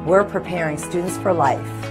We're preparing students for life.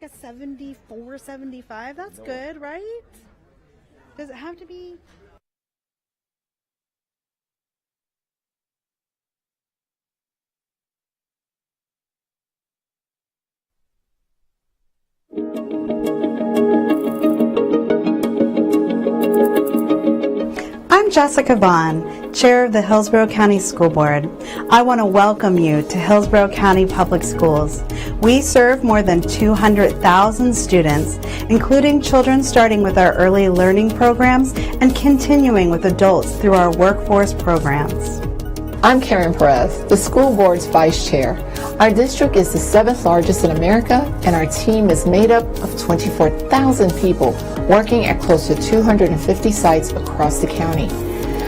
A 74, 75, that's good, right? Does it have to be? I'm Jessica Vaughn, Chair of the Hillsborough County School Board. I want to welcome you to Hillsborough County Public Schools. We serve more than 200,000 students, including children starting with our early learning programs and continuing with adults through our workforce programs. I'm Karen Perez, the school board's vice chair. Our district is the 7th largest in America, and our team is made up of 24,000 people working at close to 250 sites across the county.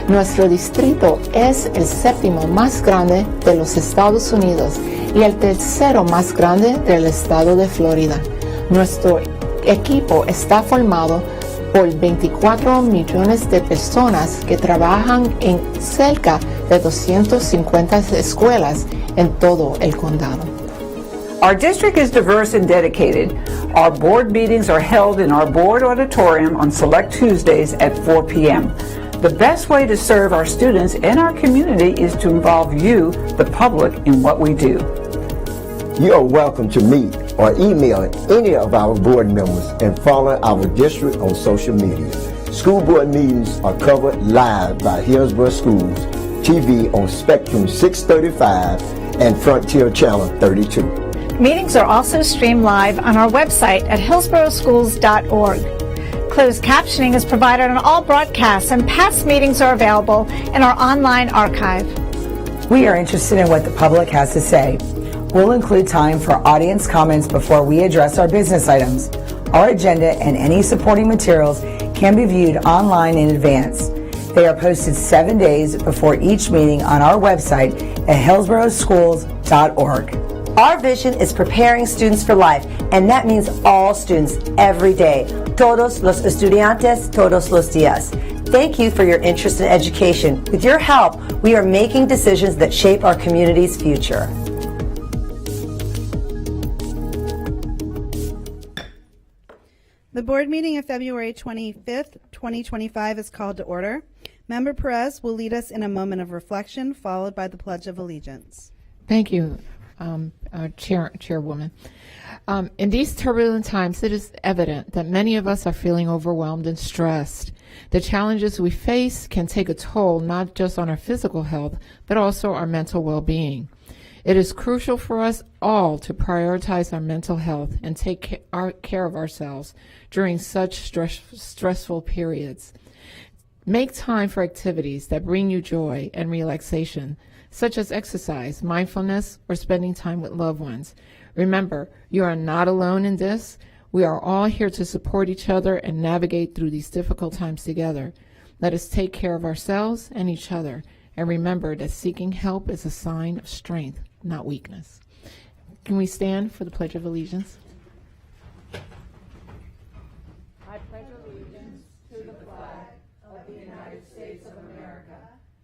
Nuestro distrito es el séptimo más grande de los Estados Unidos y el tercero más grande del estado de Florida. Nuestro equipo está formado por 24 millones de personas que trabajan en cerca de 250 escuelas en todo el condado. Our district is diverse and dedicated. Our board meetings are held in our board auditorium on select Tuesdays at 4 p.m. The best way to serve our students and our community is to involve you, the public, in what we do. You are welcome to meet or email any of our board members and follow our district on social media. School board meetings are covered live by Hillsborough Schools TV on Spectrum 635 and Frontier Channel 32. Meetings are also streamed live on our website at hillsboroughschools.org. Closed captioning is provided on all broadcasts, and past meetings are available in our online archive. We are interested in what the public has to say. We'll include time for audience comments before we address our business items. Our agenda and any supporting materials can be viewed online in advance. They are posted 7 days before each meeting on our website at hillsboroughschools.org. Our vision is preparing students for life, and that means all students every day. Todos los estudiantes, todos los días. Thank you for your interest in education. With your help, we are making decisions that shape our community's future. The board meeting of February 25th, 2025 is called to order. Member Perez will lead us in a moment of reflection, followed by the Pledge of Allegiance. Thank you, Chairwoman. In these turbulent times, it is evident that many of us are feeling overwhelmed and stressed. The challenges we face can take a toll not just on our physical health, but also our mental well-being. It is crucial for us all to prioritize our mental health and take care of ourselves during such stressful periods. Make time for activities that bring you joy and relaxation, such as exercise, mindfulness, or spending time with loved ones. Remember, you are not alone in this. We are all here to support each other and navigate through these difficult times together. Let us take care of ourselves and each other, and remember that seeking help is a sign of strength, not weakness. Can we stand for the Pledge of Allegiance? I pledge allegiance to the flag of the United States of America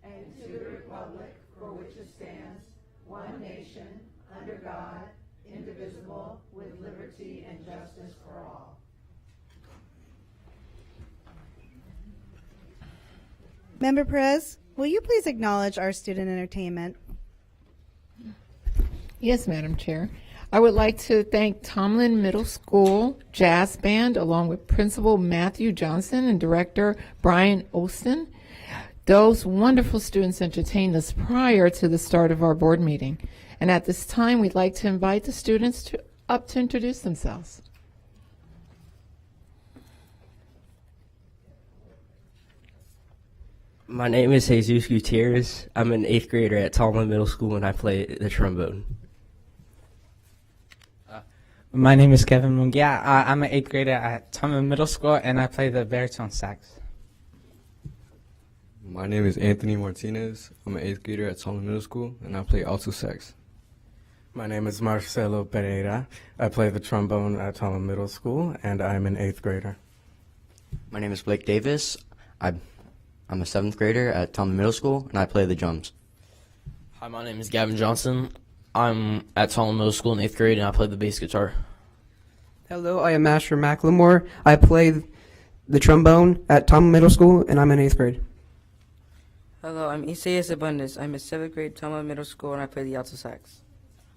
and to the republic for which it stands, one nation, under God, indivisible, with liberty and justice for all. Member Perez, will you please acknowledge our student entertainment? Yes, Madam Chair. I would like to thank Tomlin Middle School Jazz Band along with Principal Matthew Johnson and Director Brian Olston. Those wonderful students entertained us prior to the start of our board meeting. And at this time, we'd like to invite the students up to introduce themselves. My name is Jesus Gutierrez. I'm an 8th grader at Tomlin Middle School, and I play the trombone. My name is Kevin Mungia. I'm an 8th grader at Tomlin Middle School, and I play the baritone sax. My name is Anthony Martinez. I'm an 8th grader at Tomlin Middle School, and I play alto sax. My name is Marcelo Pereira. I play the trombone at Tomlin Middle School, and I'm an 8th grader. My name is Blake Davis. I'm a 7th grader at Tomlin Middle School, and I play the drums. Hi, my name is Gavin Johnson. I'm at Tomlin Middle School in 8th grade, and I play the bass guitar. Hello, I am Master Macklemore. I play the trombone at Tom Middle School, and I'm in 8th grade. Hello, I'm Isaias Abundance. I'm in 7th grade, Toma Middle School, and I play the alto sax.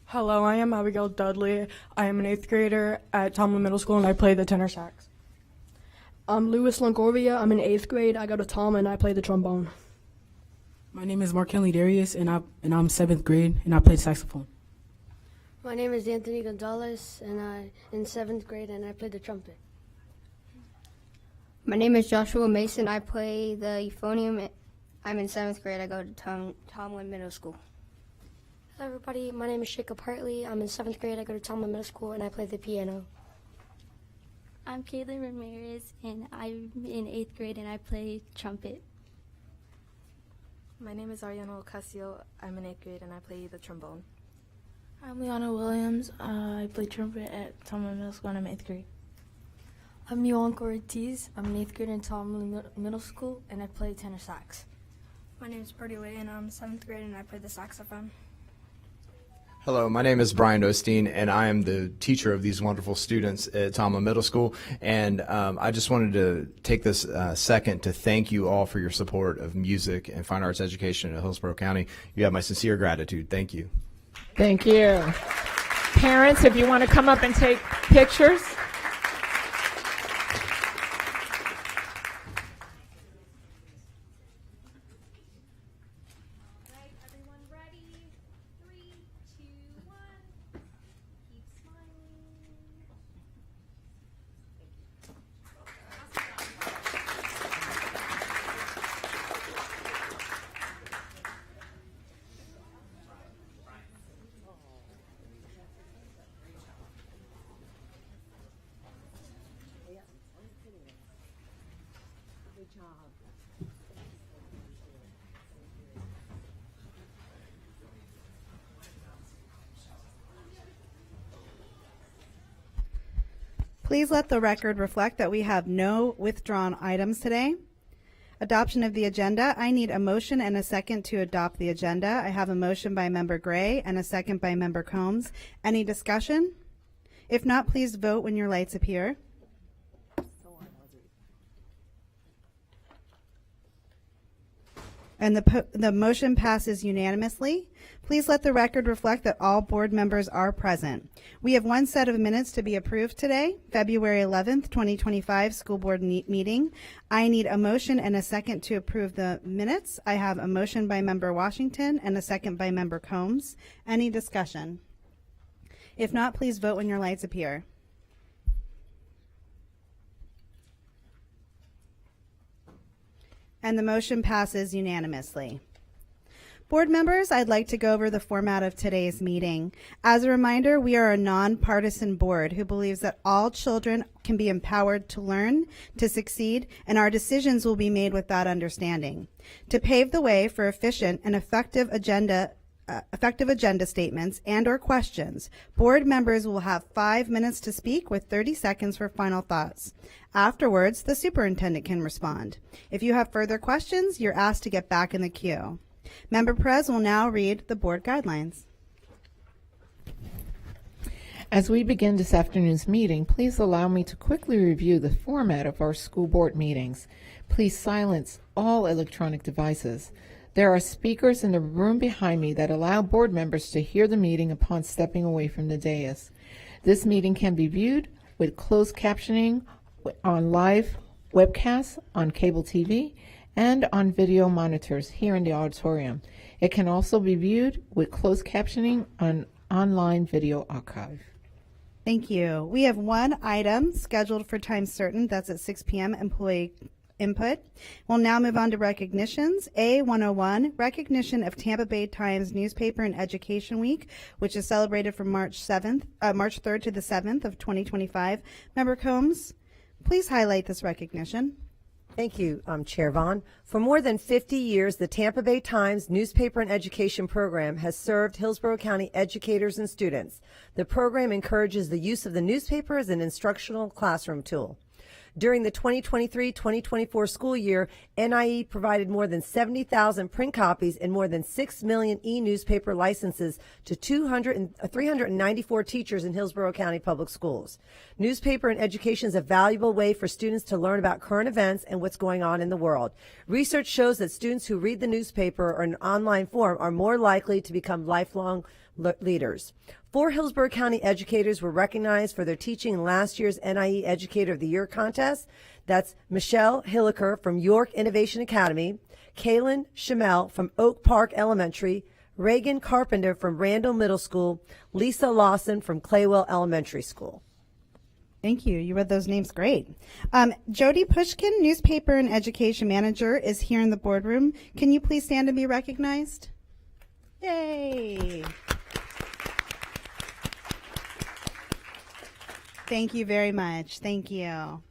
Hello, I am Abigail Dudley. I am an 8th grader at Tomlin Middle School, and I play the tenor sax. I'm Louis Longoria. I'm in 8th grade. I go to Tom, and I play the trombone. My name is Mark Henley Darius, and I'm 7th grade, and I play saxophone. My name is Anthony Gonzalez, and I'm in 7th grade, and I play the trumpet. My name is Joshua Mason. I play the euphonium. I'm in 7th grade. I go to Tomlin Middle School. Hello, everybody. My name is Jacob Hartley. I'm in 7th grade. I go to Tomlin Middle School, and I play the piano. I'm Kayla Ramirez, and I'm in 8th grade, and I play trumpet. My name is Ariana Ocasio. I'm in 8th grade, and I play the trombone. I'm Liana Williams. I play trumpet at Tomlin Middle School, and I'm 8th grade. I'm Yoanka Ortiz. I'm an 8th grader in Tomlin Middle School, and I play tenor sax. My name is Purdy Lee, and I'm 7th grade, and I play the saxophone. Hello, my name is Brian Osteen, and I am the teacher of these wonderful students at Tomlin Middle School. And I just wanted to take this second to thank you all for your support of music and fine arts education in Hillsborough County. You have my sincere gratitude. Thank you. Thank you. Parents, if you want to come up and take pictures. Please let the record reflect that we have no withdrawn items today. Adoption of the agenda. I need a motion and a second to adopt the agenda. I have a motion by Member Gray and a second by Member Combs. Any discussion? If not, please vote when your lights appear. And the motion passes unanimously. Please let the record reflect that all board members are present. We have one set of minutes to be approved today, February 11th, 2025 school board meeting. I need a motion and a second to approve the minutes. I have a motion by Member Washington and a second by Member Combs. Any discussion? If not, please vote when your lights appear. And the motion passes unanimously. Board members, I'd like to go over the format of today's meeting. As a reminder, we are a nonpartisan board who believes that all children can be empowered to learn, to succeed, and our decisions will be made with that understanding. To pave the way for efficient and effective agenda statements and or questions, board members will have 5 minutes to speak with 30 seconds for final thoughts. Afterwards, the superintendent can respond. If you have further questions, you're asked to get back in the queue. Member Perez will now read the board guidelines. As we begin this afternoon's meeting, please allow me to quickly review the format of our school board meetings. Please silence all electronic devices. There are speakers in the room behind me that allow board members to hear the meeting upon stepping away from the dais. This meeting can be viewed with closed captioning on live webcasts, on cable TV, and on video monitors here in the auditorium. It can also be viewed with closed captioning on online video archive. Thank you. We have one item scheduled for time certain. That's at 6 p.m. employee input. We'll now move on to recognitions. A101, recognition of Tampa Bay Times Newspaper and Education Week, which is celebrated from March 3rd to the 7th of 2025. Member Combs, please highlight this recognition. Thank you, Chair Vaughn. For more than 50 years, the Tampa Bay Times Newspaper and Education Program has served Hillsborough County educators and students. The program encourages the use of the newspaper as an instructional classroom tool. During the 2023-2024 school year, NIE provided more than 70,000 print copies and more than 6 million e-newspaper licenses to 394 teachers in Hillsborough County Public Schools. Newspaper and education is a valuable way for students to learn about current events and what's going on in the world. Research shows that students who read the newspaper or in online form are more likely to become lifelong leaders. 4 Hillsborough County educators were recognized for their teaching in last year's NIE Educator of the Year contest. That's Michelle Hilliker from York Innovation Academy, Kaylin Shamel from Oak Park Elementary, Reagan Carpenter from Randall Middle School, Lisa Lawson from Claywell Elementary School. Thank you. You read those names great. Jody Pushkin, Newspaper and Education Manager, is here in the boardroom. Can you please stand and be recognized? Yay! Thank you very much. Thank you. All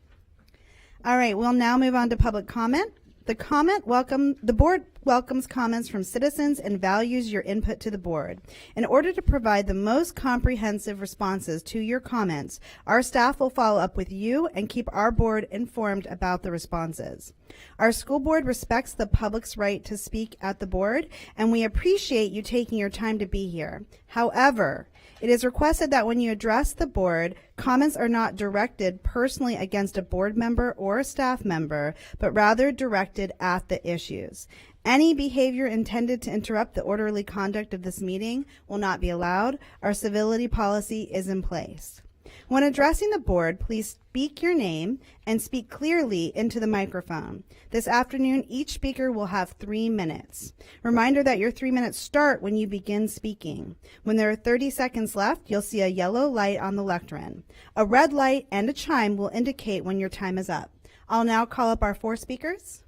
right, we'll now move on to public comment. The board welcomes comments from citizens and values your input to the board. In order to provide the most comprehensive responses to your comments, our staff will follow up with you and keep our board informed about the responses. Our school board respects the public's right to speak at the board, and we appreciate you taking your time to be here. However, it is requested that when you address the board, comments are not directed personally against a board member or a staff member, but rather directed at the issues. Any behavior intended to interrupt the orderly conduct of this meeting will not be allowed. Our civility policy is in place. When addressing the board, please speak your name and speak clearly into the microphone. This afternoon, each speaker will have 3 minutes. Reminder that your 3 minutes start when you begin speaking. When there are 30 seconds left, you'll see a yellow light on the lectern. A red light and a chime will indicate when your time is up. I'll now call up our 4 speakers.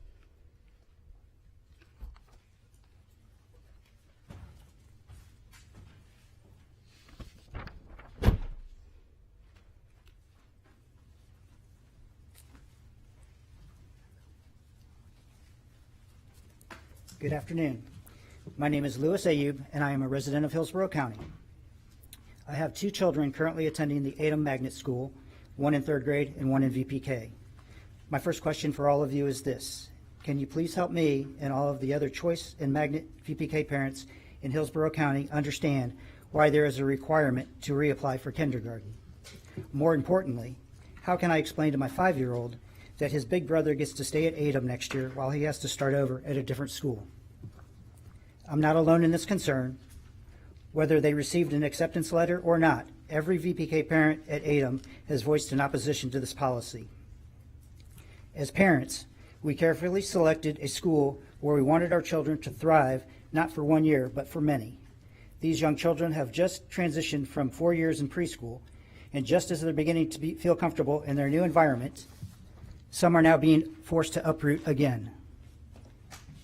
Good afternoon. My name is Louis Ayub, and I am a resident of Hillsborough County. I have 2 children currently attending the Adam Magnet School, one in 3rd grade and one in VPK. My first question for all of you is this: can you please help me and all of the other Choice and Magnet VPK parents in Hillsborough County understand why there is a requirement to reapply for kindergarten? More importantly, how can I explain to my 5-year-old that his big brother gets to stay at Adam next year while he has to start over at a different school? I'm not alone in this concern. Whether they received an acceptance letter or not, every VPK parent at Adam has voiced an opposition to this policy. As parents, we carefully selected a school where we wanted our children to thrive, not for 1 year, but for many. These young children have just transitioned from 4 years in preschool, and just as they're beginning to feel comfortable in their new environment, some are now being forced to uproot again.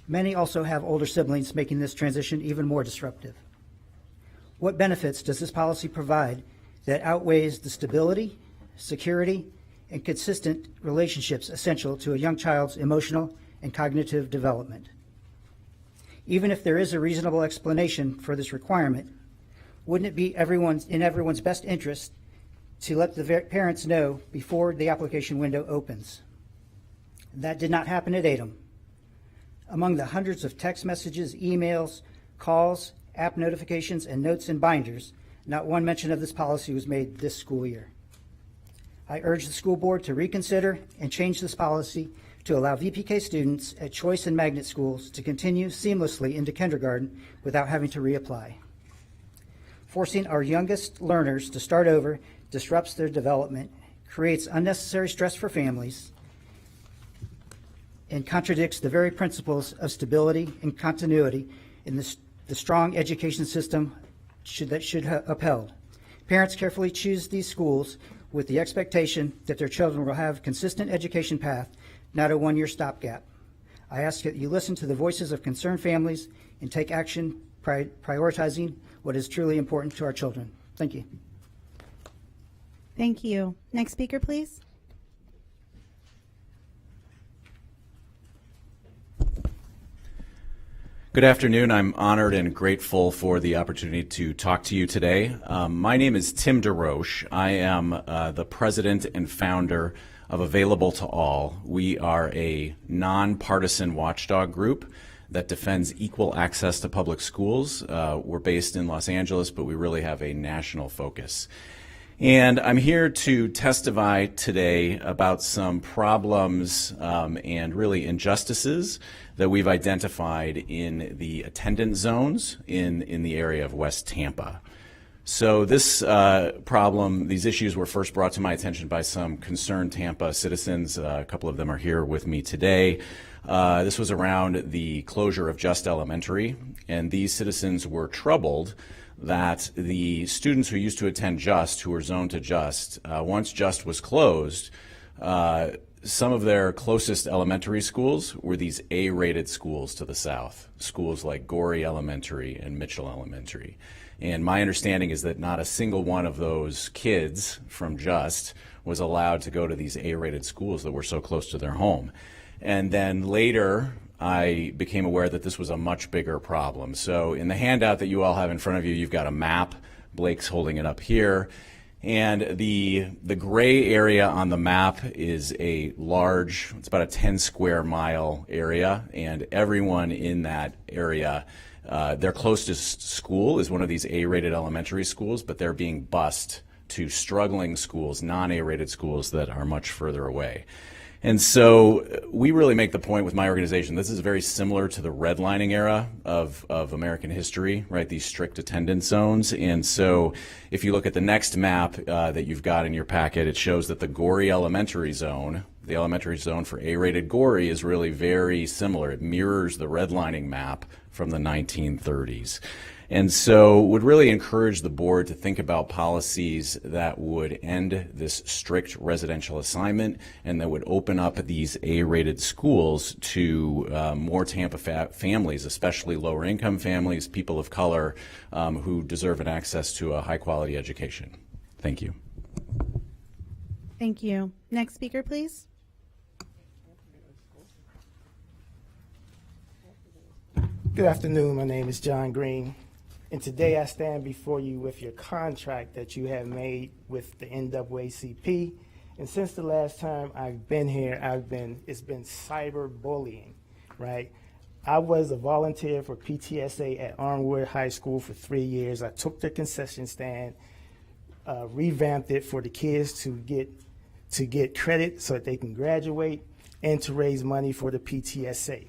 Many also have older siblings, making this transition even more disruptive. What benefits does this policy provide that outweighs the stability, security, and consistent relationships essential to a young child's emotional and cognitive development? Even if there is a reasonable explanation for this requirement, wouldn't it be in everyone's best interest to let the parents know before the application window opens? That did not happen at Adam. Among the hundreds of text messages, emails, calls, app notifications, and notes in binders, not one mention of this policy was made this school year. I urge the school board to reconsider and change this policy to allow VPK students at Choice and Magnet schools to continue seamlessly into kindergarten without having to reapply. Forcing our youngest learners to start over disrupts their development, creates unnecessary stress for families, and contradicts the very principles of stability and continuity in the strong education system that should upheld. Parents carefully choose these schools with the expectation that their children will have consistent education path, not a 1-year stopgap. I ask that you listen to the voices of concerned families and take action prioritizing what is truly important to our children. Thank you. Thank you. Next speaker, please. Good afternoon. I'm honored and grateful for the opportunity to talk to you today. My name is Tim DeRoche. I am the president and founder of Available to All. We are a nonpartisan watchdog group that defends equal access to public schools. We're based in Los Angeles, but we really have a national focus. And I'm here to testify today about some problems and really injustices that we've identified in the attendance zones in the area of West Tampa. So this problem, these issues were first brought to my attention by some concerned Tampa citizens. A couple of them are here with me today. This was around the closure of Just Elementary, and these citizens were troubled that the students who used to attend Just, who were zoned to Just, once Just was closed, some of their closest elementary schools were these A-rated schools to the south, schools like Gorey Elementary and Mitchell Elementary. And my understanding is that not a single one of those kids from Just was allowed to go to these A-rated schools that were so close to their home. And then later, I became aware that this was a much bigger problem. So in the handout that you all have in front of you, you've got a map. Blake's holding it up here. And the gray area on the map is a large, it's about a 10 square mile area, and everyone in that area, their closest school is one of these A-rated elementary schools, but they're being bused to struggling schools, non-A-rated schools that are much further away. And so we really make the point with my organization, this is very similar to the redlining era of American history, right? These strict attendance zones. And so if you look at the next map that you've got in your packet, it shows that the Gorey Elementary Zone, the elementary zone for A-rated Gorey, is really very similar. It mirrors the redlining map from the 1930s. And so would really encourage the board to think about policies that would end this strict residential assignment and that would open up these A-rated schools to more Tampa families, especially lower income families, people of color who deserve an access to a high quality education. Thank you. Thank you. Next speaker, please. Good afternoon. My name is John Green. And today I stand before you with your contract that you have made with the NAACP. And since the last time I've been here, it's been cyberbullying, right? I was a volunteer for PTSA at Armwood High School for 3 years. I took the concession stand, revamped it for the kids to get credit so that they can graduate and to raise money for the PTSA.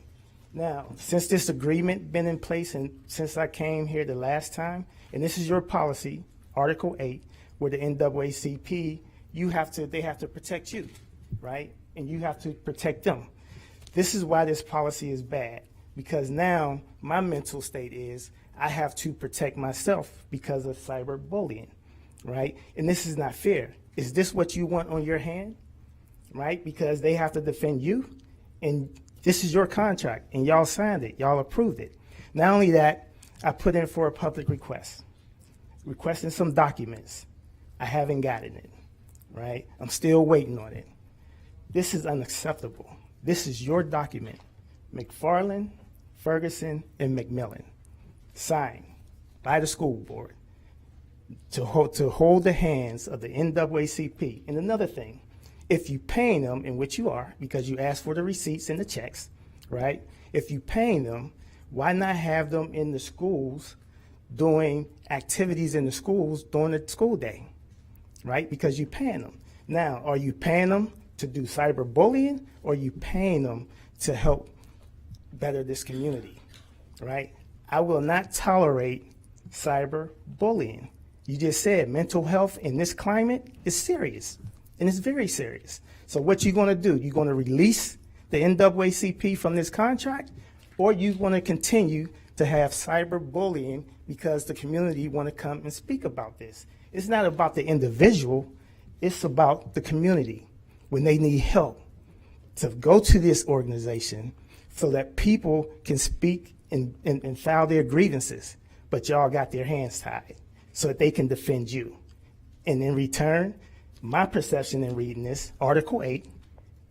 Now, since this agreement been in place and since I came here the last time, and this is your policy, Article 8, where the NAACP, they have to protect you, right? And you have to protect them. This is why this policy is bad, because now my mental state is I have to protect myself because of cyberbullying, right? And this is not fair. Is this what you want on your hand, right? Because they have to defend you, and this is your contract, and y'all signed it. Y'all approved it. Not only that, I put in for a public request, requesting some documents. I haven't gotten it, right? I'm still waiting on it. This is unacceptable. This is your document, McFarland, Ferguson, and McMillan, signed by the school board to hold the hands of the NAACP. And another thing, if you paying them, in which you are, because you asked for the receipts and the checks, right? If you paying them, why not have them in the schools doing activities in the schools during the school day, right? Because you're paying them. Now, are you paying them to do cyberbullying, or are you paying them to help better this community, right? I will not tolerate cyberbullying. You just said mental health in this climate is serious. And it's very serious. So what you going to do? You going to release the NAACP from this contract, or you want to continue to have cyberbullying because the community want to come and speak about this? It's not about the individual. It's about the community when they need help to go to this organization so that people can speak and file their grievances. But y'all got their hands tied so that they can defend you. And in return, my perception in reading this, Article 8,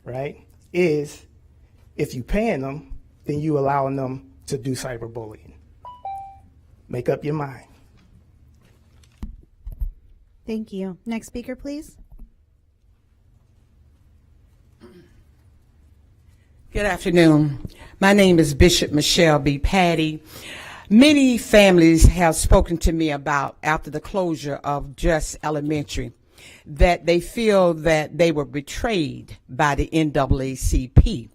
right, is if you paying them, then you allowing them to do cyberbullying. Make up your mind. Thank you. Next speaker, please. Good afternoon. My name is Bishop Michelle B. Patty. Many families have spoken to me about, after the closure of Just Elementary, that they feel that they were betrayed by the NAACP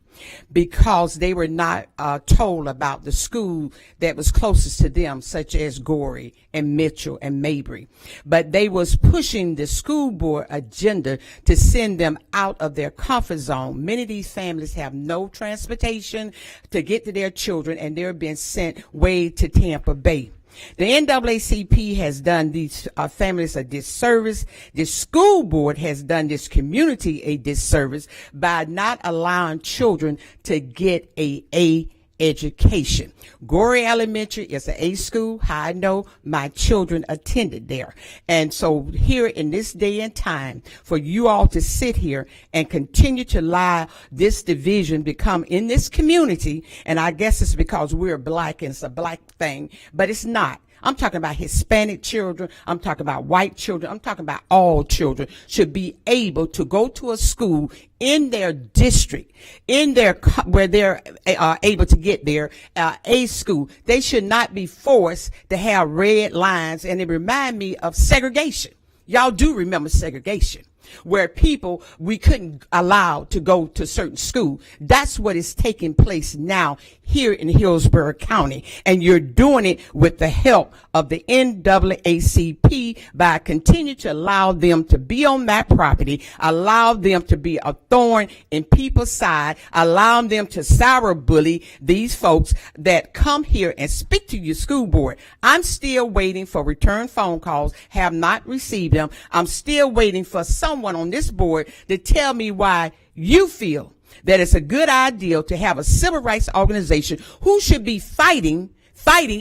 because they were not told about the school that was closest to them, such as Gorey and Mitchell and Mabry. But they was pushing the school board agenda to send them out of their comfort zone. Many of these families have no transportation to get to their children, and they're being sent way to Tampa Bay. The NAACP has done these families a disservice. The school board has done this community a disservice by not allowing children to get a education. Gorey Elementary is an A school. I know my children attended there. And so here in this day and time, for you all to sit here and continue to allow this division become in this community, and I guess it's because we're black and it's a black thing, but it's not. I'm talking about Hispanic children. I'm talking about white children. I'm talking about all children should be able to go to a school in their district, in their where they're able to get there, a school. They should not be forced to have red lines, and it remind me of segregation. Y'all do remember segregation, where people we couldn't allow to go to certain school. That's what is taking place now here in Hillsborough County. And you're doing it with the help of the NAACP by continuing to allow them to be on that property, allow them to be a thorn in people's side, allow them to cyberbully these folks that come here and speak to your school board. I'm still waiting for return phone calls, have not received them. I'm still waiting for someone on this board to tell me why you feel that it's a good idea to have a civil rights organization who should be fighting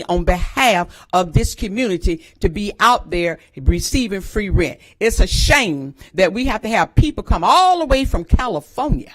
on behalf of this community to be out there receiving free rent. It's a shame that we have to have people come all the way from California,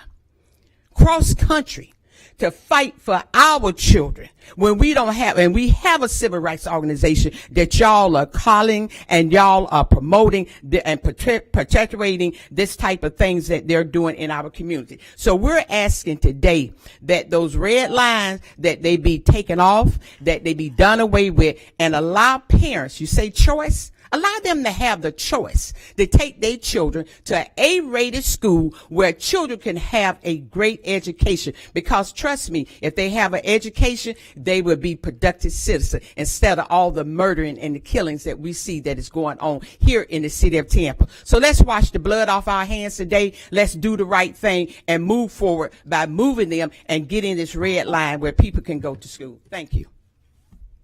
cross country, to fight for our children when we don't have, and we have a civil rights organization that y'all are calling and y'all are promoting and perpetuating this type of things that they're doing in our community. So we're asking today that those red lines, that they be taken off, that they be done away with, and allow parents, you say choice, allow them to have the choice to take their children to an A-rated school where children can have a great education. Because trust me, if they have an education, they will be productive citizens instead of all the murdering and the killings that we see that is going on here in the city of Tampa. So let's wash the blood off our hands today. Let's do the right thing and move forward by moving them and getting this red line where people can go to school. Thank you.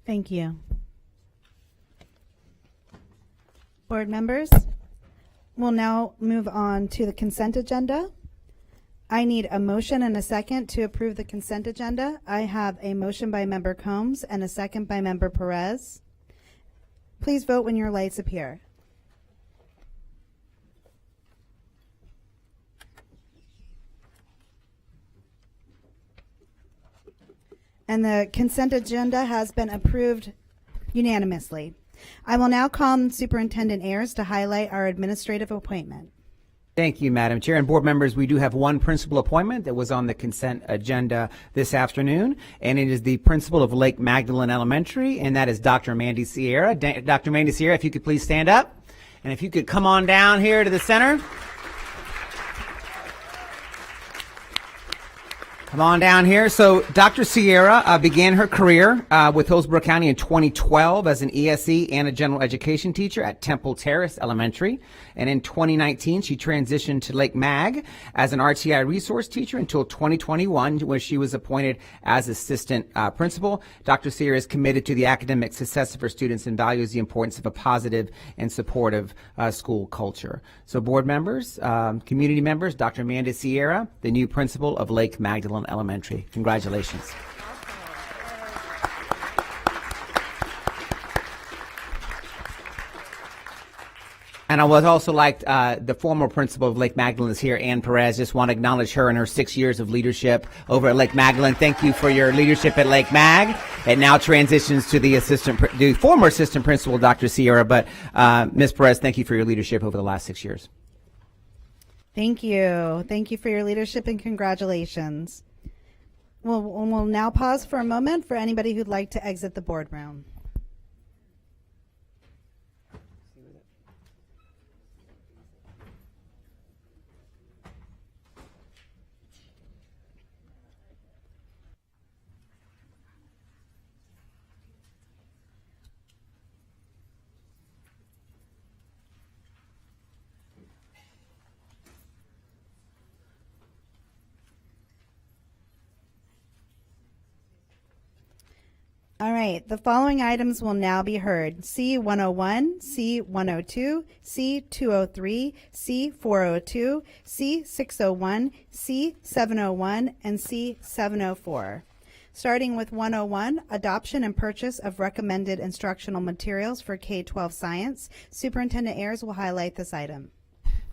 Thank you. Board members, we'll now move on to the consent agenda. I need a motion and a second to approve the consent agenda. I have a motion by Member Combs and a second by Member Perez. Please vote when your lights appear. And the consent agenda has been approved unanimously. I will now call Superintendent Ayers to highlight our administrative appointment. Thank you, Madam Chair. And board members, we do have one principal appointment that was on the consent agenda this afternoon, and it is the principal of Lake Magdalene Elementary, and that is Dr. Mandy Sierra. Dr. Mandy Sierra, if you could please stand up, and if you could come on down here to the center. Come on down here. So Dr. Sierra began her career with Hillsborough County in 2012 as an ESE and a general education teacher at Temple Terrace Elementary. And in 2019, she transitioned to Lake Mag as an RTI resource teacher until 2021, where she was appointed as assistant principal. Dr. Sierra is committed to the academic success of her students and values the importance of a positive and supportive school culture. So board members, community members, Dr. Amanda Sierra, the new principal of Lake Magdalene Elementary. Congratulations. And I would also like the former principal of Lake Magdalene is here, Ann Perez. Just want to acknowledge her and her 6 years of leadership over at Lake Magdalene. Thank you for your leadership at Lake Mag. It now transitions to the former assistant principal, Dr. Sierra. But Ms. Perez, thank you for your leadership over the last 6 years. Thank you. Thank you for your leadership and congratulations. We'll now pause for a moment for anybody who'd like to exit the boardroom. All right, the following items will now be heard. C101, C102, C203, C402, C601, C701, and C704. Starting with 101, adoption and purchase of recommended instructional materials for K-12 science. Superintendent Ayers will highlight this item.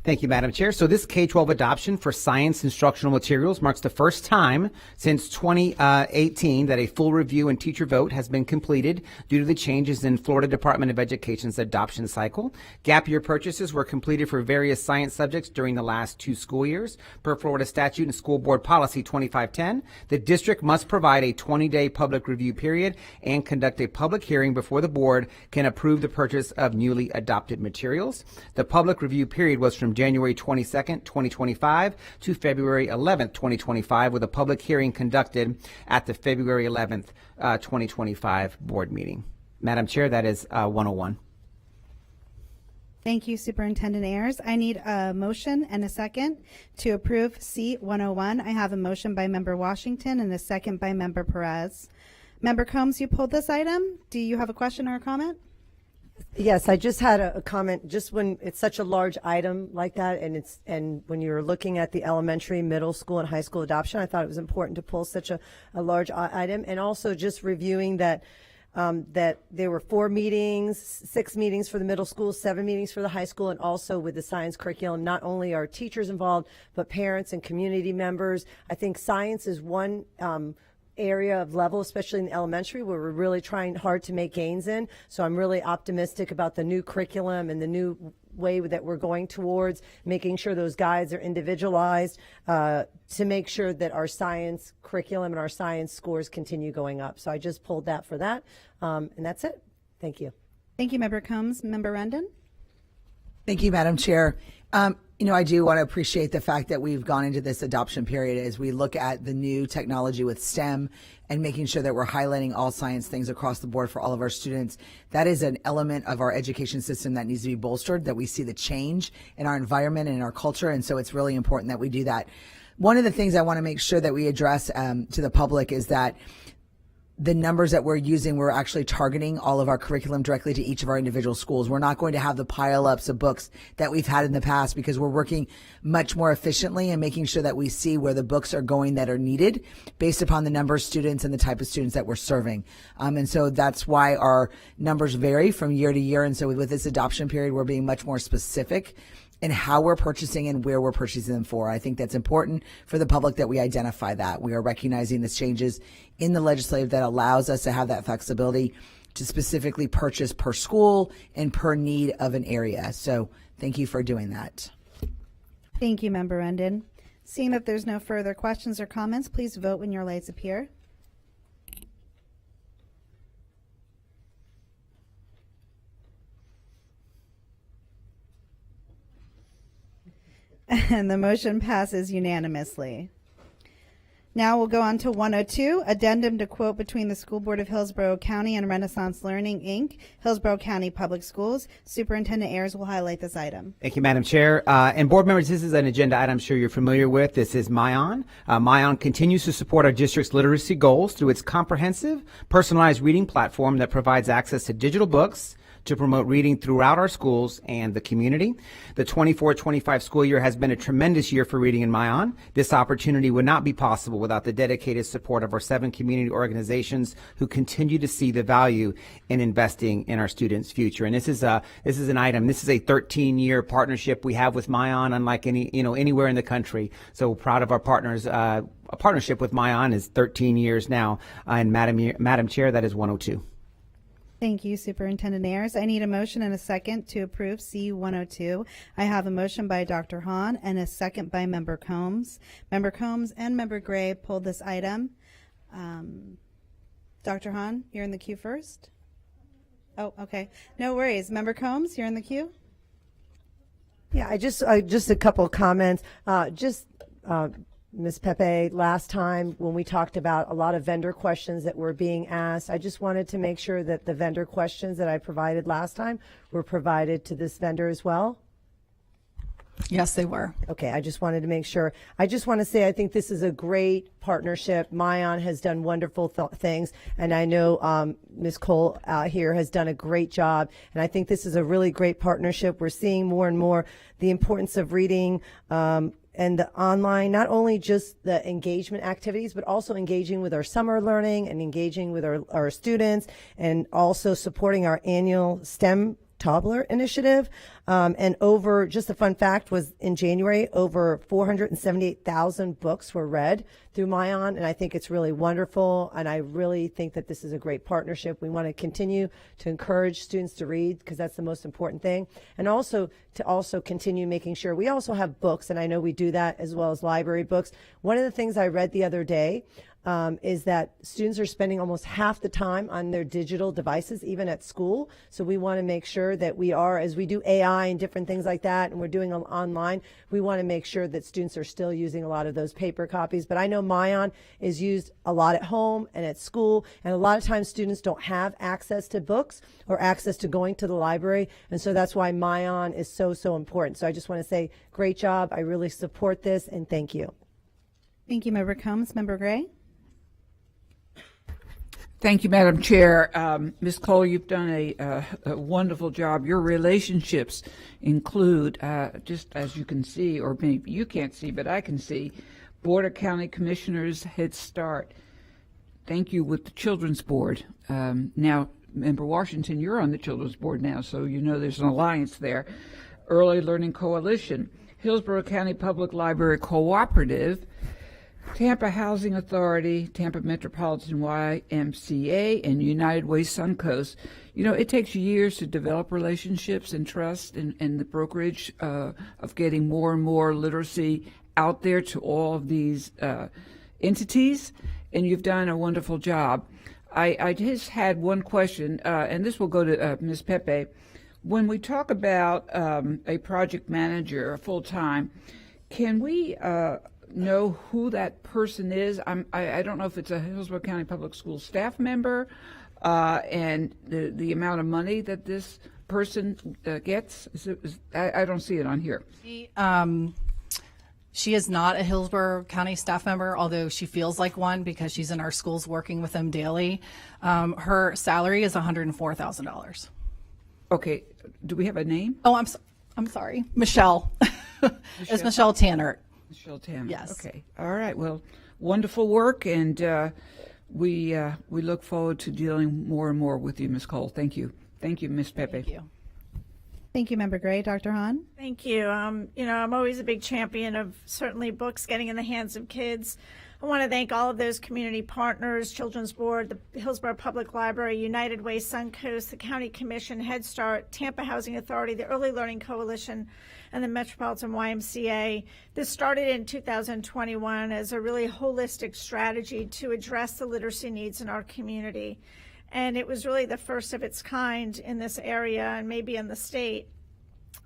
Thank you, Madam Chair. So this K-12 adoption for science instructional materials marks the first time since 2018 that a full review and teacher vote has been completed due to the changes in Florida Department of Education's adoption cycle. Gap year purchases were completed for various science subjects during the last 2 school years. Per Florida statute and school board policy 2510, the district must provide a 20-day public review period and conduct a public hearing before the board can approve the purchase of newly adopted materials. The public review period was from January 22nd, 2025 to February 11th, 2025, with a public hearing conducted at the February 11th, 2025 board meeting. Madam Chair, that is 101. Thank you, Superintendent Ayers. I need a motion and a second to approve C101. I have a motion by Member Washington and a second by Member Perez. Member Combs, you pulled this item. Do you have a question or a comment? Yes, I just had a comment. Just when it's such a large item like that, and when you're looking at the elementary, middle school, and high school adoption, I thought it was important to pull such a large item, and also just reviewing that that there were 4 meetings, 6 meetings for the middle school, 7 meetings for the high school, and also with the science curriculum. Not only are teachers involved, but parents and community members. I think science is one area of level, especially in elementary, where we're really trying hard to make gains in. So I'm really optimistic about the new curriculum and the new way that we're going towards making sure those guides are individualized to make sure that our science curriculum and our science scores continue going up. So I just pulled that for that, and that's it. Thank you. Thank you, Member Combs. Member Rendon? Thank you, Madam Chair. I do want to appreciate the fact that we've gone into this adoption period as we look at the new technology with STEM and making sure that we're highlighting all science things across the board for all of our students. That is an element of our education system that needs to be bolstered, that we see the change in our environment and in our culture, and so it's really important that we do that. One of the things I want to make sure that we address to the public is that the numbers that we're using, we're actually targeting all of our curriculum directly to each of our individual schools. We're not going to have the pile-ups of books that we've had in the past, because we're working much more efficiently and making sure that we see where the books are going that are needed based upon the number of students and the type of students that we're serving. And so that's why our numbers vary from year to year. And so with this adoption period, we're being much more specific in how we're purchasing and where we're purchasing them for. I think that's important for the public that we identify that. We are recognizing the changes in the legislative that allows us to have that flexibility to specifically purchase per school and per need of an area. So thank you for doing that. Thank you, Member Rendon. Seeing that there's no further questions or comments, please vote when your lights appear. And the motion passes unanimously. Now we'll go on to 102, addendum to quote between the School Board of Hillsborough County and Renaissance Learning, Inc., Hillsborough County Public Schools. Superintendent Ayers will highlight this item. Thank you, Madam Chair. And board members, this is an agenda item I'm sure you're familiar with. This is MION. MION continues to support our district's literacy goals through its comprehensive, personalized reading platform that provides access to digital books to promote reading throughout our schools and the community. The 24-25 school year has been a tremendous year for reading in MION. This opportunity would not be possible without the dedicated support of our 7 community organizations who continue to see the value in investing in our students' future. And this is a 13-year partnership we have with MION, unlike anywhere in the country. So we're proud of our partners. A partnership with MION is 13 years now. And Madam Chair, that is 102. Thank you, Superintendent Ayers. I need a motion and a second to approve C102. I have a motion by Dr. Hahn and a second by Member Combs. Member Combs and Member Gray pulled this item. Dr. Hahn, you're in the queue first. Oh, okay. No worries. Member Combs, you're in the queue. Yeah, just a couple of comments. Ms. Pepe, last time when we talked about a lot of vendor questions that were being asked, I just wanted to make sure that the vendor questions that I provided last time were provided to this vendor as well. Yes, they were. Okay, I just wanted to make sure. I just want to say I think this is a great partnership. Mayan has done wonderful things, and I know Ms. Cole out here has done a great job, and I think this is a really great partnership. We're seeing more and more the importance of reading and the online, not only just the engagement activities, but also engaging with our summer learning and engaging with our students, and also supporting our annual STEM Toddler Initiative. And over, just a fun fact was in January, over 478,000 books were read through Mayan, and I think it's really wonderful, and I really think that this is a great partnership. We want to continue to encourage students to read because that's the most important thing, and also to continue making sure we also have books, and I know we do that as well as library books. One of the things I read the other day is that students are spending almost half the time on their digital devices, even at school. So we want to make sure that we are, as we do AI and different things like that, and we're doing them online, we want to make sure that students are still using a lot of those paper copies. But I know Mayan is used a lot at home and at school, and a lot of times students don't have access to books or access to going to the library, and so that's why Mayan is so, so important. So I just want to say, great job. I really support this, and thank you. Thank you, Member Combs. Member Gray? Thank you, Madam Chair. Ms. Cole, you've done a wonderful job. Your relationships include, just as you can see, or maybe you can't see, but I can see, Board of County Commissioners Head Start. Thank you with the Children's Board. Now, Member Washington, you're on the Children's Board now, so you know there's an alliance there. Early Learning Coalition, Hillsborough County Public Library Cooperative, Tampa Housing Authority, Tampa Metropolitan YMCA, and United Way Suncoast. You know, it takes years to develop relationships and trust and the brokerage of getting more and more literacy out there to all of these entities, and you've done a wonderful job. I just had one question, and this will go to Ms. Pepe. When we talk about a project manager full-time, can we know who that person is? I don't know if it's a Hillsborough County Public Schools staff member and the amount of money that this person gets. I don't see it on here. She is not a Hillsborough County staff member, although she feels like one because she's in our schools working with them daily. Her salary is $104,000. Okay. Do we have a name? Oh, I'm sorry. Michelle. It's Michelle Tanner. Michelle Tanner. Yes. Okay. All right. Well, wonderful work, and we look forward to dealing more and more with you, Ms. Cole. Thank you. Thank you, Ms. Pepe. Thank you. Thank you, Member Gray. Dr. Hahn? Thank you. You know, I'm always a big champion of certainly books getting in the hands of kids. I want to thank all of those community partners, Children's Board, the Hillsborough Public Library, United Way Suncoast, the County Commission, Head Start, Tampa Housing Authority, the Early Learning Coalition, and the Metropolitan YMCA. This started in 2021 as a really holistic strategy to address the literacy needs in our community. And it was really the first of its kind in this area and maybe in the state.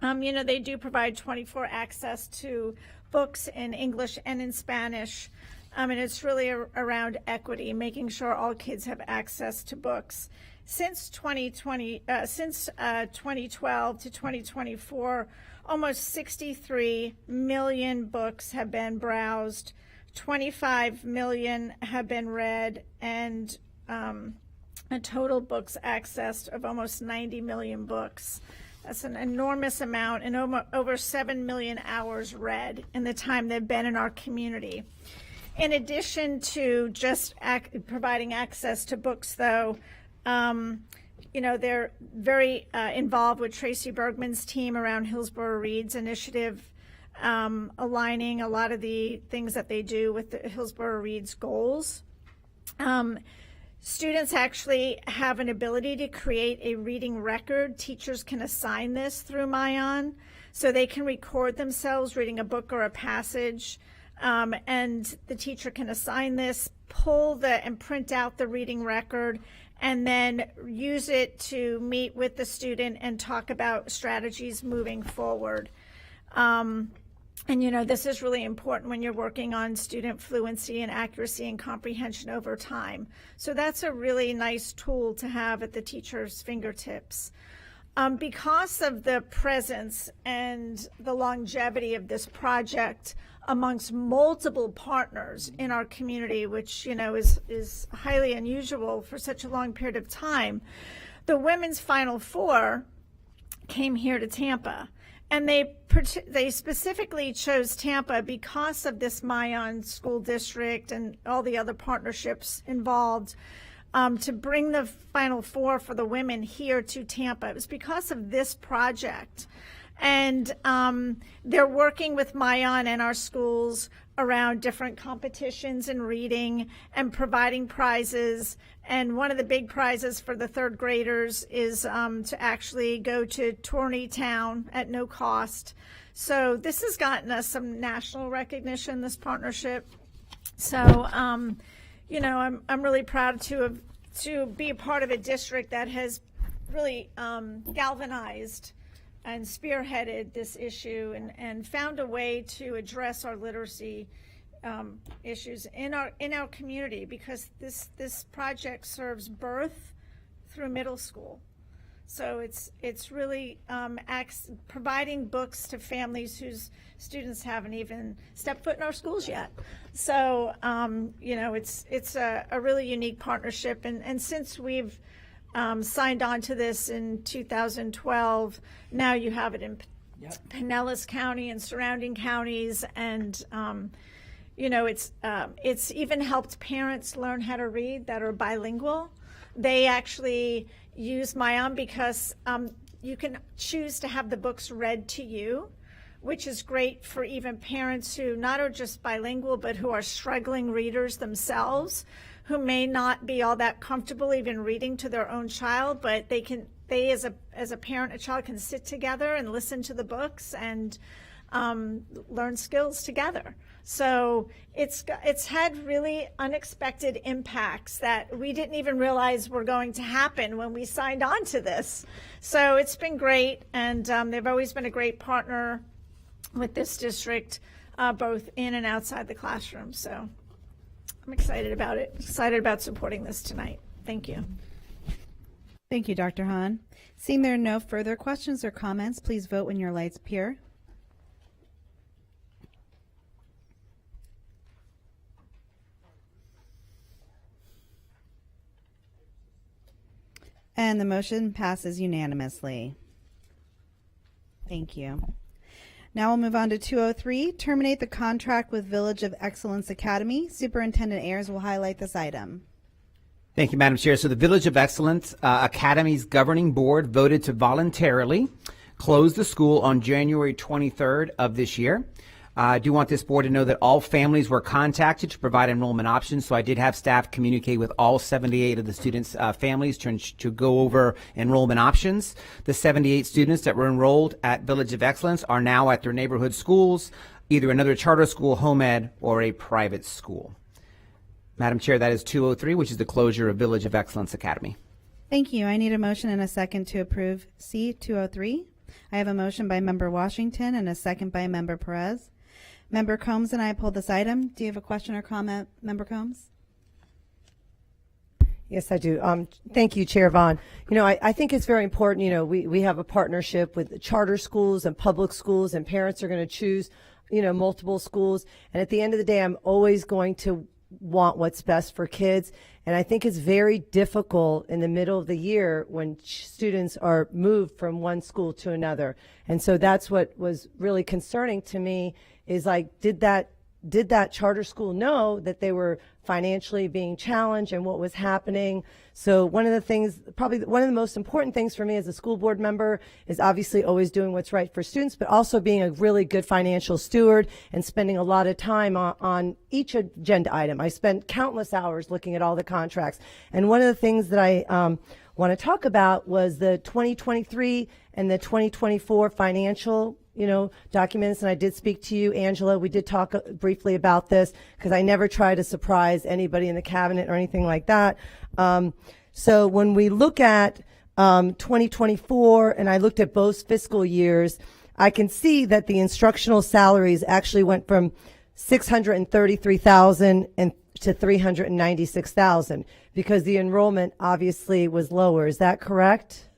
You know, they do provide 24 access to books in English and in Spanish. And it's really around equity, making sure all kids have access to books. Since 2012 to 2024, almost 63 million books have been browsed, 25 million have been read, and a total books accessed of almost 90 million books. That's an enormous amount, and over 7 million hours read in the time they've been in our community. In addition to just providing access to books, though, you know, they're very involved with Tracy Bergman's team around Hillsborough Reads Initiative, aligning a lot of the things that they do with the Hillsborough Reads goals. Students actually have an ability to create a reading record. Teachers can assign this through Mayan, so they can record themselves reading a book or a passage. And the teacher can assign this, pull and print out the reading record and then use it to meet with the student and talk about strategies moving forward. And, you know, this is really important when you're working on student fluency and accuracy and comprehension over time. So that's a really nice tool to have at the teacher's fingertips. Because of the presence and the longevity of this project amongst multiple partners in our community, which, you know, is highly unusual for such a long period of time, the Women's Final Four came here to Tampa. And they specifically chose Tampa because of this Mayan school district and all the other partnerships involved to bring the Final Four for the women here to Tampa. It was because of this project. And they're working with Mayan and our schools around different competitions in reading and providing prizes. And one of the big prizes for the third graders is to actually go to Torney Town at no cost. So this has gotten us some national recognition, this partnership. So, you know, I'm really proud to be a part of a district that has really galvanized and spearheaded this issue and found a way to address our literacy issues in our community, because this project serves birth through middle school. So it's really providing books to families whose students haven't even stepped foot in our schools yet. So you know, it's a really unique partnership, and since we've signed on to this in 2012, now you have it in Pinellas County and surrounding counties, and you know, it's even helped parents learn how to read that are bilingual. They actually use Mayan because you can choose to have the books read to you, which is great for even parents who not are just bilingual, but who are struggling readers themselves, who may not be all that comfortable even reading to their own child, but they as a parent, a child can sit together and listen to the books and learn skills together. So it's had really unexpected impacts that we didn't even realize were going to happen when we signed on to this. So it's been great, and they've always been a great partner with this district, both in and outside the classroom. So I'm excited about it, excited about supporting this tonight. Thank you. Thank you, Dr. Hahn. Seeing there are no further questions or comments, please vote when your lights appear. And the motion passes unanimously. Thank you. Now we'll move on to 203, terminate the contract with Village of Excellence Academy. Superintendent Ayers will highlight this item. Thank you, Madam Chair. So the Village of Excellence Academy's governing board voted to voluntarily close the school on January 23rd of this year. I do want this board to know that all families were contacted to provide enrollment options, so I did have staff communicate with all 78 of the students' families to go over enrollment options. The 78 students that were enrolled at Village of Excellence are now at their neighborhood schools, either another charter school, home ed, or a private school. Madam Chair, that is 203, which is the closure of Village of Excellence Academy. Thank you. I need a motion and a second to approve C203. I have a motion by Member Washington and a second by Member Perez. Member Combs and I pulled this item. Do you have a question or comment, Member Combs? Yes, I do. Thank you, Chair Vaughn. You know, I think it's very important. You know, we have a partnership with charter schools and public schools, and parents are going to choose, you know, multiple schools. And at the end of the day, I'm always going to want what's best for kids. And I think it's very difficult in the middle of the year when students are moved from one school to another. And so that's what was really concerning to me, is like, did that charter school know that they were financially being challenged and what was happening? So one of the things, probably one of the most important things for me as a school board member, is obviously always doing what's right for students, but also being a really good financial steward and spending a lot of time on each agenda item. I spent countless hours looking at all the contracts. And one of the things that I want to talk about was the 2023 and the 2024 financial documents. And I did speak to you, Angela. We did talk briefly about this, because I never try to surprise criticize anybody in the cabinet or anything like that. So when we look at 2024, and I looked at both fiscal years, I can see that the instructional salaries actually went from $633,000 to $396,000 because the enrollment obviously was lower. Is that correct?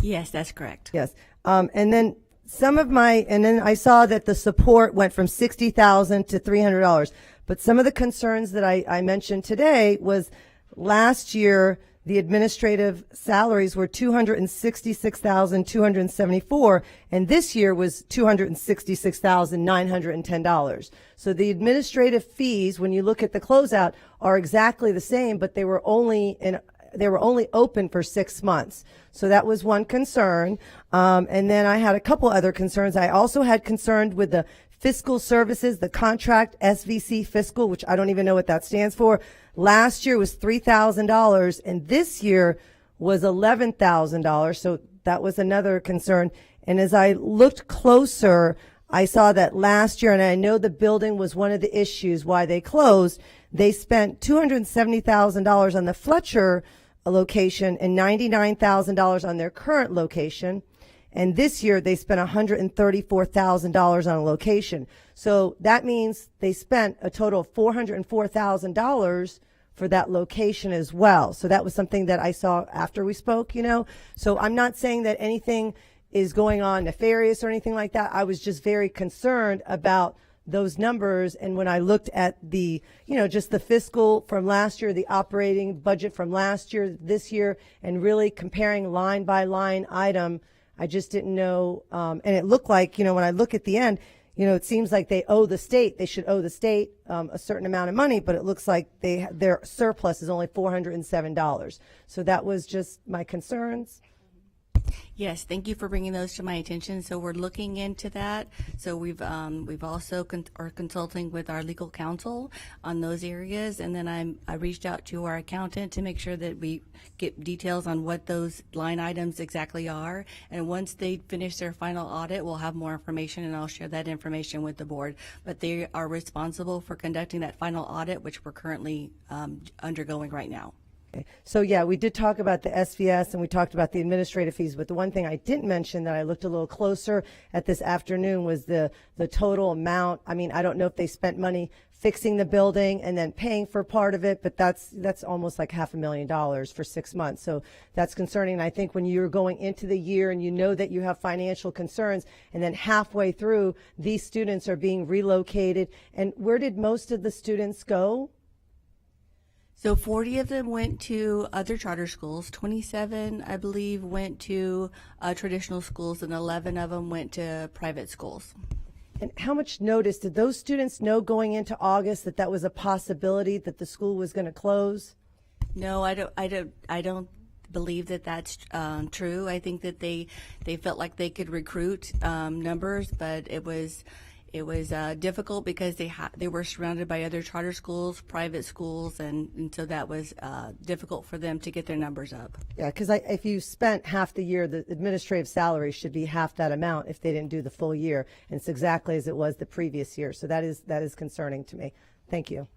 Yes, that's correct. Yes. And then I saw that the support went from $60,000 to $300. But some of the concerns that I mentioned today was last year, the administrative salaries were $266,274, and this year was $266,910. So the administrative fees, when you look at the closeout, are exactly the same, but they were only open for 6 months. So that was one concern. And then I had a couple other concerns. I also had concern with the fiscal services, the contract SVC fiscal, which I don't even know what that stands for. Last year was $3,000 and this year was $11,000. So that was another concern. And as I looked closer, I saw that last year, and I know the building was one of the issues why they closed, they spent $270,000 on the Fletcher location and $99,000 on their current location. And this year they spent $134,000 on a location. So that means they spent a total of $404,000 for that location as well. So that was something that I saw after we spoke, So I'm not saying that anything is going on nefarious or anything like that. I was just very concerned about those numbers. And when I looked at the, just the fiscal from last year, the operating budget from last year, this year, and really comparing line by line item, I just didn't know. And it looked like, when I look at the end, it seems like they owe the state. They should owe the state a certain amount of money, but it looks like their surplus is only $407. So that was just my concerns. Yes, thank you for bringing those to my attention. So we're looking into that. So we've also are consulting with our legal counsel on those areas, and then I reached out to our accountant to make sure that we get details on what those line items exactly are. And once they finish their final audit, we'll have more information, and I'll share that information with the board. But they are responsible for conducting that final audit, which we're currently undergoing right now. So yeah, we did talk about the SVS and we talked about the administrative fees, but the one thing I didn't mention that I looked a little closer at this afternoon was the total amount. I mean, I don't know if they spent money fixing the building and then paying for part of it, but that's almost like $500,000 for 6 months. So that's concerning. And I think when you're going into the year and you know that you have financial concerns, and then halfway through, these students are being relocated. And where did most of the students go? So 40 of them went to other charter schools, 27, I believe, went to traditional schools, and 11 of them went to private schools. And how much notice did those students know going into August that was a possibility that the school was going to close? No, I don't believe that that's true. I think that they felt like they could recruit numbers, but it was difficult because they were surrounded by other charter schools, private schools, and so that was difficult for them to get their numbers up. Yeah, because if you spent half the year, the administrative salary should be half that amount if they didn't do the full year, and it's exactly as it was the previous year. So that is concerning to me. Thank you.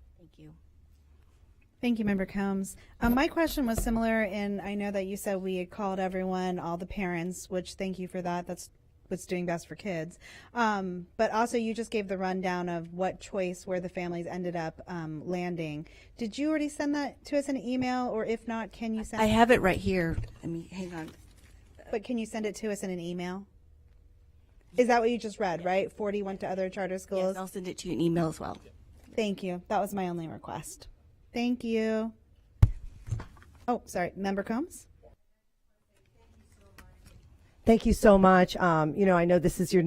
Thank you, Member Combs. My question was similar, and I know that you said we had called everyone, all the parents, which thank you for that. That's what's doing best for kids. But also you just gave the rundown of what choice where the families ended up landing. Did you already send that to us in an email, or if not, can you send I have it right here. I mean, hang on. But can you send it to us in an email? Is that what you just read, right? 40 went to other charter schools? Yes, I'll send it to you in email as well. Thank you. That was my only request. Thank you. Oh, sorry. Member Combs? Thank you so much. I know this is your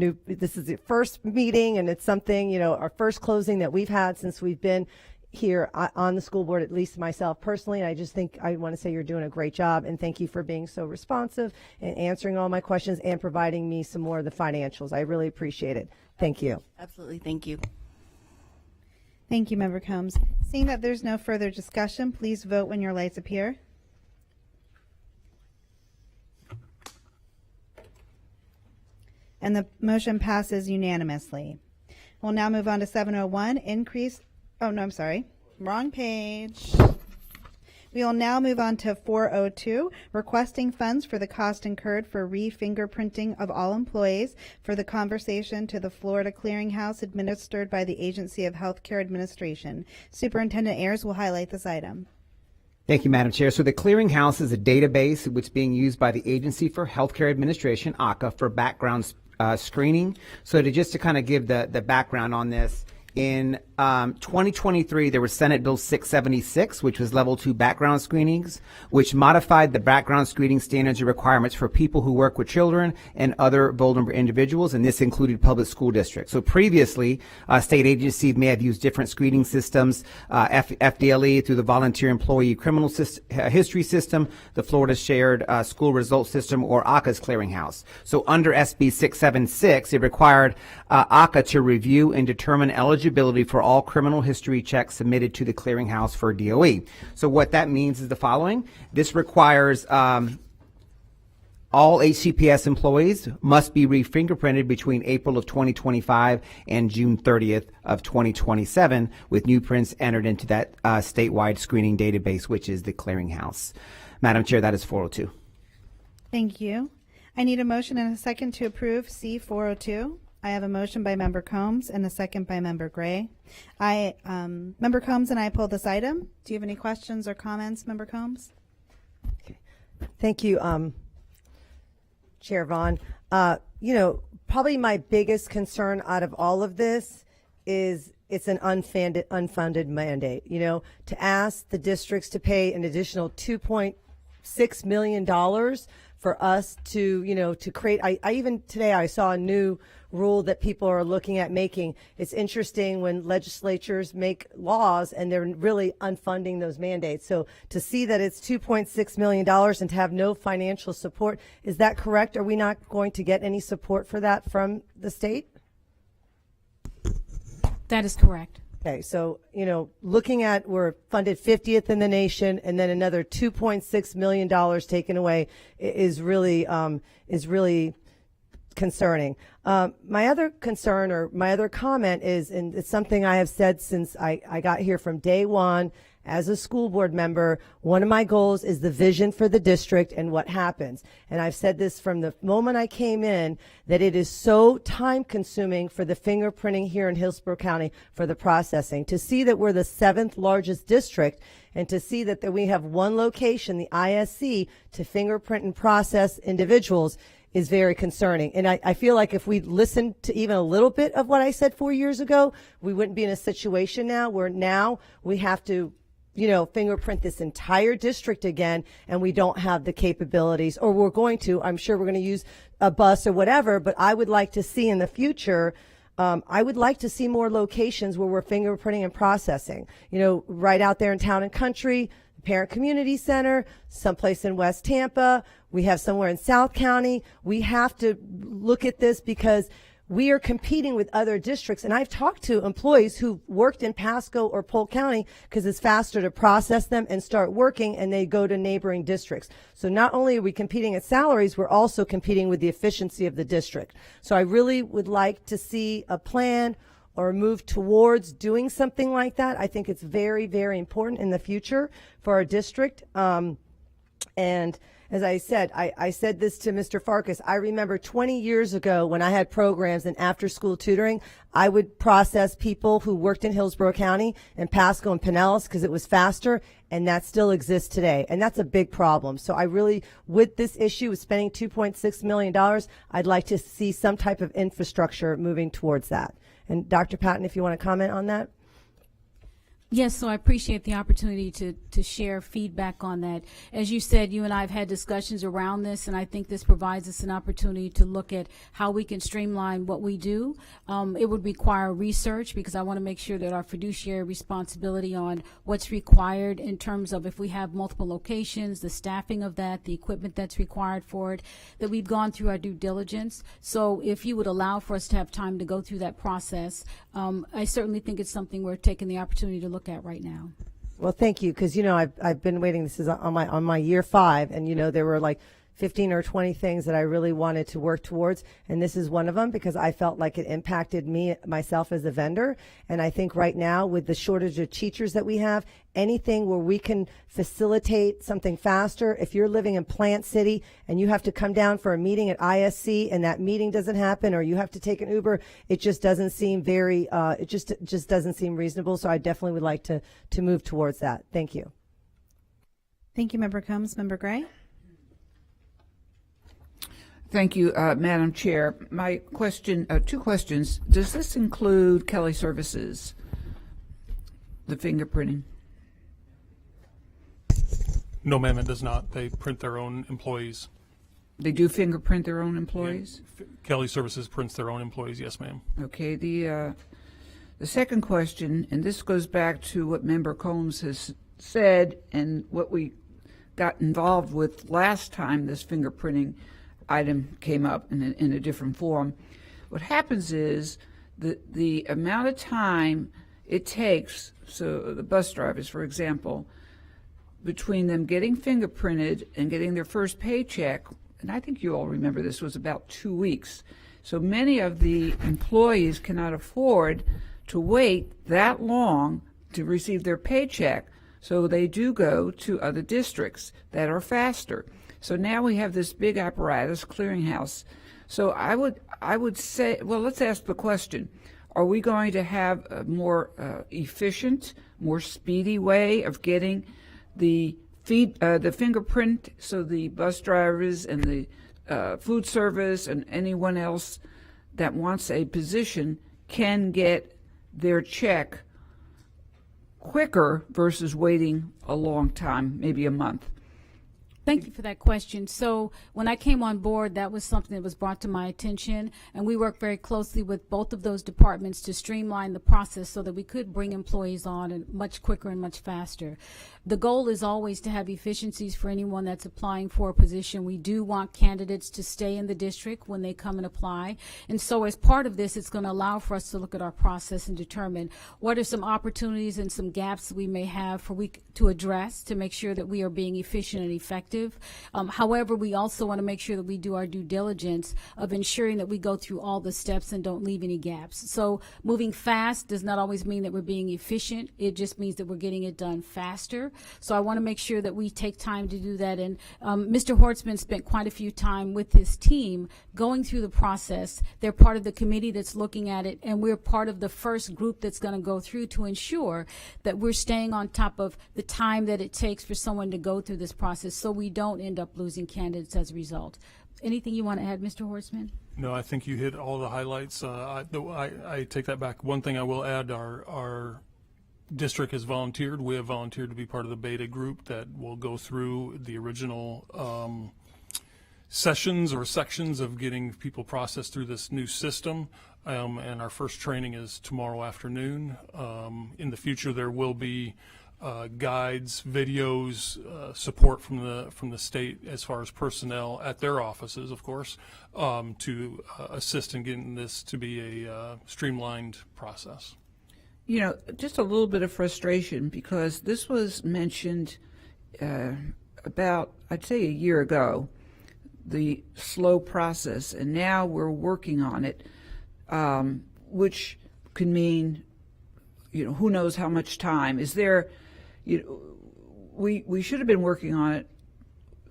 first meeting, and it's something, our first closing that we've had since we've been here on the school board, at least myself personally. And I just think I want to say you're doing a great job, and thank you for being so responsive and answering all my questions and providing me some more of the financials. I really appreciate it. Thank you. Absolutely. Thank you. Thank you, Member Combs. Seeing that there's no further discussion, please vote when your lights appear. And the motion passes unanimously. We'll now move on to 701, increase Oh, no, I'm sorry. Wrong page. We will now move on to 402, requesting funds for the cost incurred for re-fingerprinting of all employees for the conversation to the Florida Clearinghouse administered by the Agency of Healthcare Administration. Superintendent Ayers will highlight this item. Thank you, Madam Chair. So the Clearinghouse is a database which is being used by the Agency for Healthcare Administration, AHCA, for background screening. So just to kind of give the background on this, in 2023, there was Senate Bill 676, which was level 2 background screenings, which modified the background screening standards and requirements for people who work with children and other vulnerable individuals, and this included public school districts. So previously, state agencies may have used different screening systems, FDLE through the Volunteer Employee Criminal History System, the Florida Shared School Results System, or AHCA's Clearinghouse. So under SB 676, it required AHCA to review and determine eligibility for all criminal history checks submitted to the Clearinghouse for DOE. So what that means is the following. This requires all HCPS employees must be re-fingerprinted between April of 2025 and June 30th of 2027, with new prints entered into that statewide screening database, which is the Clearinghouse. Madam Chair, that is 402. Thank you. I need a motion and a second to approve C402. I have a motion by Member Combs and a second by Member Gray. Member Combs and I pulled this item. Do you have any questions or comments, Member Combs? Thank you, Chair Vaughn. Probably my biggest concern out of all of this is it's an unfunded mandate. To ask the districts to pay an additional $2.6 million for us to create. I even today I saw a new rule that people are looking at making. It's interesting when legislatures make laws and they're really unfunding those mandates. So to see that it's $2.6 million and to have no financial support, is that correct? Are we not going to get any support for that from the state? That is correct. Okay, so, looking at we're funded 50th in the nation and then another $2.6 million taken away is really concerning. My other concern or my other comment is, and it's something I have said since I got here from day one as a school board member, one of my goals is the vision for the district and what happens. And I've said this from the moment I came in, that it is so time consuming for the fingerprinting here in Hillsborough County for the processing. To see that we're the 7th largest district and to see that we have one location, the ISC, to fingerprint and process individuals is very concerning. And I feel like if we listened to even a little bit of what I said 4 years ago, we wouldn't be in a situation now where now we have to fingerprint this entire district again, and we don't have the capabilities, or I'm sure we're going to use a bus or whatever, but I would like to see in the future, I would like to see more locations where we're fingerprinting and processing, right out there in Town and Country, Parent Community Center, someplace in West Tampa. We have somewhere in South County. We have to look at this because we are competing with other districts. And I've talked to employees who worked in Pasco or Polk County because it's faster to process them and start working, and they go to neighboring districts. So not only are we competing at salaries, we're also competing with the efficiency of the district. So I really would like to see a plan or move towards doing something like that. I think it's very, very important in the future for our district. And as I said, I said this to Mr. Farkas. I remember 20 years ago when I had programs in after-school tutoring, I would process people who worked in Hillsborough County and Pasco and Pinellas because it was faster, and that still exists today. And that's a big problem. So I really, with this issue of spending $2.6 million, I'd like to see some type of infrastructure moving towards that. And Dr. Patton, if you want to comment on that. Yes, so I appreciate the opportunity to share feedback on that. As you said, you and I have had discussions around this, and I think this provides us an opportunity to look at how we can streamline what we do. It would require research because I want to make sure that our fiduciary responsibility on what's required in terms of if we have multiple locations, the staffing of that, the equipment that's required for it, that we've gone through our due diligence. So if you would allow for us to have time to go through that process, I certainly think it's something we're taking the opportunity to look at right now. Well, thank you, because I've been waiting. This is on my year 5, and there were like 15 or 20 things that I really wanted to work towards. And this is one of them because I felt like it impacted myself as a vendor. And I think right now with the shortage of teachers that we have, anything where we can facilitate something faster. If you're living in Plant City and you have to come down for a meeting at ISC and that meeting doesn't happen, or you have to take an Uber, it just doesn't seem it just doesn't seem reasonable. So I definitely would like to move towards that. Thank you. Thank you, Member Combs. Member Gray? Thank you, Madam Chair. My question, two questions. Does this include Kelly Services, the fingerprinting? No, ma'am, it does not. They print their own employees. They do fingerprint their own employees? Kelly Services prints their own employees, yes, ma'am. Okay, the second question, and this goes back to what Member Combs has said and what we got involved with last time this fingerprinting item came up in a different form. What happens is the amount of time it takes, so the bus drivers, for example, between them getting fingerprinted and getting their first paycheck, and I think you all remember this, was about 2 weeks. So many of the employees cannot afford to wait that long to receive their paycheck, so they do go to other districts that are faster. So now we have this big apparatus, clearinghouse. So I would say, well, let's ask the question. Are we going to have a more efficient, more speedy way of getting the fingerprint, so the bus drivers and the food service and anyone else that wants a position can get their check quicker versus waiting a long time, maybe a month? Thank you for that question. So when I came on board, that was something that was brought to my attention, and we worked very closely with both of those departments to streamline the process so that we could bring employees on and much quicker and much faster. The goal is always to have efficiencies for anyone that's applying for a position. We do want candidates to stay in the district when they come and apply. And so as part of this, it's going to allow for us to look at our process and determine what are some opportunities and some gaps we may have to address to make sure that we are being efficient and effective. However, we also want to make sure that we do our due diligence of ensuring that we go through all the steps and don't leave any gaps. So moving fast does not always mean that we're being efficient. It just means that we're getting it done faster. So I want to make sure that we take time to do that. And Mr. Hortzman spent quite a few time with his team going through the process. They're part of the committee that's looking at it, and we're part of the first group that's going to go through to ensure that we're staying on top of the time that it takes for someone to go through this process so we don't end up losing candidates as a result. Anything you want to add, Mr. Hortzman? No, I think you hit all the highlights. I take that back. One thing I will add, our district has volunteered. We have volunteered to be part of the beta group that will go through the original sessions or sections of getting people processed through this new system. And our first training is tomorrow afternoon. In the future, there will be guides, videos, support from the state as far as personnel at their offices, of course, to assist in getting this to be a streamlined process. You know, just a little bit of frustration because this was mentioned about, I'd say, a year ago, the slow process, and now we're working on it, which can mean, you know, who knows how much time. Is there, you know, we should have been working on it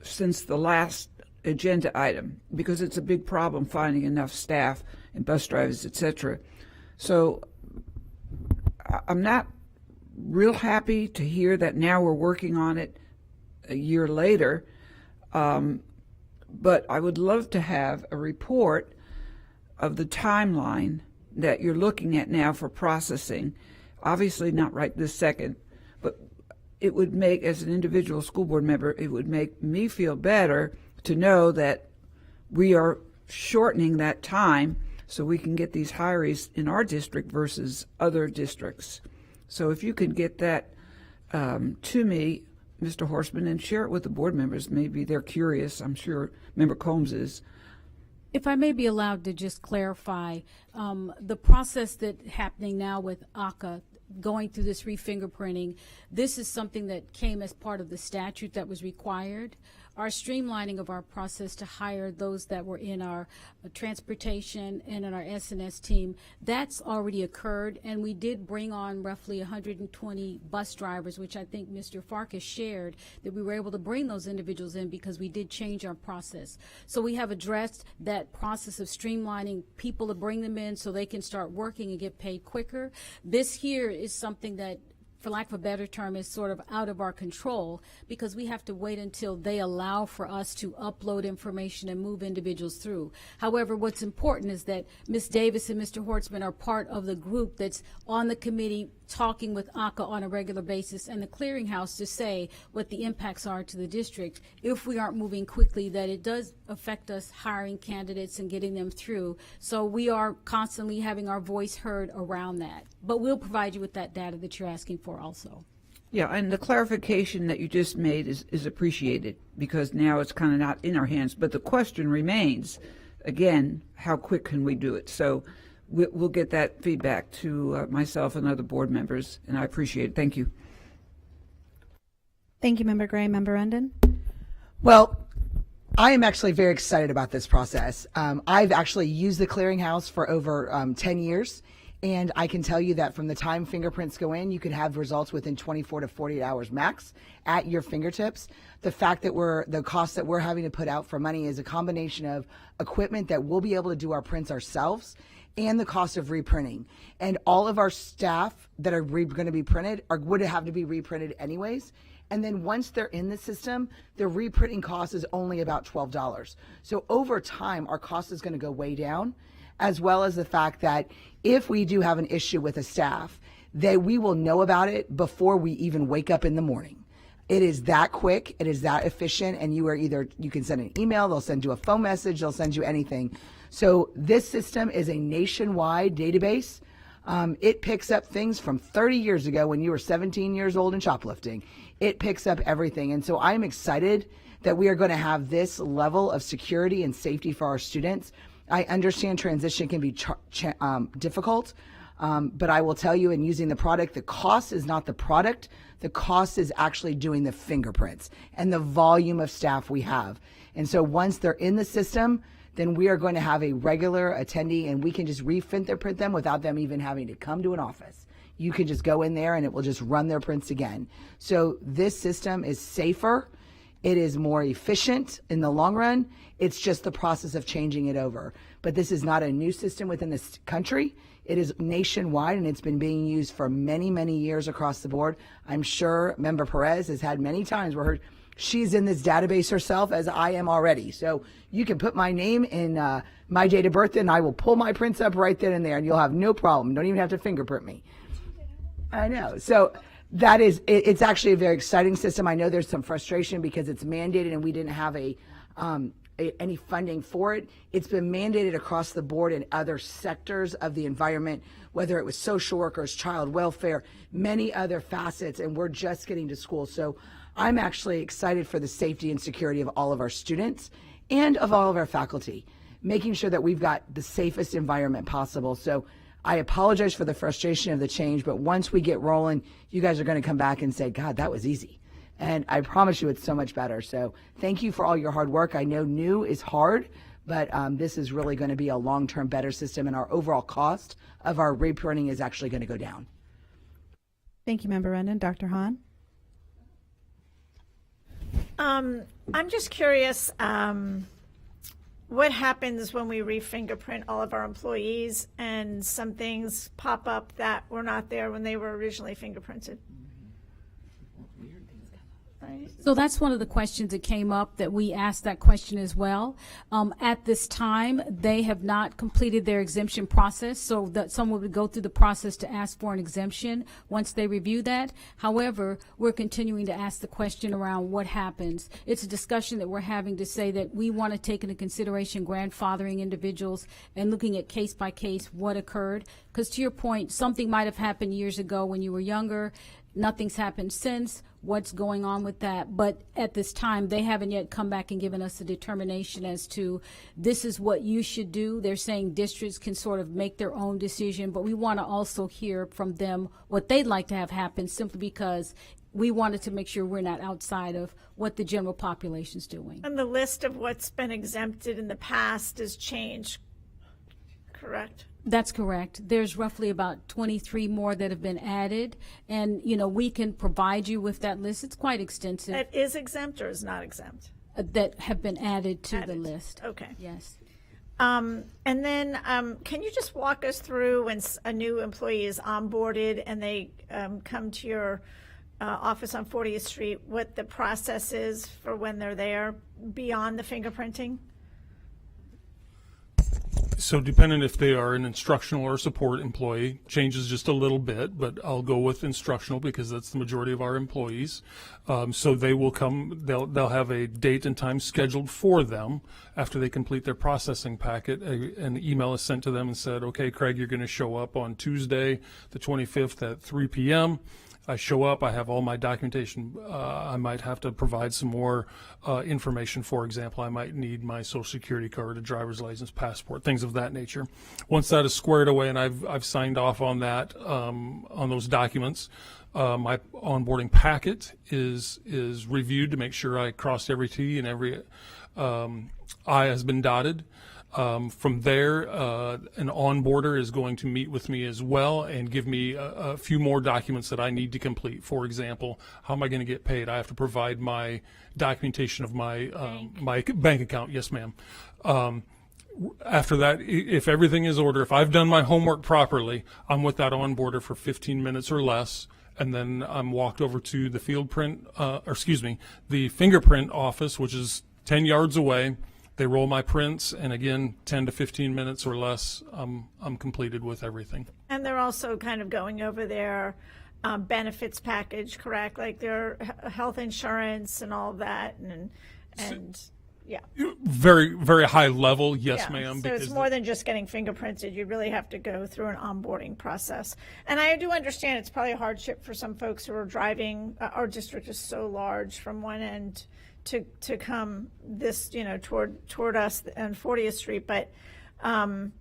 since the last agenda item because it's a big problem finding enough staff and bus drivers, etc. So I'm not real happy to hear that now we're working on it a year later, but I would love to have a report of the timeline that you're looking at now for processing. Obviously not right this second, but it would make, as an individual school board member, it would make me feel better to know that we are shortening that time so we can get these hires in our district versus other districts. So if you could get that to me, Mr. Hortzman, and share it with the board members. Maybe they're curious. I'm sure Member Combs is. If I may be allowed to just clarify, the process that's happening now with ACA, going through this re-fingerprinting, this is something that came as part of the statute that was required. our streamlining of our process to hire those that were in our transportation and in our S&S team, that's already occurred, and we did bring on roughly 120 bus drivers, which I think Mr. Farkas shared, that we were able to bring those individuals in because we did change our process. So we have addressed that process of streamlining people to bring them in so they can start working and get paid quicker. This here is something that, for lack of a better term, is sort of out of our control because we have to wait until they allow for us to upload information and move individuals through. However, what's important is that Ms. Davis and Mr. Hortzman are part of the group that's on the committee talking with ACA on a regular basis and the clearinghouse to say what the impacts are to the district if we aren't moving quickly, that it does affect us hiring candidates and getting them through. So we are constantly having our voice heard around that. But we'll provide you with that data that you're asking for also. Yeah, and the clarification that you just made is appreciated because now it's kind of not in our hands. But the question remains, again, how quick can we do it? So we'll get that feedback to myself and other board members, and I appreciate it. Thank you. Thank you, Member Gray. Member Rendon? Well, I am actually very excited about this process. I've actually used the clearinghouse for over 10 years. And I can tell you that from the time fingerprints go in, you can have results within 24 to 48 hours max at your fingertips. The fact that the cost that we're having to put out for money is a combination of equipment that we'll be able to do our prints ourselves and the cost of reprinting. And all of our staff that are going to be printed would have to be reprinted anyways. And then once they're in the system, the reprinting cost is only about $12. So over time, our cost is going to go way down, as well as the fact that if we do have an issue with a staff, we will know about it before we even wake up in the morning. It is that quick, it is that efficient, and you can send an email, they'll send you a phone message, they'll send you anything. So this system is a nationwide database. It picks up things from 30 years ago when you were 17 years old and shoplifting. It picks up everything. And so I'm excited that we are going to have this level of security and safety for our students. I understand transition can be difficult, but I will tell you, in using the product, the cost is not the product. The cost is actually doing the fingerprints and the volume of staff we have. And so once they're in the system, then we are going to have a regular attendee and we can just re-fingerprint them without them even having to come to an office. You can just go in there and it will just run their prints again. So this system is safer. It is more efficient in the long run. It's just the process of changing it over. But this is not a new system within this country. It is nationwide, and it's been being used for many, many years across the board. I'm sure Member Perez has had many times where she's in this database herself, as I am already. So you can put my name in my date of birth, and I will pull my prints up right then and there, and you'll have no problem. Don't even have to fingerprint me. I know. So it's actually a very exciting system. I know there's some frustration because it's mandated and we didn't have any funding for it. It's been mandated across the board in other sectors of the environment, whether it was social workers, child welfare, many other facets, and we're just getting to school. So I'm actually excited for the safety and security of all of our students and of all of our faculty, making sure that we've got the safest environment possible. So I apologize for the frustration of the change, but once we get rolling, you guys are going to come back and say, God, that was easy. And I promise you it's so much better. So thank you for all your hard work. I know new is hard, but this is really going to be a long-term better system, and our overall cost of our reprinting is actually going to go down. Thank you, Member Rendon. Dr. Hahn? I'm just curious, what happens when we re-fingerprint all of our employees and some things pop up that were not there when they were originally fingerprinted? Right. So that's one of the questions that came up, that we asked that question as well. At this time, they have not completed their exemption process, so that someone would go through the process to ask for an exemption once they review that. However, we're continuing to ask the question around what happens. It's a discussion that we're having to say that we want to take into consideration grandfathering individuals and looking at case by case what occurred. Because to your point, something might have happened years ago when you were younger. Nothing's happened since. What's going on with that? But at this time, they haven't yet come back and given us a determination as to this is what you should do. They're saying districts can sort of make their own decision, but we want to also hear from them what they'd like to have happen, simply because we wanted to make sure we're not outside of what the general population's doing. And the list of what's been exempted in the past has changed, correct? That's correct. There's roughly about 23 more that have been added, and we can provide you with that list. It's quite extensive. That is exempt or is not exempt? That have been added to the list. Okay. Yes. And then can you just walk us through when a new employee is onboarded and they come to your office on 40th Street, what the process is for when they're there beyond the fingerprinting? So depending if they are an instructional or support employee, changes just a little bit, but I'll go with instructional because that's the majority of our employees. So they will come, they'll have a date and time scheduled for them after they complete their processing packet. An email is sent to them and said, okay, Craig, you're going to show up on Tuesday, the 25th at 3 p.m. I show up, I have all my documentation. I might have to provide some more information. For example, I might need my social security card, a driver's license, passport, things of that nature. Once that is squared away and I've signed off on that, on those documents, my onboarding packet is reviewed to make sure I crossed every T and every I has been dotted. From there, an onboarder is going to meet with me as well and give me a few more documents that I need to complete. For example, how am I going to get paid? I have to provide my documentation of my my bank account. Yes, ma'am. After that, if everything is ordered, if I've done my homework properly, I'm with that onboarder for 15 minutes or less, and then I'm walked over to the the fingerprint office, which is 10 yards away. They roll my prints, and again, 10 to 15 minutes or less, I'm completed with everything. And they're also kind of going over their benefits package, correct? Like their health insurance and all of that, and yeah. Very, very high level, yes, Yeah. ma'am. So it's more than just getting fingerprinted. You really have to go through an onboarding process. And I do understand it's probably a hardship for some folks who are driving. Our district is so large from one end to come this, toward us on 40th Street. But, I'm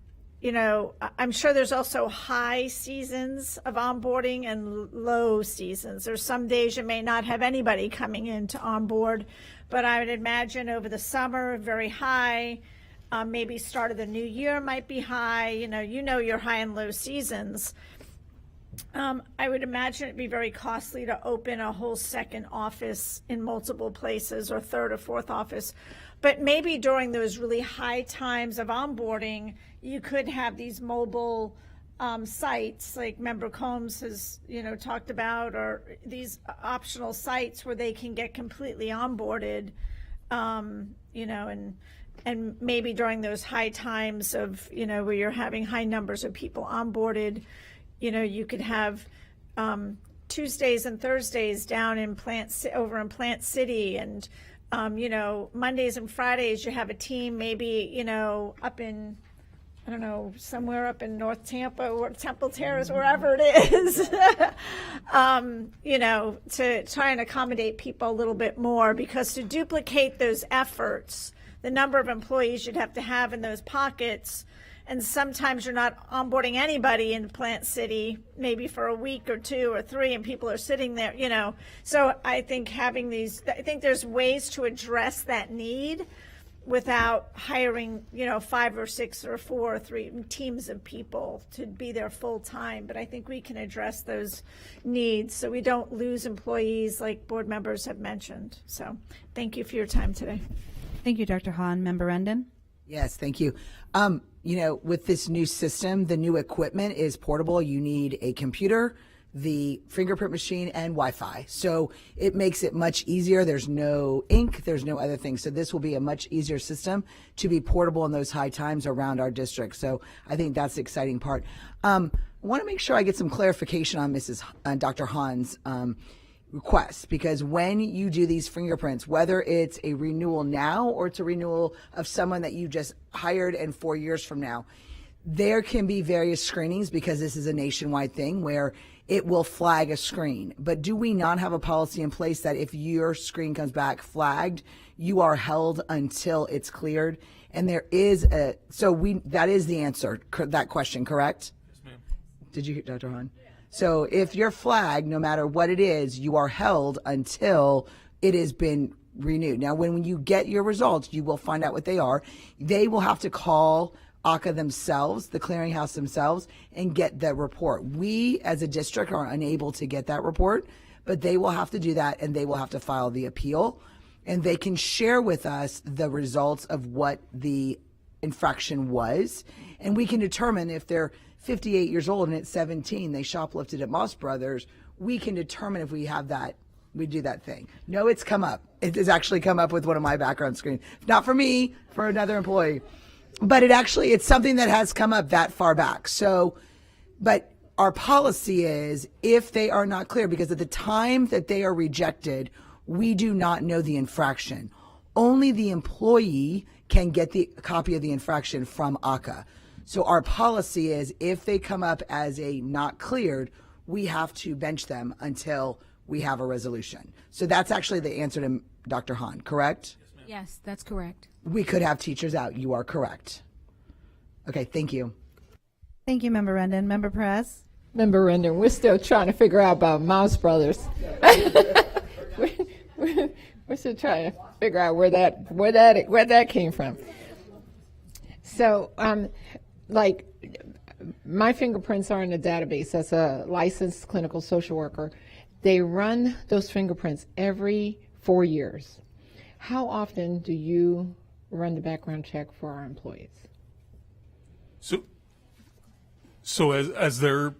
sure there's also high seasons of onboarding and low seasons. There's some days you may not have anybody coming in to onboard, but I would imagine over the summer, very high, maybe start of the new year might be high, your high and low seasons. I would imagine it'd be very costly to open a whole second office in multiple places or third or fourth office. But maybe during those really high times of onboarding, you could have these mobile sites like Member Combs has, talked about, or these optional sites where they can get completely onboarded, and maybe during those high times of, where you're having high numbers of people onboarded, you could have Tuesdays and Thursdays down in over in Plant City, and Mondays and Fridays you have a team maybe up in, I don't know, somewhere up in North Tampa or Temple Terrace, wherever it is, to try and accommodate people a little bit more, because to duplicate those efforts, the number of employees you'd have to have in those pockets. And sometimes you're not onboarding anybody in Plant City, maybe for a week or 2 or 3, and people are sitting there, So I think I think there's ways to address that need without hiring, 5 or 6 or 4 or 3 teams of people to be there full time. But I think we can address those needs so we don't lose employees like board members have mentioned. So thank you for your time today. Thank you, Dr. Hahn. Member Rendon? Yes, thank you. With this new system, the new equipment is portable. You need a computer, the fingerprint machine, and Wi-Fi. So it makes it much easier. There's no ink. There's no other thing. So this will be a much easier system to be portable in those high times around our district. So I think that's the exciting part. I want to make sure I get some clarification on Dr. Hahn's requests, because when you do these fingerprints, whether it's a renewal now or it's a renewal of someone that you just hired and 4 years from now, there can be various screenings, because this is a nationwide thing where it will flag a screen. But do we not have a policy in place that if your screen comes back flagged, you are held until it's cleared? And there is that is the answer, that question, correct? Yes, ma'am. Did you hear, Dr. Hahn? So if you're flagged, no matter what it is, you are held until it has been renewed. Now, when you get your results, you will find out what they are. They will have to call ACA themselves, the clearinghouse themselves, and get the report. We, as a district, are unable to get that report, but they will have to do that, and they will have to file the appeal. And they can share with us the results of what the infraction was, and we can determine if they're 58 years old and at 17 they shoplifted at Moss Brothers. We can determine if we have that. We do that thing. No, it's come up. It has actually come up with one of my background screens. Not for me, for another employee. But it's something that has come up that far back. So, but our policy is if they are not clear, because at the time that they are rejected, we do not know the infraction. Only the employee can get the copy of the infraction from ACA. So our policy is if they come up as a not cleared, we have to bench them until we have a resolution. So that's actually the answer to Dr. Hahn, correct? Yes, that's correct. We could have teachers out. You are correct. Okay, thank you. Thank you, Member Rendon. Member Perez? Member Rendon, we're still trying to figure out about Mouse Brothers. We're still trying to figure out where that came from. So, like, my fingerprints are in the database as a licensed clinical social worker. They run those fingerprints every 4 years. How often do you run the background check for our employees? So as they're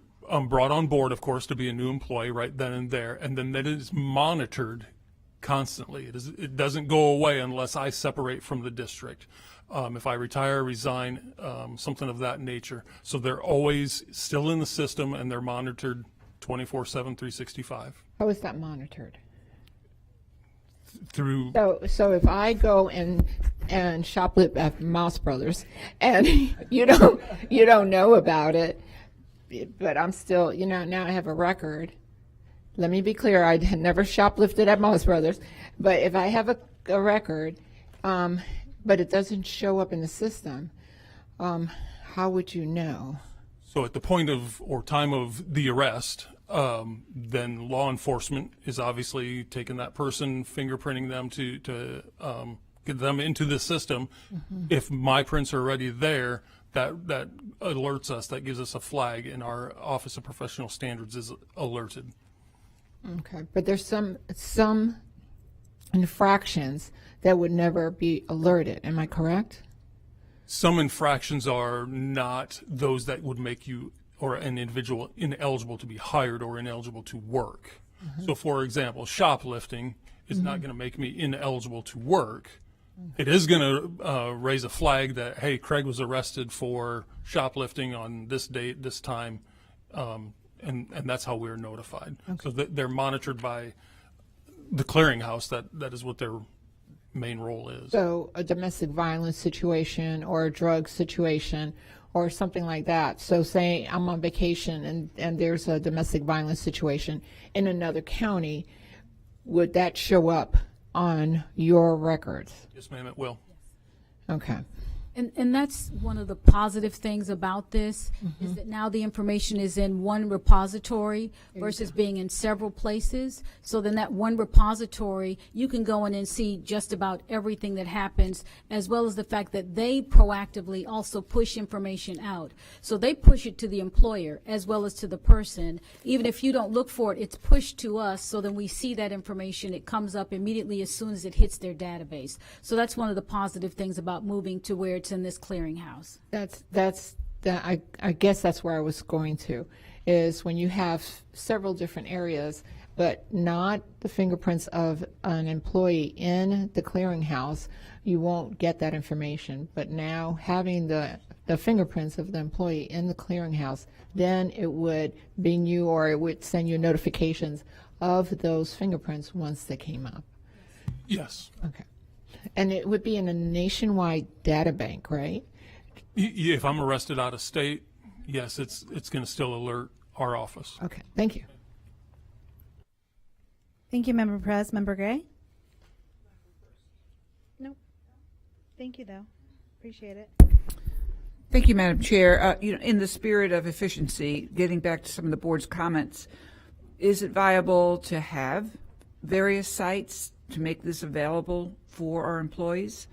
brought on board, of course, to be a new employee right then and there, and then that is monitored constantly. It doesn't go away unless I separate from the district. If I retire, resign, something of that nature. So they're always still in the system, and they're monitored 24/7, 365. How is that monitored? Through. So if I go and shoplift at Mouse Brothers, and you don't know about it, but I'm still, now I have a record. Let me be clear, I had never shoplifted at Mouse Brothers, but if I have a record, but it doesn't show up in the system, how would you know? So at the point of or time of the arrest, then law enforcement is obviously taking that person, fingerprinting them to get them into the system. Mm-hmm. If my prints are already there, that alerts us, that gives us a flag, and our Office of Professional Standards is alerted. Okay, but there's some infractions that would never be alerted. Am I correct? Some infractions are not those that would make you or an individual ineligible to be hired or ineligible to work. Mm-hmm. So, for example, shoplifting is not going to make me ineligible to work. It is going to raise a flag that, hey, Craig was arrested for shoplifting on this date, this time, and that's how we're notified. Okay. So they're monitored by the clearinghouse. That is what their main role is. So a domestic violence situation or a drug situation or something like that. So say I'm on vacation and there's a domestic violence situation in another county, would that show up on your records? Yes, ma'am, it will. Okay. And that's one of the positive things about this, is that now the information is in one repository versus being in several places. So then that one repository, you can go in and see just about everything that happens, as well as the fact that they proactively also push information out. So they push it to the employer as well as to the person. Even if you don't look for it, it's pushed to us, so then we see that information. It comes up immediately as soon as it hits their database. So that's one of the positive things about moving to where it's in this clearinghouse. I guess that's where I was going to, is when you have several different areas, but not the fingerprints of an employee in the clearinghouse, you won't get that information. But now having the fingerprints of the employee in the clearinghouse, then it would bing you, or it would send you notifications of those fingerprints once they came up. Yes. Okay. And it would be in a nationwide data bank, right? If I'm arrested out of state, yes, it's going to still alert our office. Okay, thank you. Thank you, Member Perez. Member Gray? Nope. Thank you, though. Appreciate it. Thank you, Madam Chair. In the spirit of efficiency, getting back to some of the board's comments, is it viable to have various sites to make this available for our employees?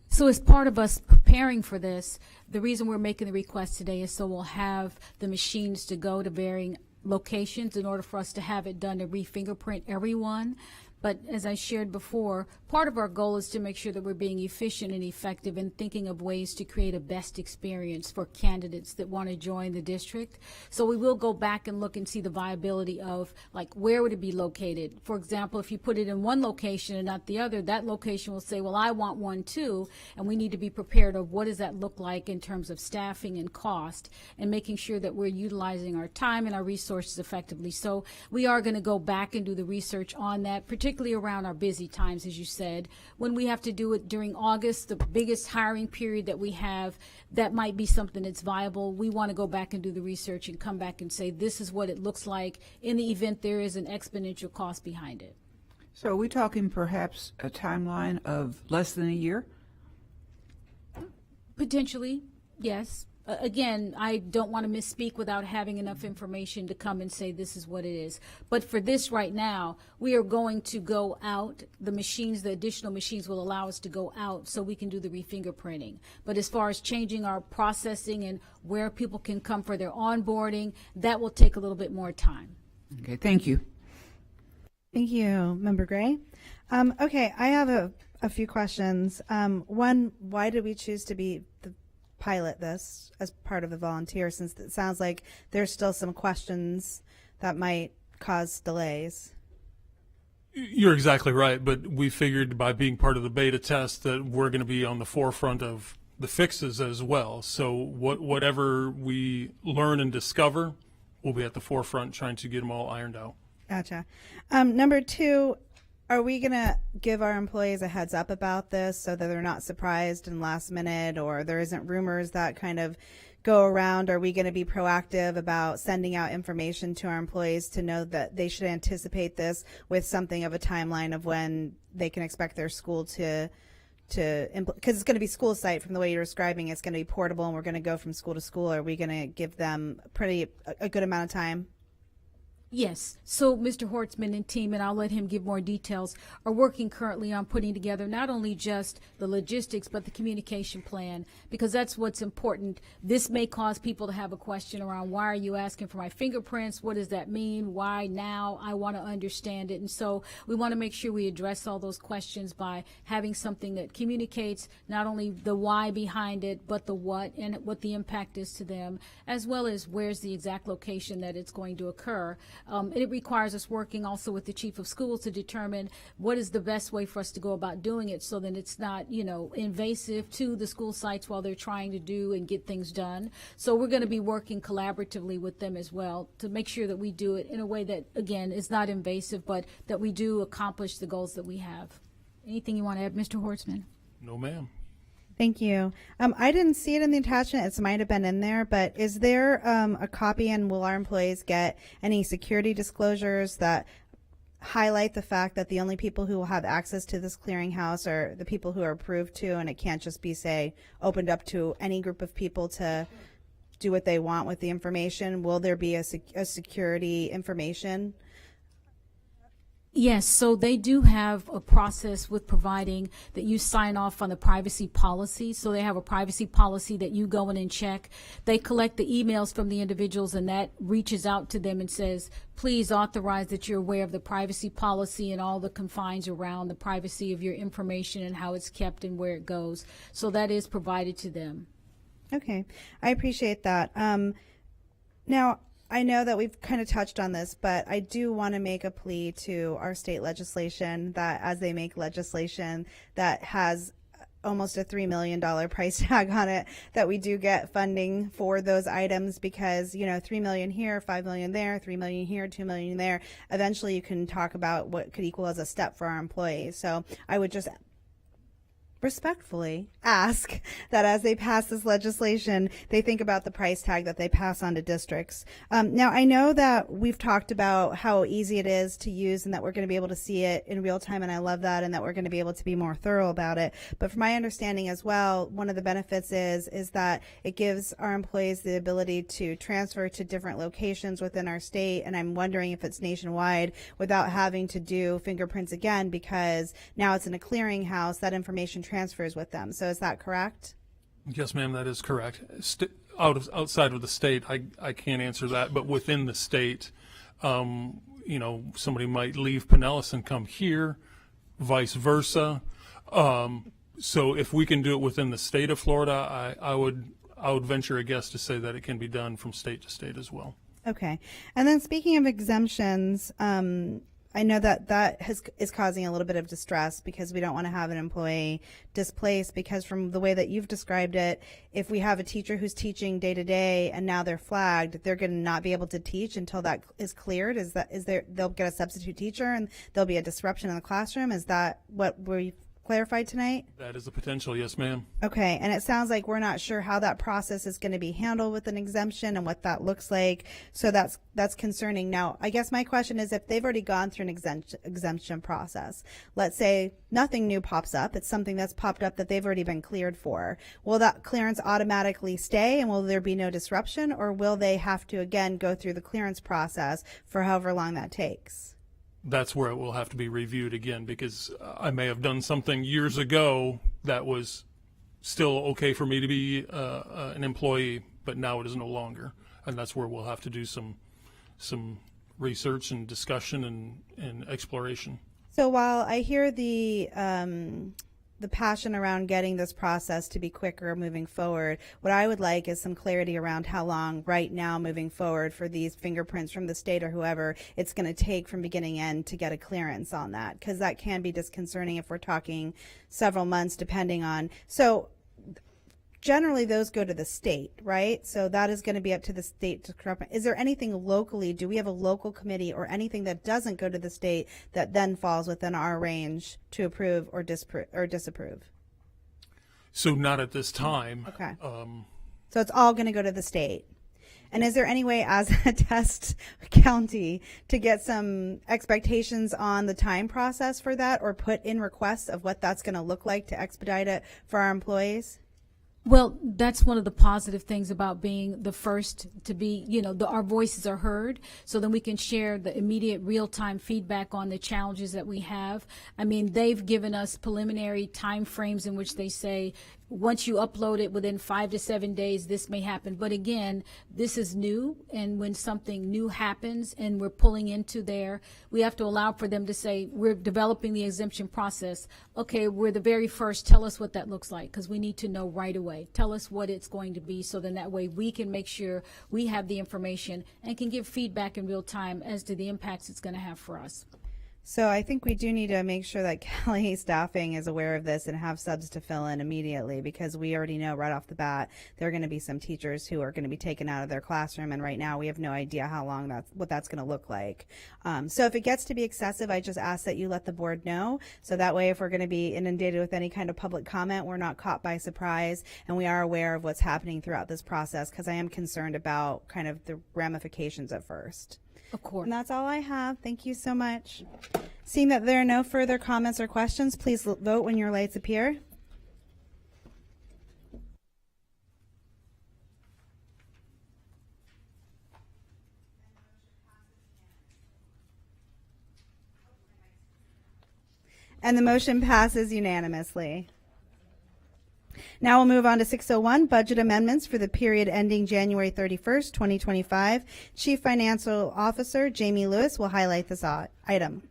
So as part of us preparing for this, the reason we're making the request today is so we'll have the machines to go to varying locations in order for us to have it done to re-fingerprint everyone. But as I shared before, part of our goal is to make sure that we're being efficient and effective in thinking of ways to create a best experience for candidates that want to join the district. So we will go back and look and see the viability of, like, where would it be located? For example, if you put it in one location and not the other, that location will say, well, I want one too, and we need to be prepared of what does that look like in terms of staffing and cost, and making sure that we're utilizing our time and our resources effectively. So we are going to go back and do the research on that, particularly around our busy times, as you said. When we have to do it during August, the biggest hiring period that we have, that might be something that's viable. We want to go back and do the research and come back and say, this is what it looks like in the event there is an exponential cost behind it. So are we talking perhaps a timeline of less than a year? Potentially, yes. Again, I don't want to misspeak without having enough information to come and say this is what it is. But for this right now, we are going to go out. The machines, the additional machines will allow us to go out so we can do the re-fingerprinting. But as far as changing our processing and where people can come for their onboarding, that will take a little bit more time. Okay, thank you. Thank you, Member Gray. Okay, I have a few questions. One, why did we choose to be the pilot this as part of the volunteer, since it sounds like there's still some questions that might cause delays? You're exactly right, but we figured by being part of the beta test that we're going to be on the forefront of the fixes as well. So whatever we learn and discover, we'll be at the forefront trying to get them all ironed out. Gotcha. Number two, are we going to give our employees a heads up about this so that they're not surprised in last minute, or there isn't rumors that kind of go around? Are we going to be proactive about sending out information to our employees to know that they should anticipate this with something of a timeline of when they can expect their school to because it's going to be school site from the way you're describing, it's going to be portable and we're going to go from school to school. Are we going to give them a good amount of time? Yes. So Mr. Hortzman and team, and I'll let him give more details, are working currently on putting together not only just the logistics, but the communication plan, because that's what's important. This may cause people to have a question around, why are you asking for my fingerprints? What does that mean? Why now? I want to understand it. And so we want to make sure we address all those questions by having something that communicates not only the why behind it, but the what and what the impact is to them, as well as where's the exact location that it's going to occur. It requires us working also with the chief of schools to determine what is the best way for us to go about doing it so that it's not, invasive to the school sites while they're trying to do and get things done. So we're going to be working collaboratively with them as well to make sure that we do it in a way that, again, is not invasive, but that we do accomplish the goals that we have. Anything you want to add, Mr. Hortzman? No, ma'am. Thank you. I didn't see it in the attachment. It might have been in there, but is there a copy, and will our employees get any security disclosures that highlight the fact that the only people who will have access to this clearinghouse are the people who are approved to, and it can't just be, say, opened up to any group of people to do what they want with the information? Will there be a security information? Yes, so they do have a process with providing that you sign off on the privacy policy. So they have a privacy policy that you go in and check. They collect the emails from the individuals, and that reaches out to them and says, please authorize that you're aware of the privacy policy and all the confines around the privacy of your information and how it's kept and where it goes. So that is provided to them. Okay, I appreciate that. Now, I know that we've kind of touched on this, but I do want to make a plea to our state legislation that as they make legislation that has almost a $3 million price tag on it, that we do get funding for those items, because, $3 million here, $5 million there, $3 million here, $2 million there. Eventually you can talk about what could equal as a step for our employees. So I would just respectfully ask that as they pass this legislation, they think about the price tag that they pass on to districts. Now, I know that we've talked about how easy it is to use and that we're going to be able to see it in real time, and I love that, and that we're going to be able to be more thorough about it. But from my understanding as well, one of the benefits is that it gives our employees the ability to transfer to different locations within our state, and I'm wondering if it's nationwide without having to do fingerprints again, because now it's in a clearinghouse, that information transfers with them. So is that correct? Yes, ma'am, that is correct. Outside of the state, I can't answer that, but within the state, you know, somebody might leave Pinellas and come here, vice versa. So if we can do it within the state of Florida, I would venture a guess to say that it can be done from state to state as well. Okay. And then speaking of exemptions, I know that is causing a little bit of distress because we don't want to have an employee displaced, because from the way that you've described it, if we have a teacher who's teaching day to day and now they're flagged, they're going to not be able to teach until that is cleared. They'll get a substitute teacher and there'll be a disruption in the classroom. Is that what we've clarified tonight? That is a potential, yes, ma'am. Okay, and it sounds like we're not sure how that process is going to be handled with an exemption and what that looks like. So that's concerning. Now, I guess my question is, if they've already gone through an exemption process, let's say nothing new pops up, it's something that's popped up that they've already been cleared for, will that clearance automatically stay and will there be no disruption, or will they have to again go through the clearance process for however long that takes? That's where it will have to be reviewed again, because I may have done something years ago that was still okay for me to be an employee, but now it is no longer. And that's where we'll have to do some research and discussion and exploration. So while I hear the passion around getting this process to be quicker moving forward, what I would like is some clarity around how long right now moving forward for these fingerprints from the state or whoever it's going to take from beginning end to get a clearance on that, because that can be disconcerting if we're talking several months depending on. So generally those go to the state, right? So that is going to be up to the state to correct. Is there anything locally? Do we have a local committee or anything that doesn't go to the state that then falls within our range to approve or disapprove? So not at this time. Okay. So it's all going to go to the state. And is there any way as a test county to get some expectations on the time process for that, or put in requests of what that's going to look like to expedite it for our employees? Well, that's one of the positive things about being the first to be, our voices are heard, so then we can share the immediate real-time feedback on the challenges that we have. I mean, they've given us preliminary time frames in which they say, once you upload it within 5 to 7 days, this may happen. But again, this is new, and when something new happens and we're pulling into there, we have to allow for them to say, we're developing the exemption process. Okay, we're the very first. Tell us what that looks like, because we need to know right away. Tell us what it's going to be, so then that way we can make sure we have the information and can give feedback in real time as to the impacts it's going to have for us. So I think we do need to make sure that Kelly staffing is aware of this and have subs to fill in immediately, because we already know right off the bat there are going to be some teachers who are going to be taken out of their classroom, and right now we have no idea how long what that's going to look like. So if it gets to be excessive, I just ask that you let the board know, so that way if we're going to be inundated with any kind of public comment, we're not caught by surprise and we are aware of what's happening throughout this process, because I am concerned about kind of the ramifications at first. Of course. And that's all I have. Thank you so much. Seeing that there are no further comments or questions, please vote when your lights appear. And the motion passes unanimously. Now we'll move on to 601, budget amendments for the period ending January 31st, 2025. Chief Financial Officer Jamie Lewis will highlight this item.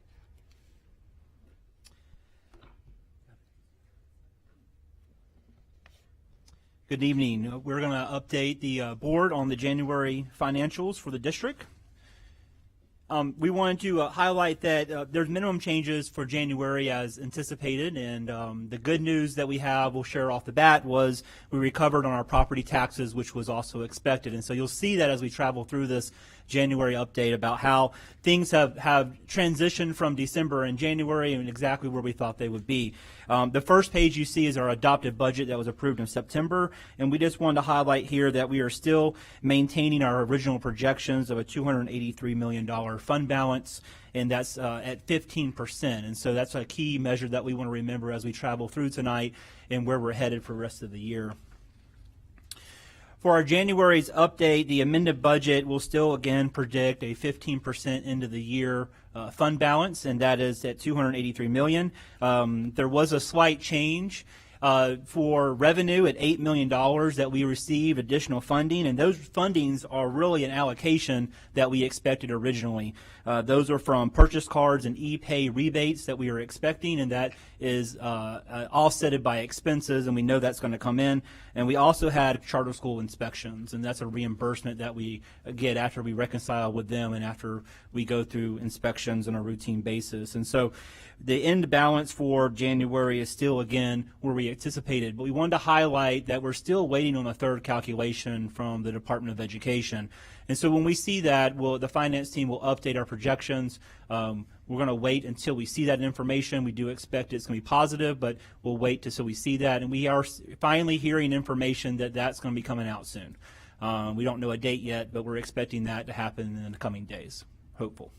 Good evening. We're going to update the board on the January financials for the district. We wanted to highlight that there's minimum changes for January as anticipated, and the good news that we have, we'll share off the bat, was we recovered on our property taxes, which was also expected. And so you'll see that as we travel through this, January update about how things have transitioned from December and January and exactly where we thought they would be. The first page you see is our adopted budget that was approved in September, and we just wanted to highlight here that we are still maintaining our original projections of a $283 million fund balance, and that's at 15%. And so that's a key measure that we want to remember as we travel through tonight and where we're headed for the rest of the year. For our January's update, the amended budget will still again predict a 15% end of the year fund balance, and that is at $283 million. There was a slight change for revenue at $8 million that we received additional funding, and those fundings are really an allocation that we expected originally. Those are from purchase cards and e-pay rebates that we were expecting, and that is offsetted by expenses, and we know that's going to come in. And we also had charter school inspections, and that's a reimbursement that we get after we reconcile with them and after we go through inspections on a routine basis. And so the end balance for January is still, again, where we anticipated, but we wanted to highlight that we're still waiting on a third calculation from the Department of Education. And so when we see that, the finance team will update our projections. We're going to wait until we see that information. We do expect it's going to be positive, but we'll wait until we see that. And we are finally hearing information that that's going to be coming out soon. We don't know a date yet, but we're expecting that to happen in the coming days. Hopeful.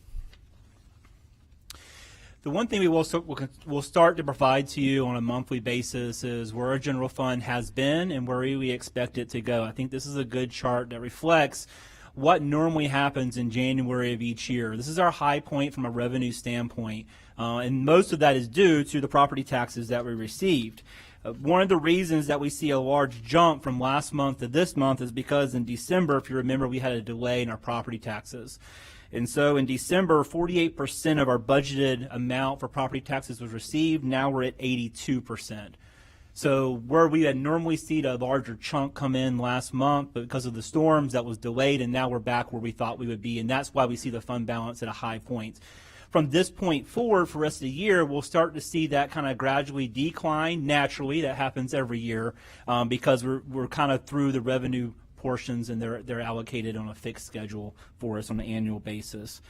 The one thing we'll start to provide to you on a monthly basis is where our general fund has been and where we expect it to go. I think this is a good chart that reflects what normally happens in January of each year. This is our high point from a revenue standpoint, and most of that is due to the property taxes that we received. One of the reasons that we see a large jump from last month to this month is because in December, if you remember, we had a delay in our property taxes. And so in December, 48% of our budgeted amount for property taxes was received. Now we're at 82%. So where we had normally seen a larger chunk come in last month, but because of the storms, that was delayed, and now we're back where we thought we would be, and that's why we see the fund balance at a high point. From this point forward for the rest of the year, we'll start to see that kind of gradually decline naturally. That happens every year because we're kind of through the revenue portions, and they're allocated on a fixed schedule for us on an annual basis.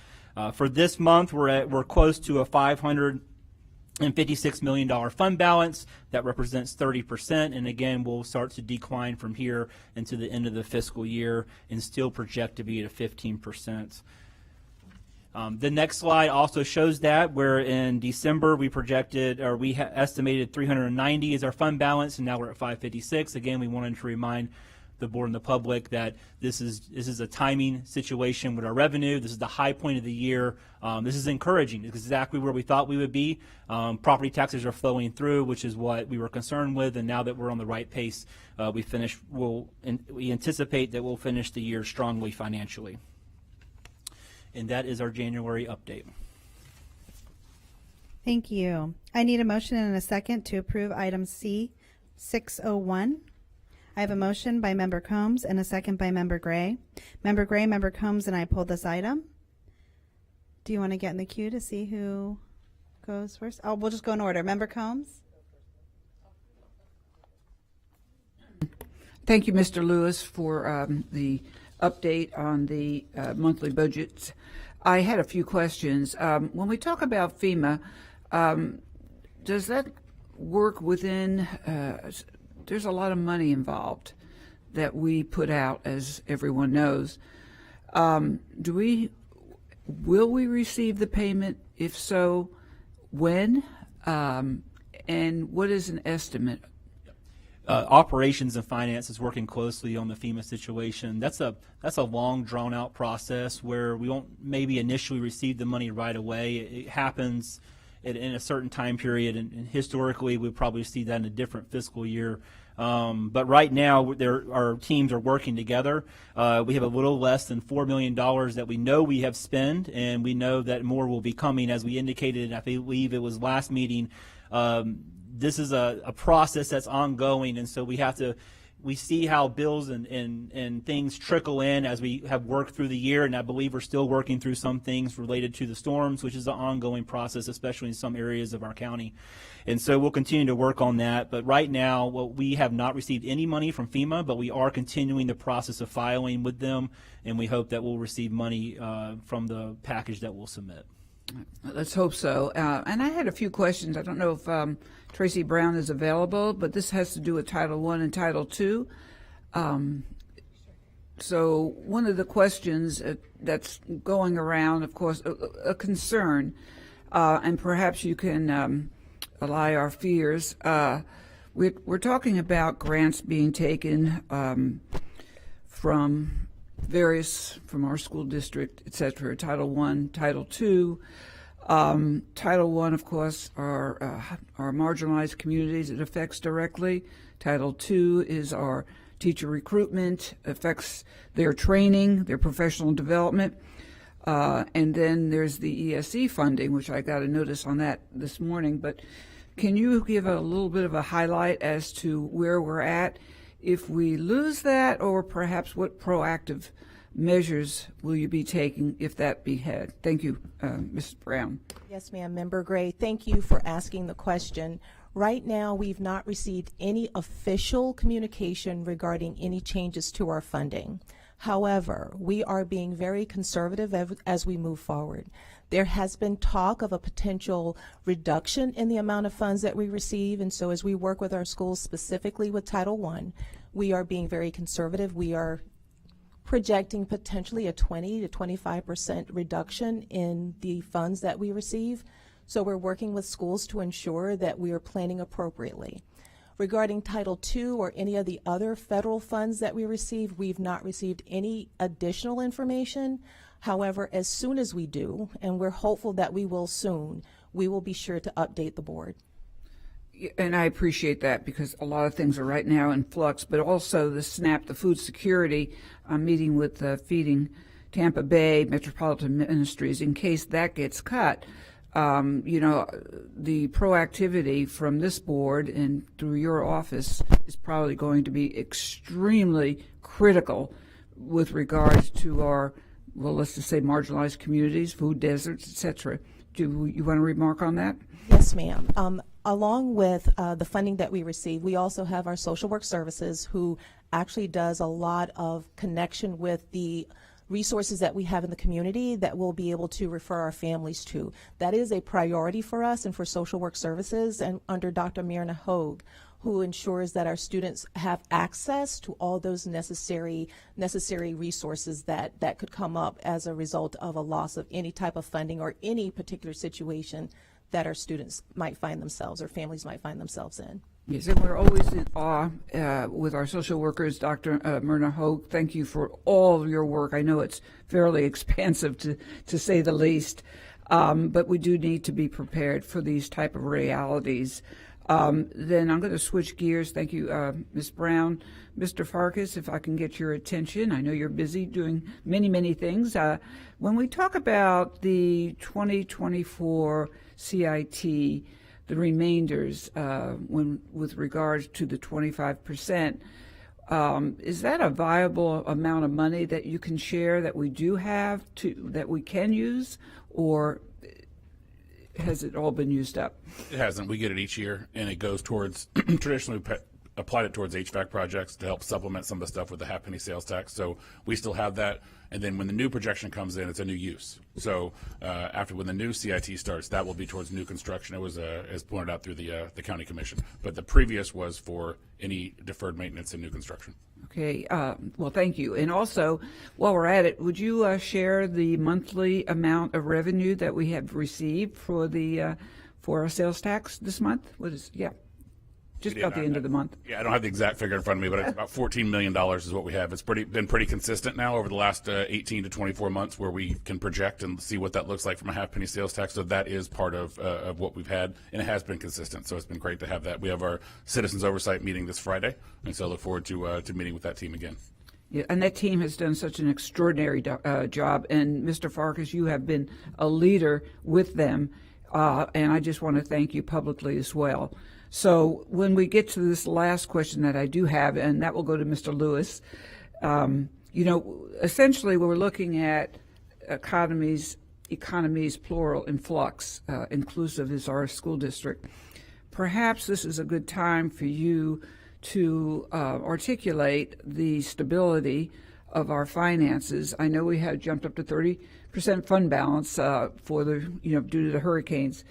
For this month, we're close to a $556 million fund balance. That represents 30%, and again, we'll start to decline from here into the end of the fiscal year and still project to be at a 15%. The next slide also shows that, where in December we projected, or we estimated 390 as our fund balance, and now we're at 556. Again, we wanted to remind the board and the public that this is a timing situation with our revenue. This is the high point of the year. This is encouraging. It's exactly where we thought we would be. Property taxes are flowing through, which is what we were concerned with, and now that we're on the right pace, we anticipate that we'll finish the year strongly financially. And that is our January update. Thank you. I need a motion and a second to approve item C601. I have a motion by Member Combs and a second by Member Gray. Member Gray, Member Combs, and I pulled this item. Do you want to get in the queue to see who goes first? Oh, we'll just go in order. Member Combs? Thank you, Mr. Lewis, for the update on the monthly budgets. I had a few questions. When we talk about FEMA, does that work within there's a lot of money involved that we put out, as everyone knows. Will we receive the payment? If so, when? And what is an estimate? Operations and finance is working closely on the FEMA situation. That's a long, drawn-out process where we won't maybe initially receive the money right away. It happens in a certain time period, and historically we probably see that in a different fiscal year. But right now, our teams are working together. We have a little less than $4 million that we know we have spent, and we know that more will be coming, as we indicated. I believe it was last meeting. This is a process that's ongoing, and so we have to we see how bills and things trickle in as we have worked through the year, and I believe we're still working through some things related to the storms, which is an ongoing process, especially in some areas of our county. And so we'll continue to work on that. But right now, we have not received any money from FEMA, but we are continuing the process of filing with them, and we hope that we'll receive money from the package that we'll submit. Let's hope so. And I had a few questions. I don't know if Tracy Brown is available, but this has to do with Title I and Title II. So one of the questions that's going around, of course, a concern, and perhaps you can allay our fears. We're talking about grants being taken from our school district, et cetera, Title I, Title II. Title I, of course, are marginalized communities it affects directly. Title II is our teacher recruitment, affects their training, their professional development. And then there's the ESE funding, which I got a notice on that this morning. But can you give a little bit of a highlight as to where we're at if we lose that, or perhaps what proactive measures will you be taking if that be had? Thank you, Mrs. Brown. Yes, ma'am. Member Gray, thank you for asking the question. Right now, we've not received any official communication regarding any changes to our funding. However, we are being very conservative as we move forward. There has been talk of a potential reduction in the amount of funds that we receive, and so as we work with our schools, specifically with Title I, we are being very conservative. We are projecting potentially a 20 to 25% reduction in the funds that we receive. So we're working with schools to ensure that we are planning appropriately. Regarding Title II or any of the other federal funds that we receive, we've not received any additional information. However, as soon as we do, and we're hopeful that we will soon, we will be sure to update the board. And I appreciate that, because a lot of things are right now in flux, but also the SNAP, the food security. I'm meeting with Feeding Tampa Bay Metropolitan Ministries in case that gets cut. The proactivity from this board and through your office is probably going to be extremely critical with regards to our, well, let's just say marginalized communities, food deserts, etc. Do you want to remark on that? Yes, ma'am. Along with the funding that we receive, we also have our social work services, who actually does a lot of connection with the resources that we have in the community that we'll be able to refer our families to. That is a priority for us and for social work services, and under Dr. Myrna Hogue, who ensures that our students have access to all those necessary resources that could come up as a result of a loss of any type of funding or any particular situation that our students might find themselves or families might find themselves in. Yes, and we're always in awe with our social workers, Dr. Myrna Hogue. Thank you for all of your work. I know it's fairly expansive to say the least, but we do need to be prepared for these type of realities. Then I'm going to switch gears. Thank you, Ms. Brown. Mr. Farkas, if I can get your attention. I know you're busy doing many, many things. When we talk about the 2024 CIT, the remainders with regards to the 25%, is that a viable amount of money that you can share that we do have that we can use, or has it all been used up? It hasn't. We get it each year, and it goes towards, traditionally we applied it towards HVAC projects to help supplement some of the stuff with the half-penny sales tax. So we still have that. And then when the new projection comes in, it's a new use. So when the new CIT starts, that will be towards new construction. It was, as pointed out through the county commission. But the previous was for any deferred maintenance and new construction. Okay. Well, thank you. And also, while we're at it, would you share the monthly amount of revenue that we have received for our sales tax this month? Just about the end of the month. Yeah, I don't have the exact figure in front of me, but it's about $14 million is what we have. It's been pretty consistent now over the last 18 to 24 months, where we can project and see what that looks like from a half-penny sales tax. So that is part of what we've had, and it has been consistent. So it's been great to have that. We have our Citizens Oversight meeting this Friday, and so I look forward to meeting with that team again. Yeah, and that team has done such an extraordinary job. And Mr. Farkas, you have been a leader with them and I just want to thank you publicly as well. So when we get to this last question that I do have, and that will go to Mr. Lewis, essentially we're looking at economies plural in flux, inclusive is our school district. Perhaps this is a good time for you to articulate the stability of our finances. I know we have jumped up to 30% fund balance for the due to the hurricanes,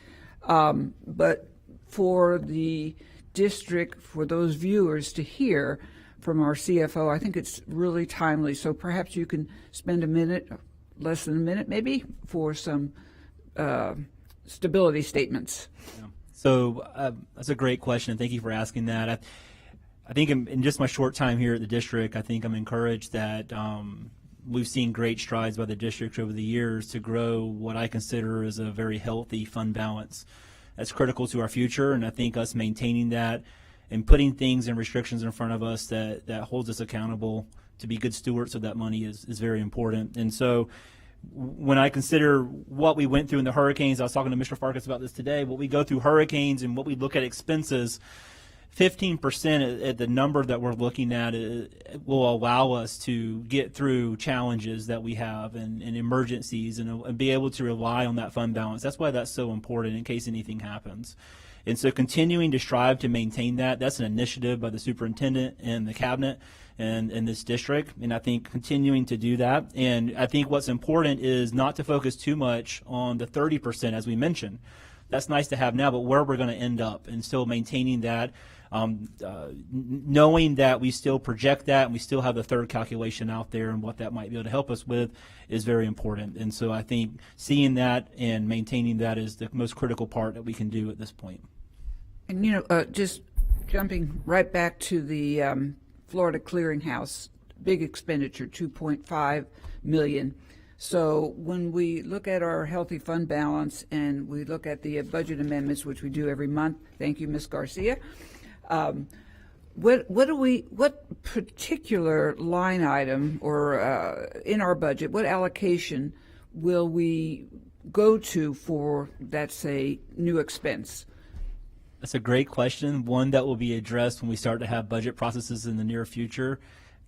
but for the district, for those viewers to hear from our CFO, I think it's really timely. So perhaps you can spend a minute, less than a minute maybe, for some stability statements. Yeah. So that's a great question. Thank you for asking that. I think in just my short time here at the district, I think I'm encouraged that we've seen great strides by the district over the years to grow what I consider is a very healthy fund balance. That's critical to our future, and I think us maintaining that and putting things and restrictions in front of us that holds us accountable to be good stewards of that money is very important. And so when I consider what we went through in the hurricanes, I was talking to Mr. Farkas about this today, what we go through hurricanes and what we look at expenses, 15% at the number that we're looking at will allow us to get through challenges that we have and emergencies and be able to rely on that fund balance. That's why that's so important in case anything happens. And so continuing to strive to maintain that's an initiative by the superintendent and the cabinet and in this district. And I think continuing to do that. And I think what's important is not to focus too much on the 30%, as we mentioned. That's nice to have now, but where we're going to end up and still maintaining that. Knowing that we still project that and we still have the third calculation out there and what that might be able to help us with is very important. And so I think seeing that and maintaining that is the most critical part that we can do at this point. And just jumping right back to the Florida Clearinghouse, big expenditure, $2.5 million. So when we look at our healthy fund balance and we look at the budget amendments, which we do every month, thank you, Ms. Garcia. What particular line item or in our budget, what allocation will we go to for that's a new expense? That's a great question, one that will be addressed when we start to have budget processes in the near future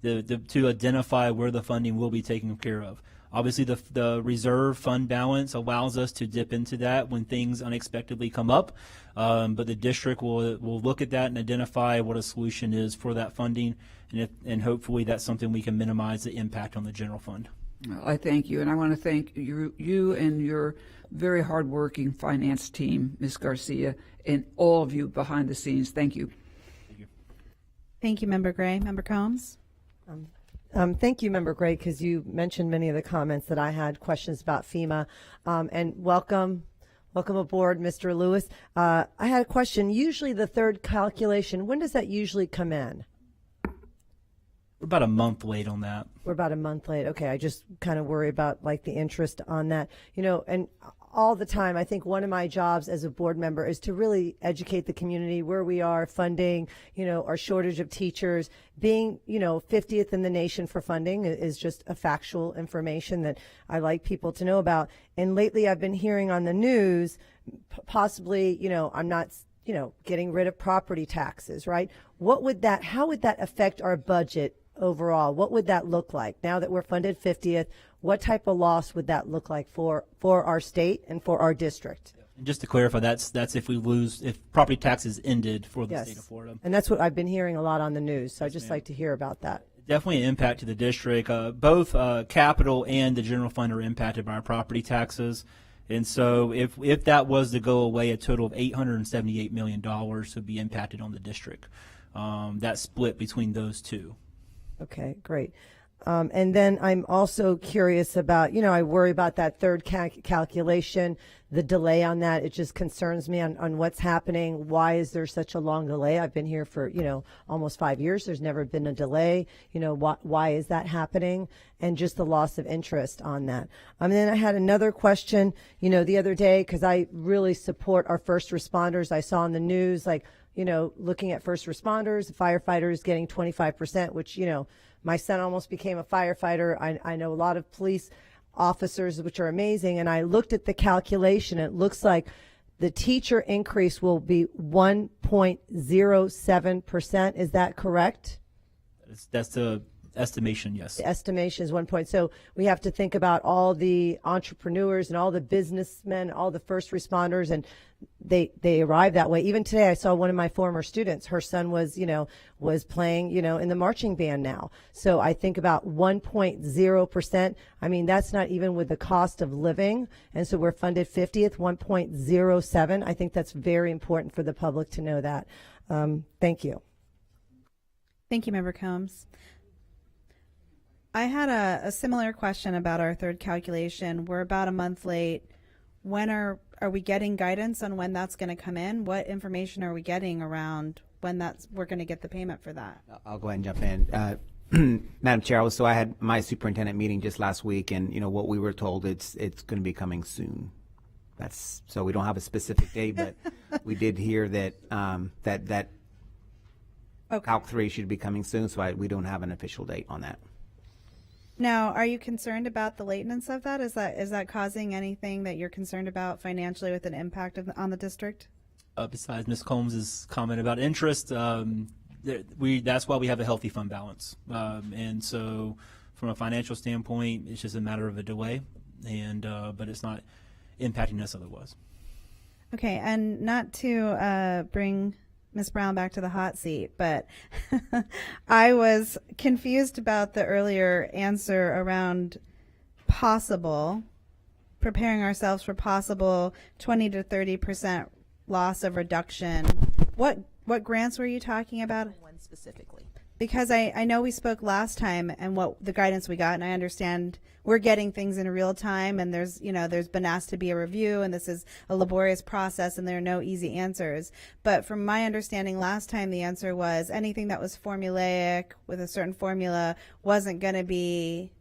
to identify where the funding will be taken care of. Obviously, the reserve fund balance allows us to dip into that when things unexpectedly come up, but the district will look at that and identify what a solution is for that funding, and hopefully that's something we can minimize the impact on the general fund. Well, I thank you, and I want to thank you and your very hardworking finance team, Ms. Garcia, and all of you behind the scenes. Thank you. Thank you, Member Gray. Member Combs? Thank you, Member Gray, because you mentioned many of the comments that I had questions about FEMA. And welcome aboard, Mr. Lewis. I had a question. Usually the third calculation, when does that usually come in? We're about a month late on that. We're about a month late. Okay, I just kind of worry about like the interest on that. And all the time, I think one of my jobs as a board member is to really educate the community where we are, funding, our shortage of teachers. Being, 50th in the nation for funding is just a factual information that I like people to know about. And lately I've been hearing on the news, possibly, I'm not, getting rid of property taxes, right? How would that affect our budget overall? What would that look like now that we're funded 50th? What type of loss would that look like for our state and for our district? And just to clarify, that's if property taxes ended for the state of Florida. And that's what I've been hearing a lot on the news. So I'd just like to hear about that. Definitely an impact to the district. Both capital and the general fund are impacted by our property taxes. And so if that was to go away, a total of $878 million would be impacted on the district. That split between those two. Okay, great. And then I'm also curious about, I worry about that third calculation, the delay on that. It just concerns me on what's happening. Why is there such a long delay? I've been here for, almost 5 years. There's never been a delay. Why is that happening? And just the loss of interest on that. And then I had another question, the other day, because I really support our first responders. I saw on the news, looking at first responders, firefighters getting 25%, which, my son almost became a firefighter. I know a lot of police officers, which are amazing. And I looked at the calculation. It looks like the teacher increase will be 1.07%. Is that correct? That's the estimation, yes. The estimation is 1 point. So we have to think about all the entrepreneurs and all the businessmen, all the first responders, and they arrive that way. Even today, I saw one of my former students. Her son was playing, in the marching band now. So I think about 1.0%. I mean, that's not even with the cost of living. And so we're funded 50th, 1.07. I think that's very important for the public to know that. Thank you. Thank you, Member Combs. I had a similar question about our third calculation. We're about a month late. When are we getting guidance on when that's going to come in? What information are we getting around when we're going to get the payment for that? I'll go ahead and jump in. Madam Chair, so I had my superintendent meeting just last week, and what we were told, it's going to be coming soon. So we don't have a specific date, but we did hear that that Calc 3 should be coming soon. So we don't have an official date on that. Now, are you concerned about the lateness of that? Is that causing anything that you're concerned about financially with an impact on the district? Besides Ms. Combs' comment about interest, that's why we have a healthy fund balance. And so from a financial standpoint, it's just a matter of a delay, but it's not impacting us otherwise. Okay, and not to bring Ms. Brown back to the hot seat, but I was confused about the earlier answer around preparing ourselves for possible 20 to 30% loss of reduction. What grants were you talking about? One specifically. Because I know we spoke last time and what the guidance we got, and I understand we're getting things in real time, and there's been asked to be a review, and this is a laborious process, and there are no easy answers. But from my understanding last time, the answer was anything that was formulaic with a certain formula wasn't going to be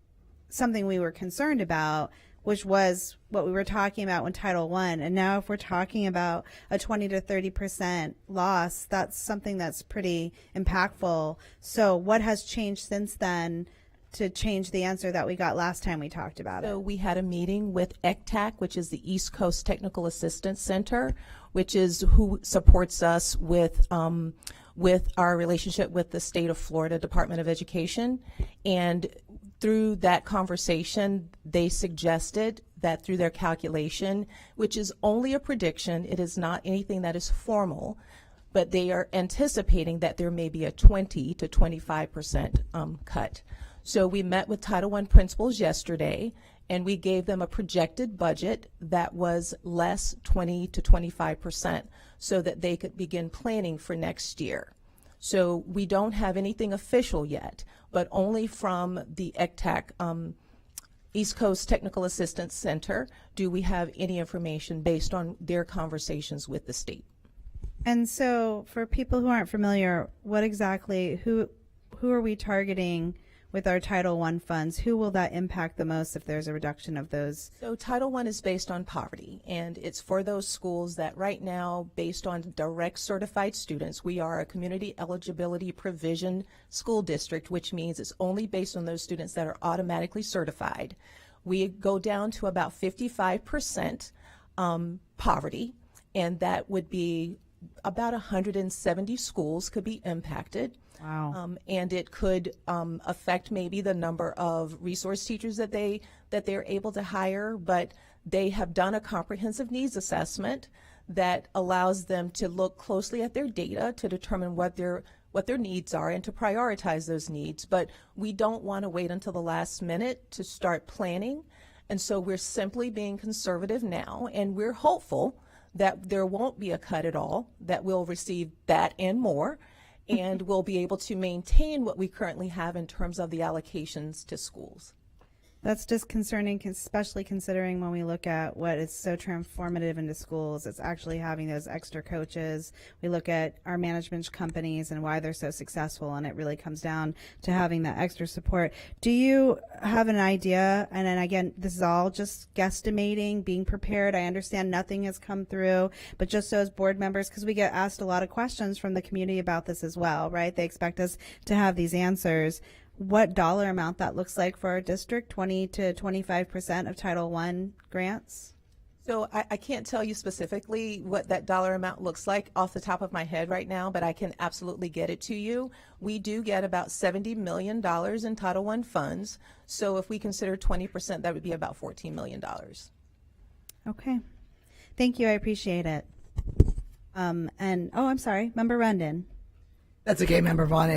something we were concerned about, which was what we were talking about when Title I. And now if we're talking about a 20 to 30% loss, that's something that's pretty impactful. So what has changed since then to change the answer that we got last time we talked about it? So we had a meeting with ECTAC, which is the East Coast Technical Assistance Center, which is who supports us with our relationship with the state of Florida Department of Education. And through that conversation, they suggested that through their calculation, which is only a prediction, it is not anything that is formal, but they are anticipating that there may be a 20 to 25% cut. So we met with Title I principals yesterday, and we gave them a projected budget that was less 20 to 25% so that they could begin planning for next year. So we don't have anything official yet, but only from the ECTAC, East Coast Technical Assistance Center, do we have any information based on their conversations with the state. And so for people who aren't familiar, what exactly, who are we targeting with our Title I funds? Who will that impact the most if there's a reduction of those? So Title I is based on poverty, and it's for those schools that right now, based on direct certified students, we are a community eligibility provision school district, which means it's only based on those students that are automatically certified. We go down to about 55% poverty, and that would be about 170 schools could be impacted. Wow. And it could affect maybe the number of resource teachers that they're able to hire, but they have done a comprehensive needs assessment that allows them to look closely at their data to determine what their needs are and to prioritize those needs. But we don't want to wait until the last minute to start planning. And so we're simply being conservative now, and we're hopeful that there won't be a cut at all, that we'll receive that and more, and we'll be able to maintain what we currently have in terms of the allocations to schools. That's just concerning, especially considering when we look at what is so transformative into schools. It's actually having those extra coaches. We look at our management companies and why they're so successful, and it really comes down to having that extra support. Do you have an idea? And then again, this is all just guesstimating, being prepared. I understand nothing has come through, but just so as board members, because we get asked a lot of questions from the community about this as well, right? They expect us to have these answers. What dollar amount that looks like for our district, 20 to 25% of Title I grants? So I can't tell you specifically what that dollar amount looks like off the top of my head right now, but I can absolutely get it to you. We do get about $70 million in Title I funds. So if we consider 20%, that would be about $14 million. Okay. Thank you. I appreciate it. I'm sorry, Member Rendon. That's okay, Member Vaughn.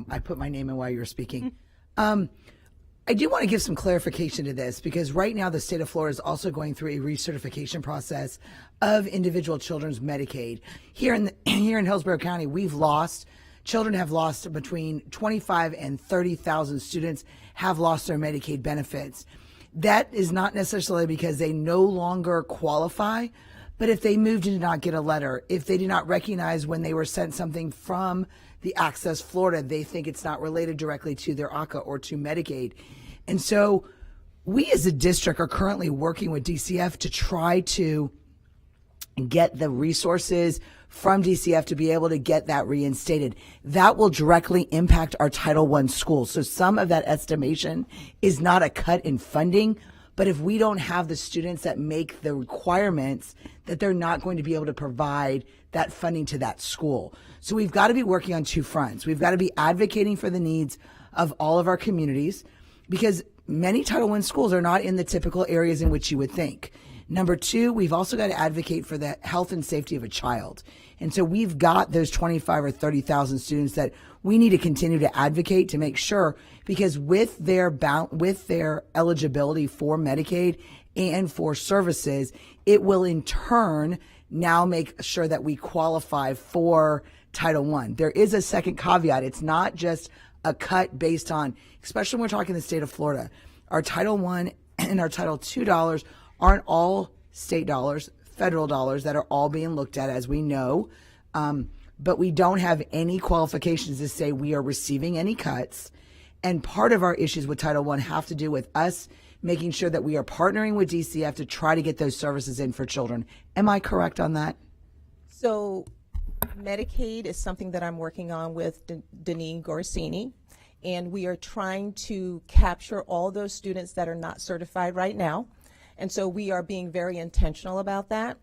I put my name in while you were speaking. I do want to give some clarification to this because right now the state of Florida is also going through a recertification process of individual children's Medicaid. Here in Hillsborough County, children have lost between 25 and 30,000 students have lost their Medicaid benefits. That is not necessarily because they no longer qualify, but if they moved and did not get a letter, if they did not recognize when they were sent something from the Access Florida, they think it's not related directly to their ACA or to Medicaid. And so we as a district are currently working with DCF to try to get the resources from DCF to be able to get that reinstated. That will directly impact our Title I schools. So some of that estimation is not a cut in funding, but if we don't have the students that make the requirements, that they're not going to be able to provide that funding to that school. So we've got to be working on two fronts. We've got to be advocating for the needs of all of our communities because many Title I schools are not in the typical areas in which you would think. Number two, we've also got to advocate for the health and safety of a child. And so we've got those 25 or 30,000 students that we need to continue to advocate to make sure, because with their eligibility for Medicaid and for services, it will in turn now make sure that we qualify for Title I. There is a second caveat. It's not just a cut based on, especially when we're talking the state of Florida, our Title I and our Title II dollars aren't all state dollars, federal dollars that are all being looked at, as we know. But we don't have any qualifications to say we are receiving any cuts. And part of our issues with Title I have to do with us making sure that we are partnering with DCF to try to get those services in for children. Am I correct on that? So Medicaid is something that I'm working on with Deneen Gorsini, and we are trying to capture all those students that are not certified right now. And so we are being very intentional about that.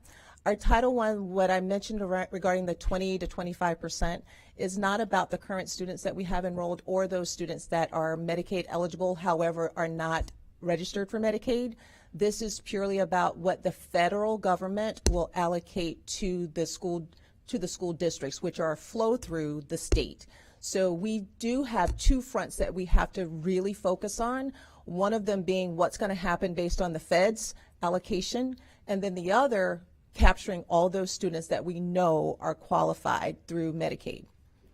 Our Title I, what I mentioned regarding the 20 to 25%, is not about the current students that we have enrolled or those students that are Medicaid eligible, however, are not registered for Medicaid. This is purely about what the federal government will allocate to the school districts, which are a flow through the state. So we do have two fronts that we have to really focus on. One of them being what's going to happen based on the feds allocation, and then the other capturing all those students that we know are qualified through Medicaid.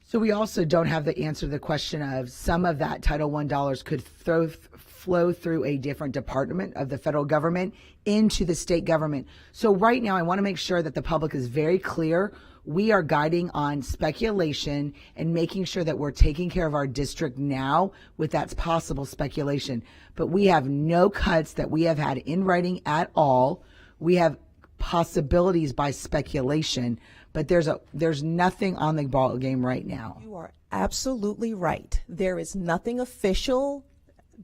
So we also don't have the answer to the question of some of that Title I dollars could flow through a different department of the federal government into the state government. So right now I want to make sure that the public is very clear. We are guiding on speculation and making sure that we're taking care of our district now with that possible speculation. But we have no cuts that we have had in writing at all. We have possibilities by speculation, but there's nothing on the ball game right now. You are absolutely right. There is nothing official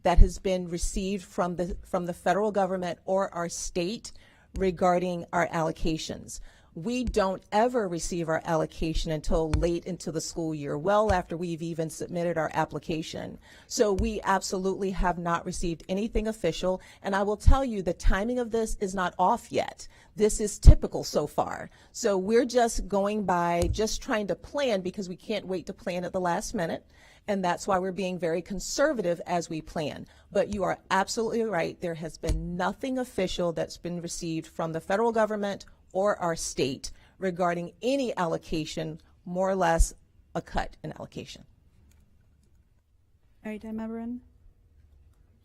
that has been received from the federal government or our state regarding our allocations. We don't ever receive our allocation until late into the school year, well after we've even submitted our application. So we absolutely have not received anything official. And I will tell you, the timing of this is not off yet. This is typical so far. So we're just going by just trying to plan, because we can't wait to plan at the last minute. And that's why we're being very conservative as we plan. But you are absolutely right. There has been nothing official that's been received from the federal government or our state regarding any allocation, more or less a cut in allocation. All right, Member Rendon?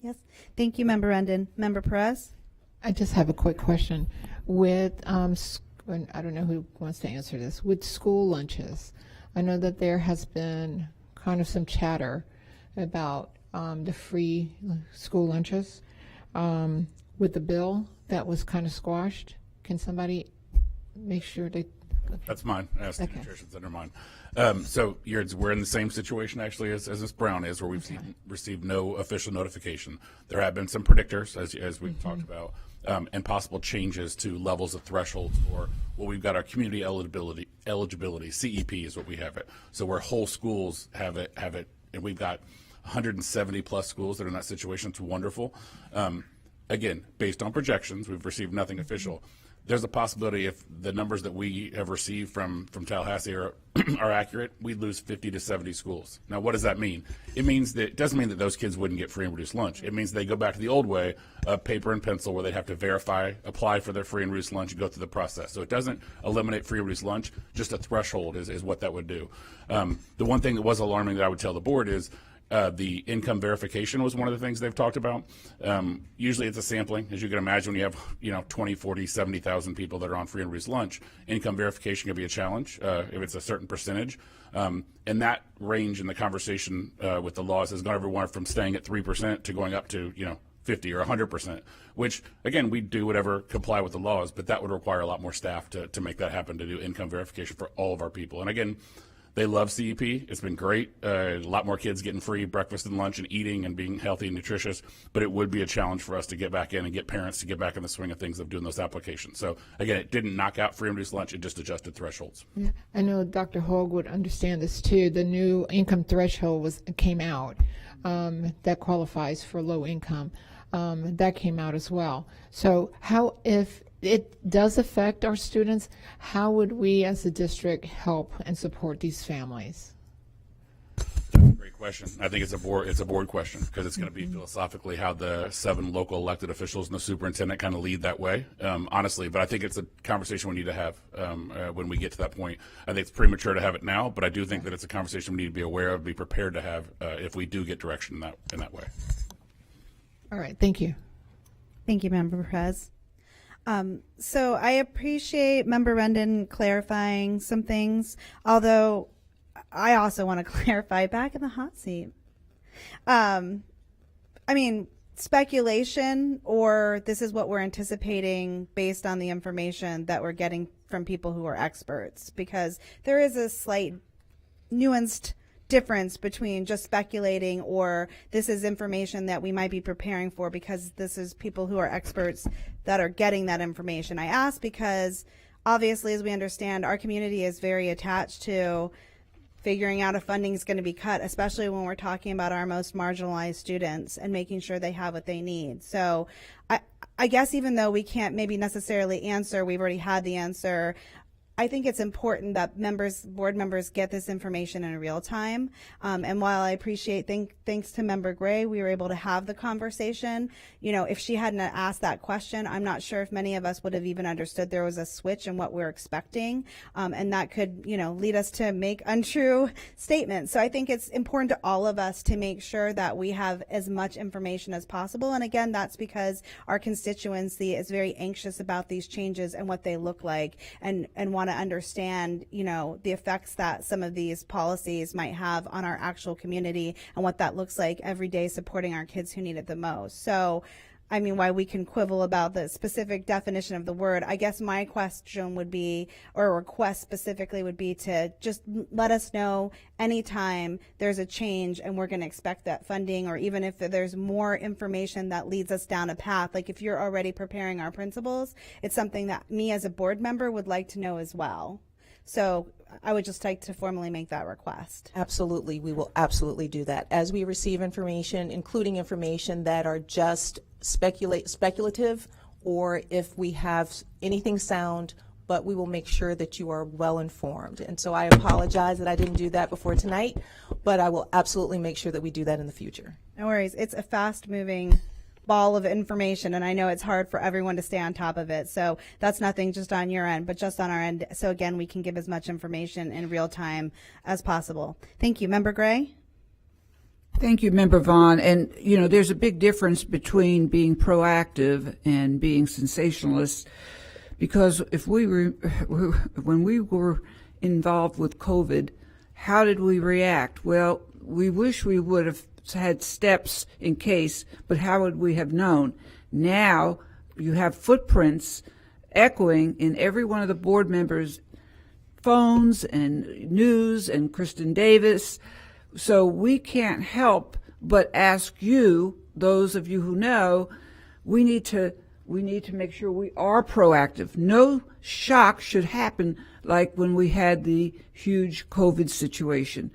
Yes. Thank you, Member Rendon. Member Perez? I just have a quick question. With, I don't know who wants to answer this, with school lunches, I know that there has been kind of some chatter about the free school lunches. With the bill that was kind of squashed, can somebody make sure they... That's mine. Ask the nutrition center mine. So we're in the same situation actually as Ms. Brown is, where we've received no official notification. There have been some predictors, as we've talked about, and possible changes to levels of thresholds, or well, we've got our community eligibility, CEP is what we have it. So where whole schools have it, and we've got 170 plus schools that are in that situation. It's wonderful. Again, based on projections, we've received nothing official. There's a possibility if the numbers that we have received from Tallahassee are accurate, we'd lose 50 to 70 schools. Now, what does that mean? It doesn't mean that those kids wouldn't get free and reduced lunch. It means they go back to the old way of paper and pencil, where they have to apply for their free and reduced lunch and go through the process. So it doesn't eliminate free and reduced lunch, just a threshold is what that would do. The one thing that was alarming that I would tell the board is the income verification was one of the things they've talked about. Usually it's a sampling. As you can imagine, when you have 20, 40, 70,000 people that are on free and reduced lunch, income verification can be a challenge if it's a certain percentage. And that range in the conversation with the laws has gone everywhere from staying at 3% to going up to 50 or 100%, which, again, we do whatever comply with the laws, but that would require a lot more staff to make that happen, to do income verification for all of our people. And again, they love CEP. It's been great. A lot more kids getting free breakfast and lunch and eating and being healthy and nutritious, but it would be a challenge for us to get back in and get parents to get back in the swing of things of doing those applications. So again, it didn't knock out free and reduced lunch, it just adjusted thresholds. Yeah, I know Dr. Hogue would understand this too. The new income threshold came out that qualifies for low income. That came out as well. So how, if it does affect our students, how would we as a district help and support these families? Great question. I think it's a board question, because it's going to be philosophically how the 7 local elected officials and the superintendent kind of lead that way, honestly. But I think it's a conversation we need to have when we get to that point. I think it's premature to have it now, but I do think that it's a conversation we need to be aware of, be prepared to have if we do get direction in that way. All right. Thank you. Thank you, Member Perez. So I appreciate Member Rendon clarifying some things, although I also want to clarify back in the hot seat. I mean, speculation, or this is what we're anticipating based on the information that we're getting from people who are experts, because there is a slight nuanced difference between just speculating or this is information that we might be preparing for because this is people who are experts that are getting that information. I ask because obviously, as we understand, our community is very attached to figuring out if funding is going to be cut, especially when we're talking about our most marginalized students and making sure they have what they need. So I guess even though we can't maybe necessarily answer, we've already had the answer, I think it's important that board members get this information in real time. And while I appreciate, thanks to Member Gray, we were able to have the conversation. If she hadn't asked that question, I'm not sure if many of us would have even understood there was a switch in what we're expecting. And that could, lead us to make untrue statements. So I think it's important to all of us to make sure that we have as much information as possible. And again, that's because our constituency is very anxious about these changes and what they look like, and want to understand, the effects that some of these policies might have on our actual community and what that looks like every day supporting our kids who need it the most. So, I mean, while we can quibble about the specific definition of the word, I guess my question would be, or request specifically would be, to just let us know anytime there's a change and we're going to expect that funding, or even if there's more information that leads us down a path. Like if you're already preparing our principals, it's something that me as a board member would like to know as well. So I would just like to formally make that request. Absolutely. We will absolutely do that. As we receive information, including information that are just speculative, or if we have anything sound, but we will make sure that you are well informed. And so I apologize that I didn't do that before tonight, but I will absolutely make sure that we do that in the future. No worries. It's a fast moving ball of information, and I know it's hard for everyone to stay on top of it. So that's nothing just on your end, but just on our end. So again, we can give as much information in real time as possible. Thank you. Member Gray? Thank you, Member Vaughn. And, there's a big difference between being proactive and being sensationalist, because when we were involved with COVID, how did we react? Well, we wish we would have had steps in case, but how would we have known? Now you have footprints echoing in every one of the board members' phones and news, and Kristen Davis. So we can't help but ask you, those of you who know, we need to we need to make sure we are proactive. No shock should happen like when we had the huge COVID situation.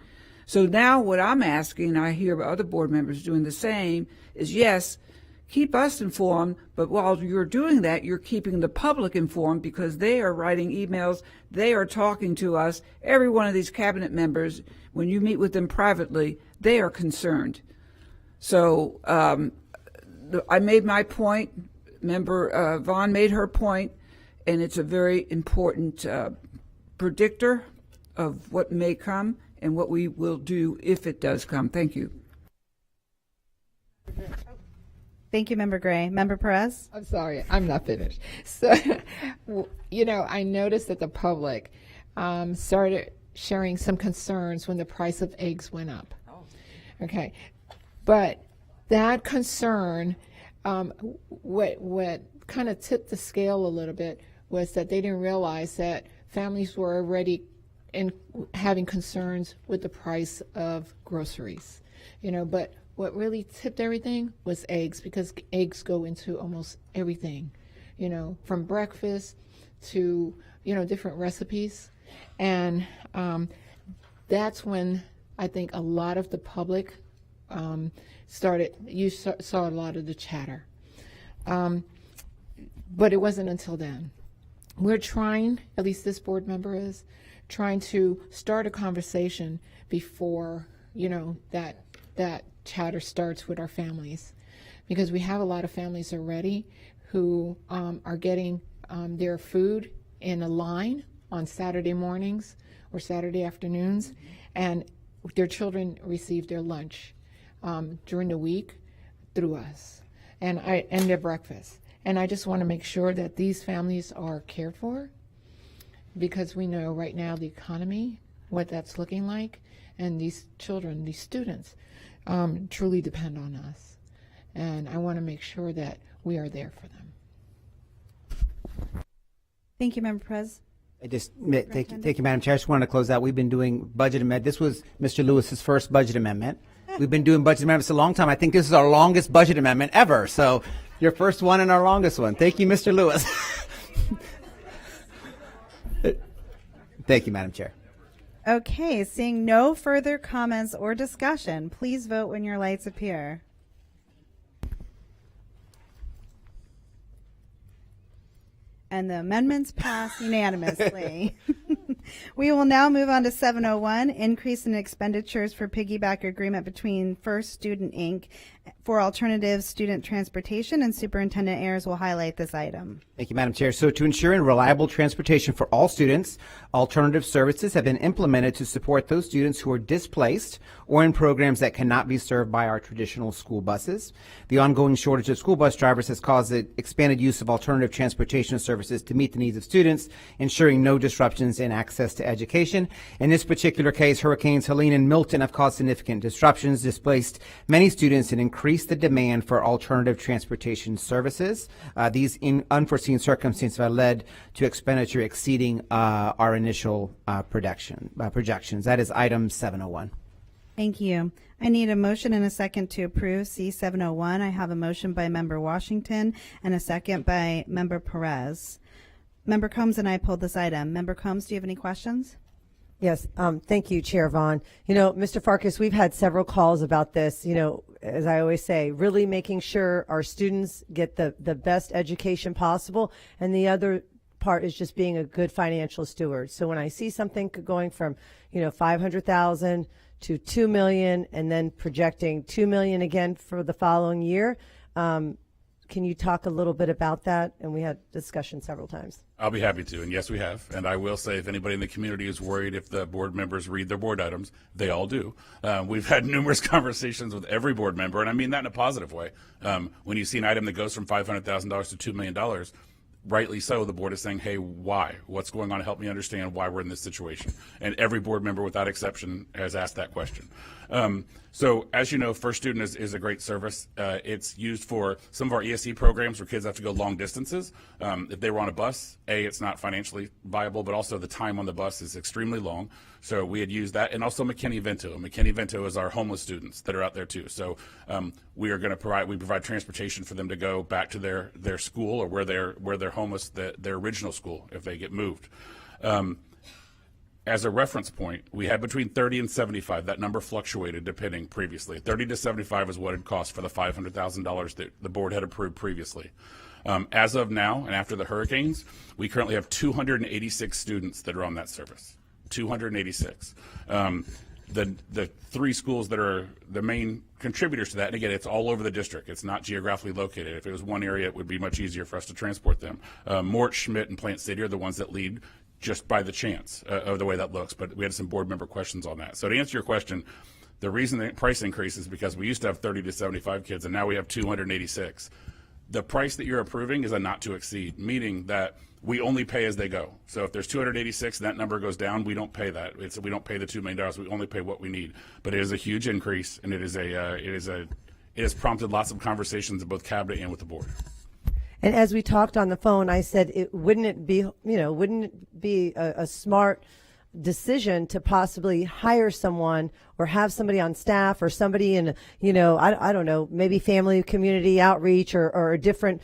So now what I'm asking, I hear other board members doing the same, is yes, keep us informed, but while you're doing that, you're keeping the public informed because they are writing emails, they are talking to us. Every one of these cabinet members, when you meet with them privately, they are concerned. So I made my point. Member Vaughn made her point, and it's a very important predictor of what may come and what we will do if it does come. Thank you. Thank you, Member Gray. Member Perez? I'm sorry, I'm not finished. So, I noticed that the public started sharing some concerns when the price of eggs went up. Okay, but that concern, what kind of tipped the scale a little bit was that they didn't realize that families were already having concerns with the price of groceries, but what really tipped everything was eggs, because eggs go into almost everything, from breakfast to, different recipes. And that's when I think a lot of the public you saw a lot of the chatter. But it wasn't until then. We're trying, at least this board member is, trying to start a conversation before, that chatter starts with our families, because we have a lot of families already who are getting their food in a line on Saturday mornings or Saturday afternoons, and their children receive their lunch during the week through us, and their breakfast. And I just want to make sure that these families are cared for, because we know right now the economy, what that's looking like, and these children, these students, truly depend on us. And I want to make sure that we are there for them. Thank you, Member Perez. Thank you, Madam Chair. I just wanted to close out. We've been doing budget amendment. This was Mr. Lewis's first budget amendment. We've been doing budget amendments a long time. I think this is our longest budget amendment ever. So your first one and our longest one. Thank you, Mr. Lewis. Thank you, Madam Chair. Okay, seeing no further comments or discussion, please vote when your lights appear. And the amendments pass unanimously. We will now move on to 701, increase in expenditures for piggyback agreement between First Student Inc. for alternative student transportation, and Superintendent Ayers will highlight this item. Thank you, Madam Chair. So to ensure reliable transportation for all students, alternative services have been implemented to support those students who are displaced or in programs that cannot be served by our traditional school buses. The ongoing shortage of school bus drivers has caused the expanded use of alternative transportation services to meet the needs of students, ensuring no disruptions in access to education. In this particular case, Hurricanes Helene and Milton have caused significant disruptions, displaced many students, and increased the demand for alternative transportation services. These unforeseen circumstances have led to expenditure exceeding our initial projections. That is item 701. Thank you. I need a motion and a second to approve C701. I have a motion by Member Washington and a second by Member Perez. Member Combs and I pulled this item. Member Combs, do you have any questions? Yes, thank you, Chair Vaughn. Mr. Farkas, we've had several calls about this. As I always say, really making sure our students get the best education possible, and the other part is just being a good financial steward. So when I see something going from, $500,000 to $2 million, and then projecting $2 million again for the following year, can you talk a little bit about that? And we had discussion several times. I'll be happy to, and yes, we have. And I will say, if anybody in the community is worried if the board members read their board items, they all do. We've had numerous conversations with every board member, and I mean that in a positive way. When you see an item that goes from $500,000 to $2 million, rightly so, the board is saying, hey, why? What's going on? Help me understand why we're in this situation. And every board member without exception has asked that question. So as you know, First Student is a great service. It's used for some of our ESE programs where kids have to go long distances. If they were on a bus, it's not financially viable, but also the time on the bus is extremely long. So we had used that, and also McKinney-Vento. McKinney-Vento is our homeless students that are out there too. So we provide transportation for them to go back to their school or where they're homeless, their original school if they get moved. As a reference point, we had between 30 and 75. That number fluctuated depending previously. 30 to 75 is what it cost for the $500,000 that the board had approved previously. As of now, and after the hurricanes, we currently have 286 students that are on that service. 286. The three schools that are the main contributors to that, and again, it's all over the district. It's not geographically located. If it was one area, it would be much easier for us to transport them. Mort, Schmidt, and Plant City are the ones that lead just by the chance of the way that looks, but we had some board member questions on that. So to answer your question, the reason the price increase is because we used to have 30 to 75 kids, and now we have 286. The price that you're approving is a not to exceed, meaning that we only pay as they go. So if there's 286 and that number goes down, we don't pay that. We don't pay the $2 million. We only pay what we need. But it is a huge increase, and it has prompted lots of conversations in both cabinet and with the board. And as we talked on the phone, I said, wouldn't it be a smart decision to possibly hire someone or have somebody on staff or somebody in, I don't know, maybe family community outreach or a different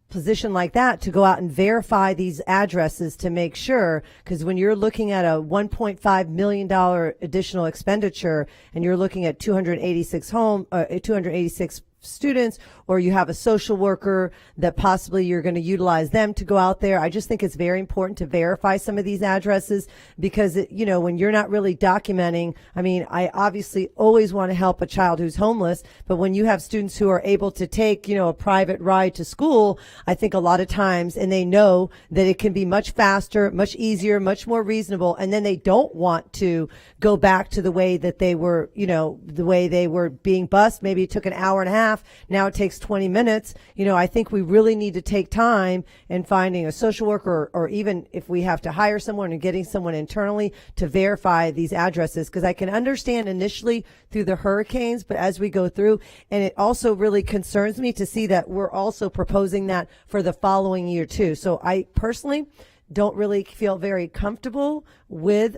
position like that to go out and verify these addresses to make sure, because when you're looking at a $1.5 million additional expenditure and you're looking at 286 students, or you have a social worker that possibly you're going to utilize them to go out there. I just think it's very important to verify some of these addresses because, when you're not really documenting, I obviously always want to help a child who's homeless, but when you have students who are able to take, a private ride to school, I think a lot of times, and they know that it can be much faster, much easier, much more reasonable, and then they don't want to go back to the way that they were, the way they were being bused. Maybe it took an hour and a half. Now it takes 20 minutes. I think we really need to take time in finding a social worker or even if we have to hire someone and getting someone internally to verify these addresses. Because I can understand initially through the hurricanes, but as we go through, and it also really concerns me to see that we're also proposing that for the following year too. So I personally don't really feel very comfortable with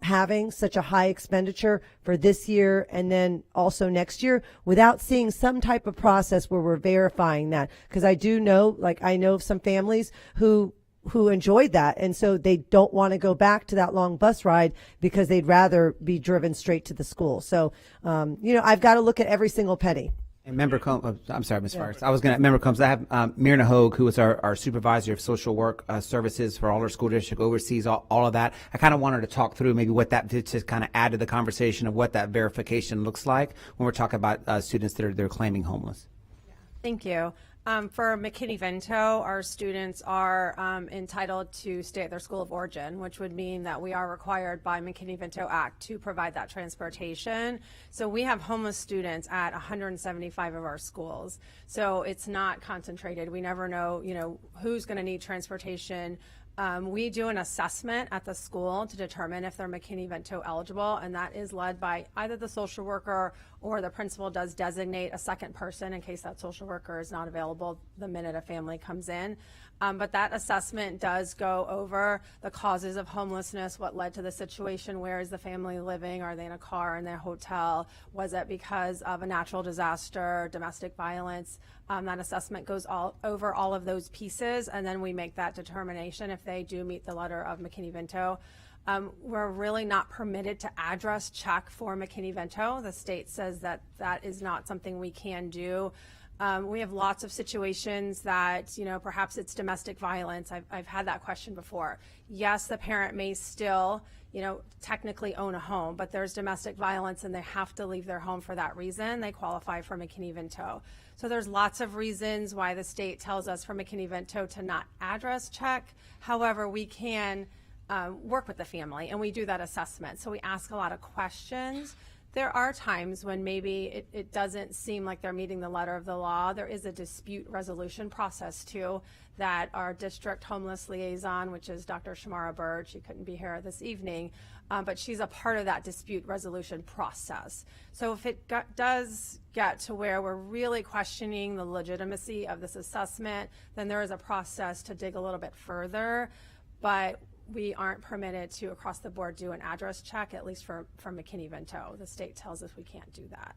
having such a high expenditure for this year and then also next year without seeing some type of process where we're verifying that. Because I do know, I know of some families who enjoyed that, and so they don't want to go back to that long bus ride because they'd rather be driven straight to the school. So, I've got to look at every single penny. And Member Combs, I'm sorry, Ms. Forrest. Member Combs, I have Myrna Hogue, who is our supervisor of social work services for all our school district, oversees all of that. I kind of wanted to talk through maybe what that did to kind of add to the conversation of what that verification looks like when we're talking about students that they're claiming homeless. Thank you. For McKinney-Vento, our students are entitled to stay at their school of origin, which would mean that we are required by McKinney-Vento Act to provide that transportation. So we have homeless students at 175 of our schools. So it's not concentrated. We never know, who's going to need transportation. We do an assessment at the school to determine if they're McKinney-Vento eligible, and that is led by either the social worker or the principal does designate a second person in case that social worker is not available the minute a family comes in. But that assessment does go over the causes of homelessness, what led to the situation, where is the family living, are they in a car, in their hotel, was it because of a natural disaster, domestic violence. That assessment goes over all of those pieces, and then we make that determination if they do meet the letter of McKinney-Vento. We're really not permitted to address check for McKinney-Vento. The state says that that is not something we can do. We have lots of situations that, perhaps it's domestic violence. I've had that question before. Yes, the parent may still, technically own a home, but there's domestic violence and they have to leave their home for that reason. They qualify for McKinney-Vento. So there's lots of reasons why the state tells us for McKinney-Vento to not address check. However, we can work with the family and we do that assessment. So we ask a lot of questions There are times when maybe it doesn't seem like they're meeting the letter of the law. There is a dispute resolution process too that our district homeless liaison, which is Dr. Shamara Bird, she couldn't be here this evening, but she's a part of that dispute resolution process. So if it does get to where we're really questioning the legitimacy of this assessment, then there is a process to dig a little bit further, but we aren't permitted to across the board do an address check, at least for McKinney-Vento. The state tells us we can't do that.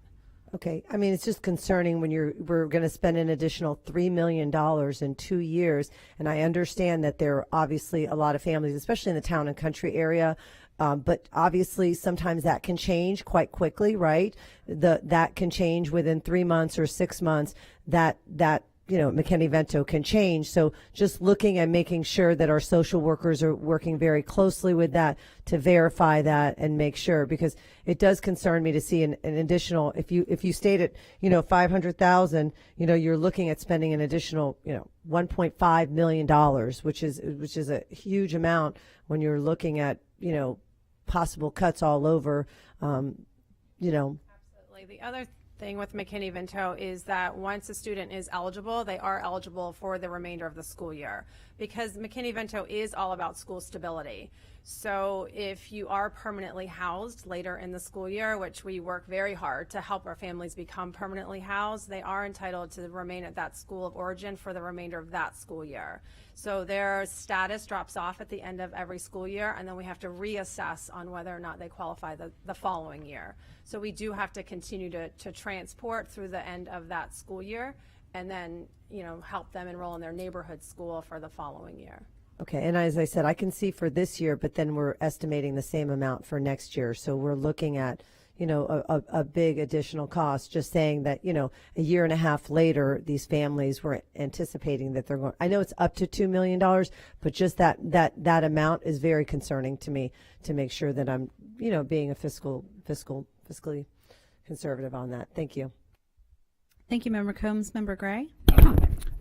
Okay, I mean, it's just concerning when we're going to spend an additional $3 million in 2 years, and I understand that there are obviously a lot of families, especially in the town and country area, but obviously sometimes that can change quite quickly, right? That can change within 3 months or 6 months. That McKinney-Vento can change. So just looking and making sure that our social workers are working very closely with that to verify that and make sure, because it does concern me to see an additional, if you state it, 500,000, you're looking at spending an additional, $1.5 million, which is a huge amount when you're looking at, possible cuts all over, Absolutely. The other thing with McKinney-Vento is that once a student is eligible, they are eligible for the remainder of the school year, because McKinney-Vento is all about school stability. So if you are permanently housed later in the school year, which we work very hard to help our families become permanently housed, they are entitled to remain at that school of origin for the remainder of that school year. So their status drops off at the end of every school year, and then we have to reassess on whether or not they qualify the following year. So we do have to continue to transport through the end of that school year, and then help them enroll in their neighborhood school for the following year. Okay, and as I said, I can see for this year, but then we're estimating the same amount for next year. So we're looking at, a big additional cost. Just saying that, a year and a half later, these families were anticipating that they're going. I know it's up to $2 million, but just that amount is very concerning to me, to make sure that I'm, being a fiscally conservative on that. Thank you. Thank you, Member Combs. Member Gray?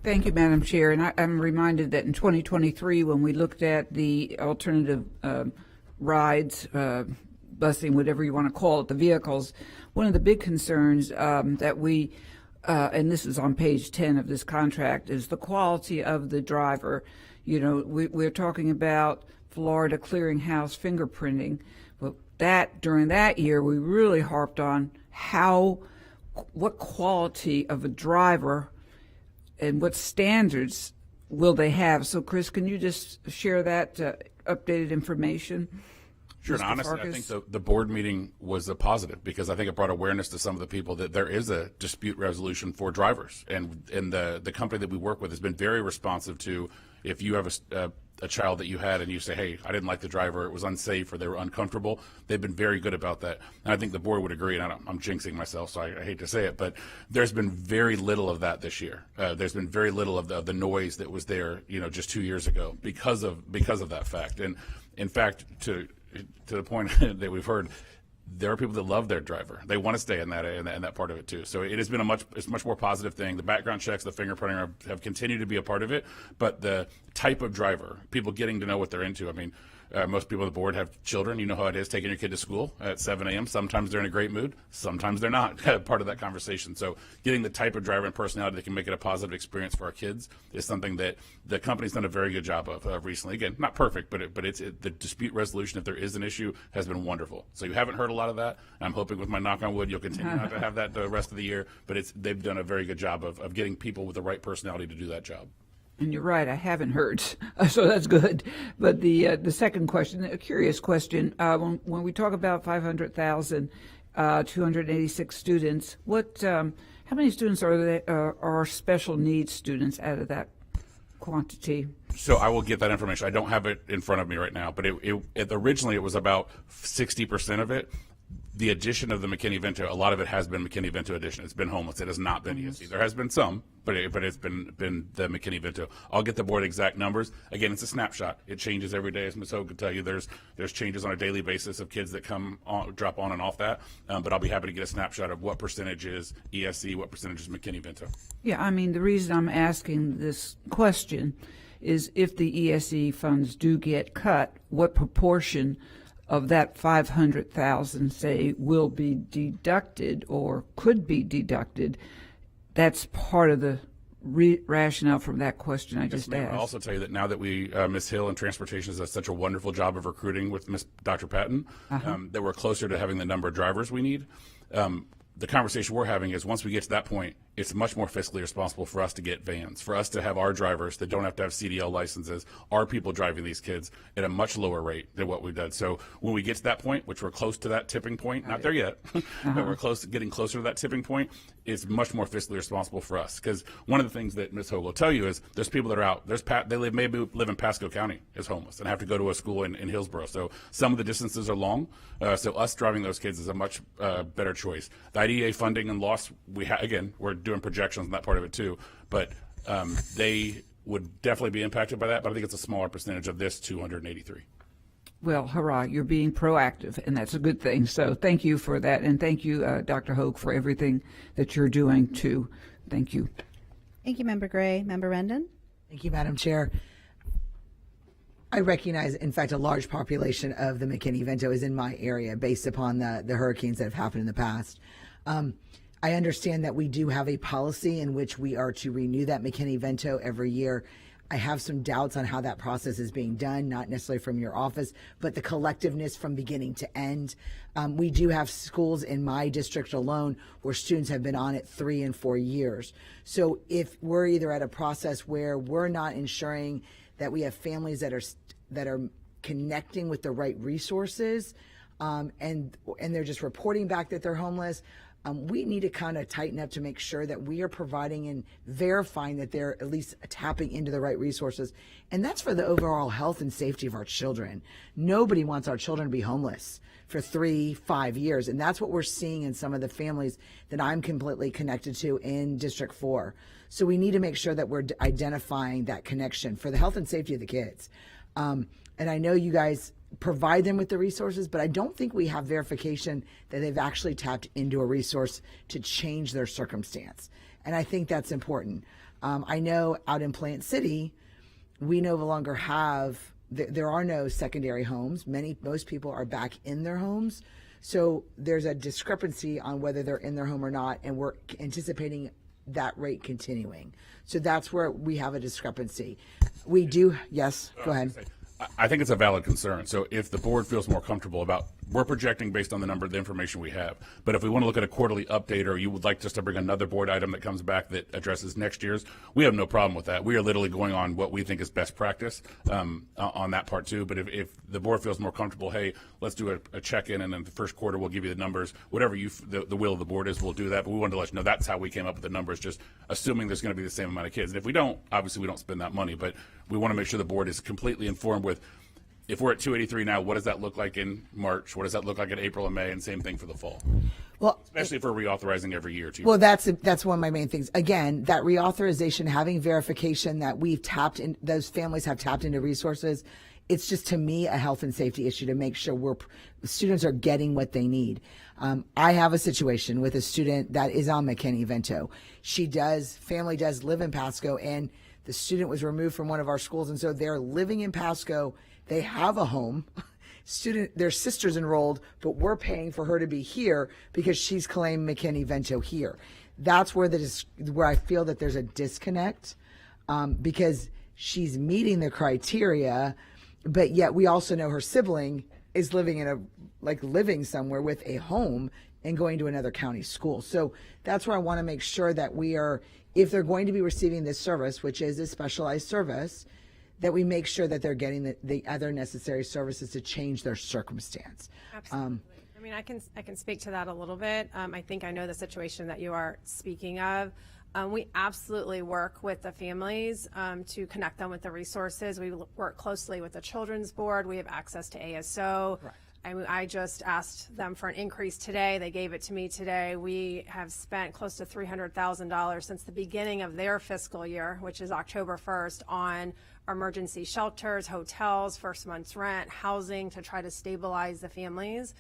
Thank you, Madam Chair. And I'm reminded that in 2023, when we looked at the alternative rides, busing, whatever you want to call it, the vehicles, one of the big concerns that we, and this is on page 10 of this contract, is the quality of the driver. We're talking about Florida Clearinghouse fingerprinting. But during that year, we really harped on what quality of a driver and what standards will they have. So, Chris, can you just share that updated information? Sure, and honestly, I think the board meeting was a positive, because I think it brought awareness to some of the people that there is a dispute resolution for drivers. And the company that we work with has been very responsive to, if you have a child that you had and you say, hey, I didn't like the driver, it was unsafe, or they were uncomfortable, they've been very good about that. And I think the board would agree, and I'm jinxing myself, so I hate to say it, but there's been very little of that this year. There's been very little of the noise that was there, just 2 years ago because of that fact. And in fact, to the point that we've heard, there are people that love their driver. They want to stay in that part of it too. So it has been it's much more positive thing. The background checks, the fingerprinting have continued to be a part of it, but the type of driver, people getting to know what they're into. I mean, most people on the board have children. You know how it is taking your kid to school at 7 a.m. Sometimes they're in a great mood. Sometimes they're not. Part of that conversation. So getting the type of driver and personality that can make it a positive experience for our kids is something that the company's done a very good job of recently. Again, not perfect, but the dispute resolution, if there is an issue, has been wonderful. So you haven't heard a lot of that. I'm hoping with my knock on wood, you'll continue not to have that the rest of the year. But they've done a very good job of getting people with the right personality to do that job. And you're right, I haven't heard, so that's good. But the second question, a curious question, when we talk about 500,000, 286 students, how many students are special needs students out of that quantity? So I will get that information. I don't have it in front of me right now, but originally it was about 60% of it. The addition of the McKinney-Vento, a lot of it has been McKinney-Vento addition. It's been homeless. It has not been ESC. There has been some, but it's been the McKinney-Vento. I'll get the board exact numbers. Again, it's a snapshot. It changes every day. As Ms. Hogue could tell you, there's changes on a daily basis of kids that drop on and off that. But I'll be happy to get a snapshot of what percentage is ESC, what percentage is McKinney-Vento. Yeah, I mean, the reason I'm asking this question is if the ESC funds do get cut, what proportion of that 500,000, say, will be deducted or could be deducted. That's part of the rationale from that question I just asked. I'll also tell you that now that we, Ms. Hill in Transportation does such a wonderful job of recruiting with Dr. Patton, that we're closer to having the number of drivers we need. The conversation we're having is once we get to that point, it's much more fiscally responsible for us to get vans, for us to have our drivers that don't have to have CDL licenses, our people driving these kids at a much lower rate than what we've done. So when we get to that point, which we're close to that tipping point, not there yet, but we're getting closer to that tipping point, it's much more fiscally responsible for us. Because one of the things that Ms. Hogue will tell you is there's people that are out. They maybe live in Pasco County as homeless and have to go to a school in Hillsborough. So some of the distances are long. So us driving those kids is a much better choice. The IDEA funding and loss, again, we're doing projections on that part of it too, but they would definitely be impacted by that, but I think it's a smaller percentage of this 283. Well, hurrah, you're being proactive, and that's a good thing. So thank you for that, and thank you, Dr. Hogue, for everything that you're doing too. Thank you. Thank you, Member Gray. Member Rendon? Thank you, Madam Chair. I recognize, in fact, a large population of the McKinney-Vento is in my area based upon the hurricanes that have happened in the past. I understand that we do have a policy in which we are to renew that McKinney-Vento every year. I have some doubts on how that process is being done, not necessarily from your office, but the collectiveness from beginning to end. We do have schools in my district alone where students have been on it 3 and 4 years. So if we're either at a process where we're not ensuring that we have families that are connecting with the right resources, and they're just reporting back that they're homeless, we need to kind of tighten up to make sure that we are providing and verifying that they're at least tapping into the right resources. And that's for the overall health and safety of our children. Nobody wants our children to be homeless for 3-5 years. And that's what we're seeing in some of the families that I'm completely connected to in District 4. So we need to make sure that we're identifying that connection for the health and safety of the kids. And I know you guys provide them with the resources, but I don't think we have verification that they've actually tapped into a resource to change their circumstance. And I think that's important. I know out in Plant City, we no longer have, there are no secondary homes. Most people are back in their homes. So there's a discrepancy on whether they're in their home or not, and we're anticipating that rate continuing. So that's where we have a discrepancy. We do, yes, go ahead. I think it's a valid concern. So if the board feels more comfortable about, we're projecting based on the information we have. But if we want to look at a quarterly update, or you would like just to bring another board item that comes back that addresses next year's, we have no problem with that. We are literally going on what we think is best practice on that part too. But if the board feels more comfortable, hey, let's do a check-in, and then the first quarter we'll give you the numbers. Whatever the will of the board is, we'll do that. But we wanted to let you know that's how we came up with the numbers, just assuming there's going to be the same amount of kids. And if we don't, obviously we don't spend that money. But we want to make sure the board is completely informed with, if we're at 283 now, what does that look like in March? What does that look like in April and May? And same thing for the fall. Well, especially if we're reauthorizing every year too. Well, that's one of my main things. Again, that reauthorization, having verification that we've tapped in, those families have tapped into resources. It's just, to me, a health and safety issue to make sure students are getting what they need. I have a situation with a student that is on McKinney-Vento. Family does live in Pasco, and the student was removed from one of our schools, and so they're living in Pasco. They have a home. Their sister's enrolled, but we're paying for her to be here because she's claimed McKinney-Vento here. That's where I feel that there's a disconnect, because she's meeting the criteria, but yet we also know her sibling is living somewhere with a home and going to another county school. So that's where I want to make sure that we are, if they're going to be receiving this service, which is a specialized service, that we make sure that they're getting the other necessary services to change their circumstance. Absolutely. I mean, I can speak to that a little bit. I think I know the situation that you are speaking of. We absolutely work with the families to connect them with the resources. We work closely with the Children's Board. We have access to ASO. Right. I just asked them for an increase today. They gave it to me today. We have spent close to $300,000 since the beginning of their fiscal year, which is October 1st, on emergency shelters, hotels, first month's rent, housing, to try to stabilize the families.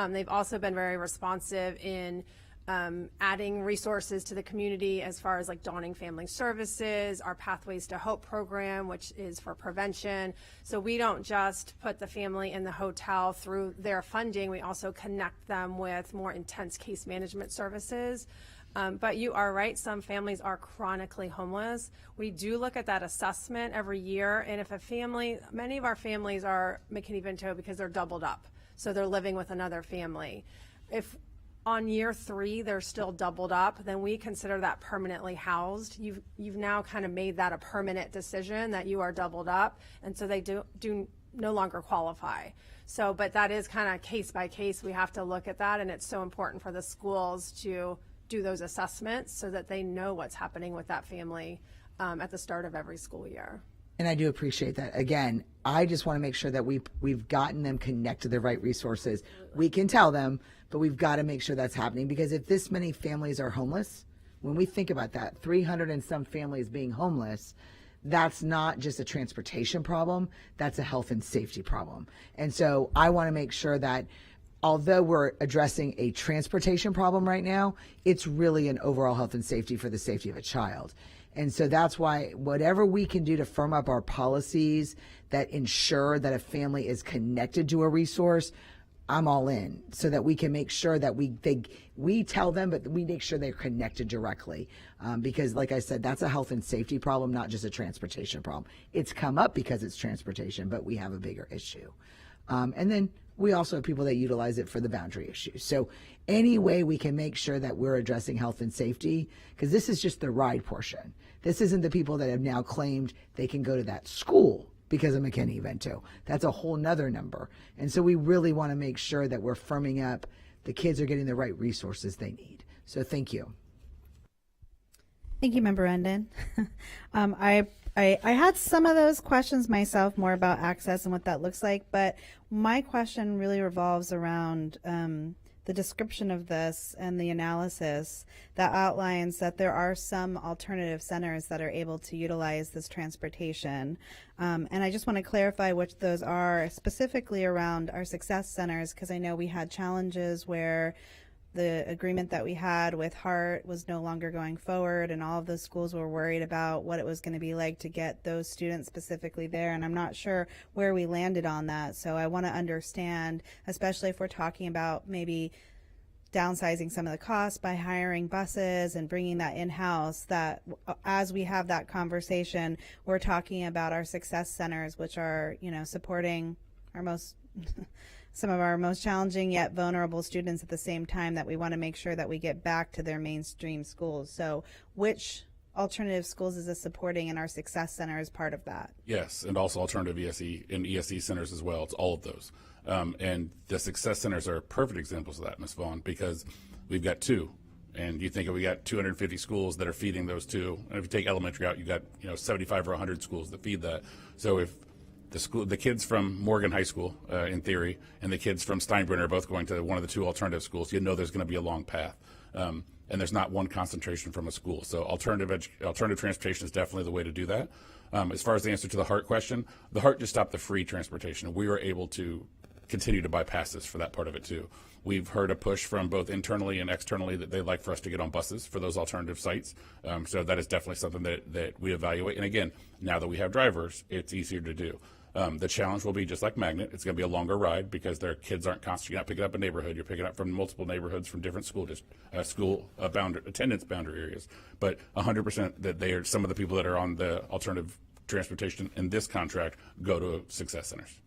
They've also been very responsive in adding resources to the community as far as like Dawning Family Services, our Pathways to Hope program, which is for prevention. So we don't just put the family in the hotel through their funding, we also connect them with more intense case management services. But you are right, some families are chronically homeless. We do look at that assessment every year, and if a family, many of our families are McKinney-Vento because they're doubled up, so they're living with another family. If on year 3 they're still doubled up, then we consider that permanently housed. You've now kind of made that a permanent decision that you are doubled up, and so they do no longer qualify. So, but that is kind of case by case. We have to look at that, and it's so important for the schools to do those assessments so that they know what's happening with that family at the start of every school year. And I do appreciate that. Again, I just want to make sure that we've gotten them connected to the right resources. We can tell them, but we've got to make sure that's happening, because if this many families are homeless, when we think about that, 300 and some families being homeless, that's not just a transportation problem, that's a health and safety problem. And so I want to make sure that although we're addressing a transportation problem right now, it's really an overall health and safety for the safety of a child. And so that's why whatever we can do to firm up our policies that ensure that a family is connected to a resource, I'm all in, so that we can make sure that we tell them, but we make sure they're connected directly. Because like I said, that's a health and safety problem, not just a transportation problem. It's come up because it's transportation, but we have a bigger issue. And then we also have people that utilize it for the boundary issues. So any way we can make sure that we're addressing health and safety, because this is just the ride portion. This isn't the people that have now claimed they can go to that school because of McKinney-Vento. That's a whole nother number. And so we really want to make sure that we're firming up, the kids are getting the right resources they need. So thank you. Thank you, Member Endon. I had some of those questions myself, more about access and what that looks like, but my question really revolves around the description of this and the analysis that outlines that there are some alternative centers that are able to utilize this transportation. And I just want to clarify which those are, specifically around our success centers, because I know we had challenges where the agreement that we had with Hart was no longer going forward, and all of the schools were worried about what it was going to be like to get those students specifically there, and I'm not sure where we landed on that. So I want to understand, especially if we're talking about maybe downsizing some of the costs by hiring buses and bringing that in-house, that as we have that conversation, we're talking about our success centers, which are, you know, supporting our most some of our most challenging yet vulnerable students at the same time, that we want to make sure that we get back to their mainstream schools. So which alternative schools is this supporting, in our success center as part of that? Yes, and also alternative ESE and ESE centers as well. It's all of those. And the success centers are perfect examples of that, Ms. Vaughn, because we've got 2. And you think if we got 250 schools that are feeding those 2, and if you take elementary out, you got 75 or 100 schools that feed that. So if the kids from Morgan High School, in theory, and the kids from Steinbrenner are both going to one of the 2 alternative schools, you know there's going to be a long path. And there's not one concentration from a school. So alternative transportation is definitely the way to do that. As far as the answer to the Hart question, the Hart just stopped the free transportation. We were able to continue to bypass this for that part of it too. We've heard a push from both internally and externally that they'd like for us to get on buses for those alternative sites. So that is definitely something that we evaluate. And again, now that we have drivers, it's easier to do. The challenge will be just like Magnet. It's going to be a longer ride because their kids aren't constantly, you're not picking up a neighborhood. You're picking up from multiple neighborhoods from different attendance boundary areas. But 100% that they are, some of the people that are on the alternative transportation in this contract go to success centers.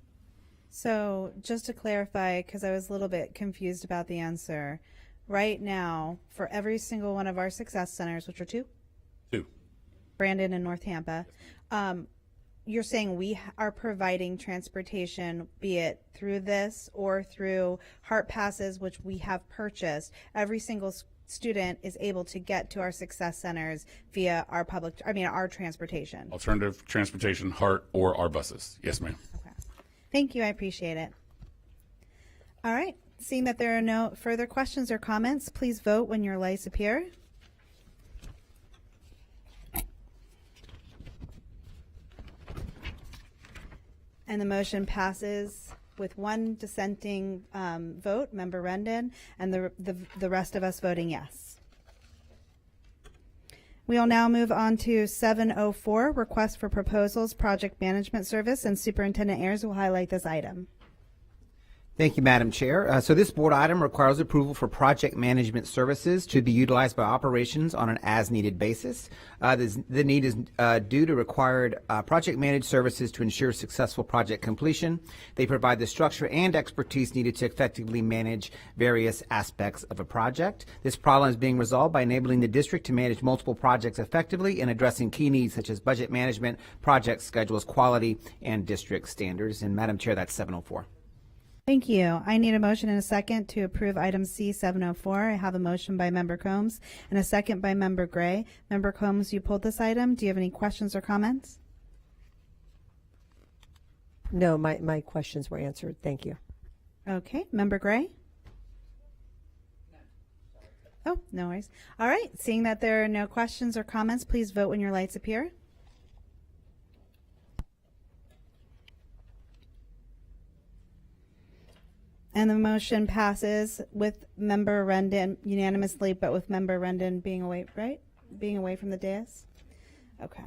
So just to clarify, because I was a little bit confused about the answer, right now, for every single one of our success centers, which are 2? 2. Brandon and North Tampa, you're saying we are providing transportation, be it through this or through Hart Passes, which we have purchased. Every single student is able to get to our success centers via our our transportation. Alternative transportation, Hart, or our buses. Yes, ma'am. Okay. Thank you. I appreciate it. All right. Seeing that there are no further questions or comments, please vote when your lights appear. And the motion passes with one dissenting vote, Member Rendon, and the rest of us voting yes. We will now move on to 704, Request for Proposals, Project Management Service, and Superintendent Ayers will highlight this item. Thank you, Madam Chair. So this board item requires approval for project management services to be utilized by operations on an as-needed basis. The need is due to required project managed services to ensure successful project completion. They provide the structure and expertise needed to effectively manage various aspects of a project. This problem is being resolved by enabling the district to manage multiple projects effectively and addressing key needs such as budget management, project schedules, quality, and district standards. And Madam Chair, that's 704. Thank you. I need a motion and a second to approve item C704. I have a motion by Member Combs and a second by Member Gray. Member Combs, you pulled this item. Do you have any questions or comments? No, my questions were answered. Thank you. Okay. Member Gray? Oh, no worries. All right. Seeing that there are no questions or comments, please vote when your lights appear. And the motion passes with Member Rendon unanimously, but with Member Rendon being away, right? Being away from the dais? Okay.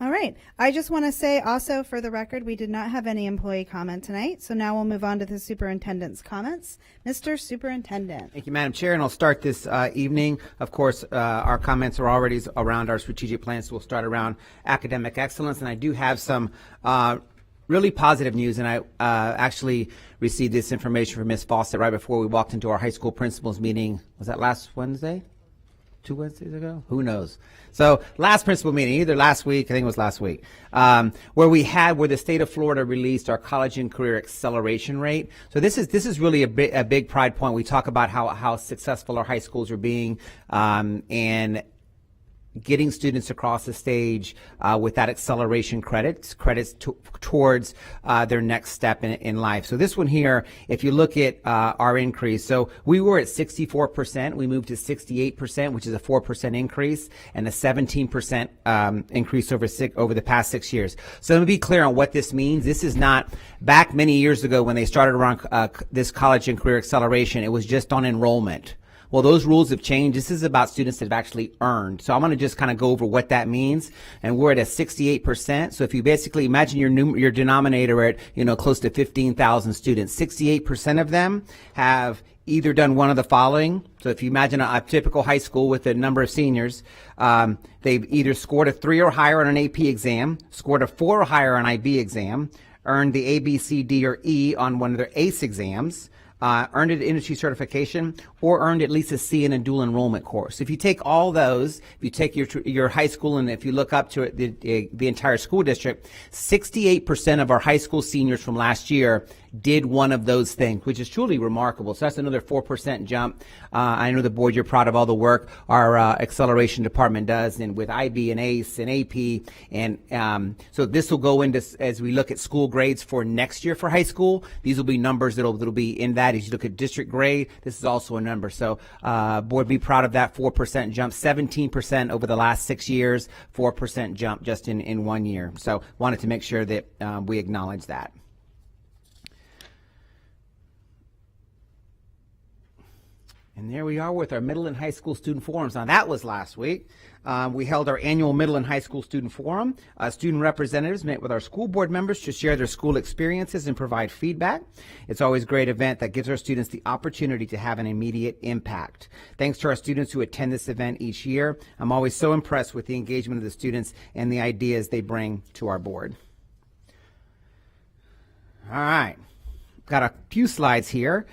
All right. I just want to say also for the record, we did not have any employee comment tonight. So now we'll move on to the superintendent's comments. Mr. Superintendent. Thank you, Madam Chair, and I'll start this evening. Of course, our comments are already around our strategic plans, so we'll start around academic excellence. And I do have some really positive news, and I actually received this information from Ms. Fawcett right before we walked into our high school principals meeting. Was that last Wednesday? 2 Wednesdays ago? Who knows? So last principal meeting, either last week, I think it was last week, where the state of Florida released our college and career acceleration rate. So this is really a big pride point. We talk about how successful our high schools are being, and getting students across the stage with that acceleration credits towards their next step in life. So this one here, if you look at our increase, so we were at 64%, we moved to 68%, which is a 4% increase, and a 17% increase over the past 6 years. So let me be clear on what this means. This is not, back many years ago when they started around this college and career acceleration, it was just on enrollment. Well, those rules have changed. This is about students that have actually earned. So I'm going to just kind of go over what that means. And we're at a 68%. So if you basically imagine your denominator at, close to 15,000 students, 68% of them have either done one of the following. So if you imagine a typical high school with a number of seniors, they've either scored a 3 or higher on an AP exam, scored a 4 or higher on IB exam, earned the A, B, C, D, or E on one of their ACE exams, earned an industry certification, or earned at least a C in a dual enrollment course. If you take all those, if you take your high school, and if you look up to it, the entire school district, 68% of our high school seniors from last year did one of those things, which is truly remarkable. So that's another 4% jump. I know the board, you're proud of all the work our acceleration department does, and with IB and ACE and AP. And so this will go into, as we look at school grades for next year for high school, these will be numbers that'll be in that. As you look at district grade, this is also a number. So board, be proud of that 4% jump, 17% over the last 6 years, 4% jump just in 1 year. So wanted to make sure that we acknowledge that. And there we are with our middle and high school student forums. Now that was last week. We held our annual middle and high school student forum. Student representatives met with our school board members to share their school experiences and provide feedback. It's always a great event that gives our students the opportunity to have an immediate impact. Thanks to our students who attend this event each year. I'm always so impressed with the engagement of the students and the ideas they bring to our board. All right, got a few slides here.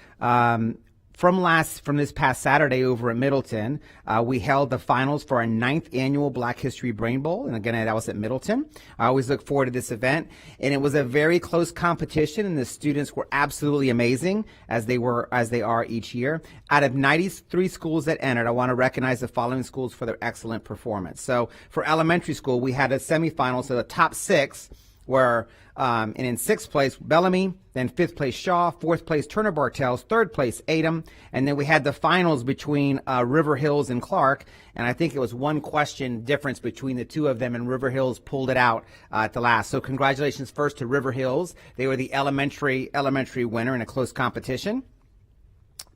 From this past Saturday over at Middleton, we held the finals for our 9th annual Black History Brain Bowl. And again, that was at Middleton. I always look forward to this event. And it was a very close competition, and the students were absolutely amazing as they are each year. Out of 93 schools that entered, I want to recognize the following schools for their excellent performance. So for elementary school, we had a semifinal, so the top 6 were, and in 6th place, Bellamy, then 5th place, Shaw, 4th place, Turner Bartels, 3rd place, Adem, and then we had the finals between River Hills and Clark, and I think it was one question difference between the two of them, and River Hills pulled it out at the last. So congratulations first to River Hills. They were the elementary winner in a close competition.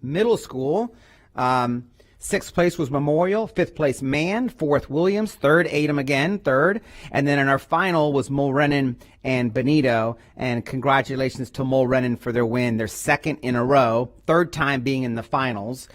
Middle school, 6th place was Memorial, 5th place Mann, 4th Williams, 3rd Adem again, 3rd. And then in our final was Mulrennan and Benito. And congratulations to Mulrennan for their win, their 2nd in a row, 3rd time being in the finals.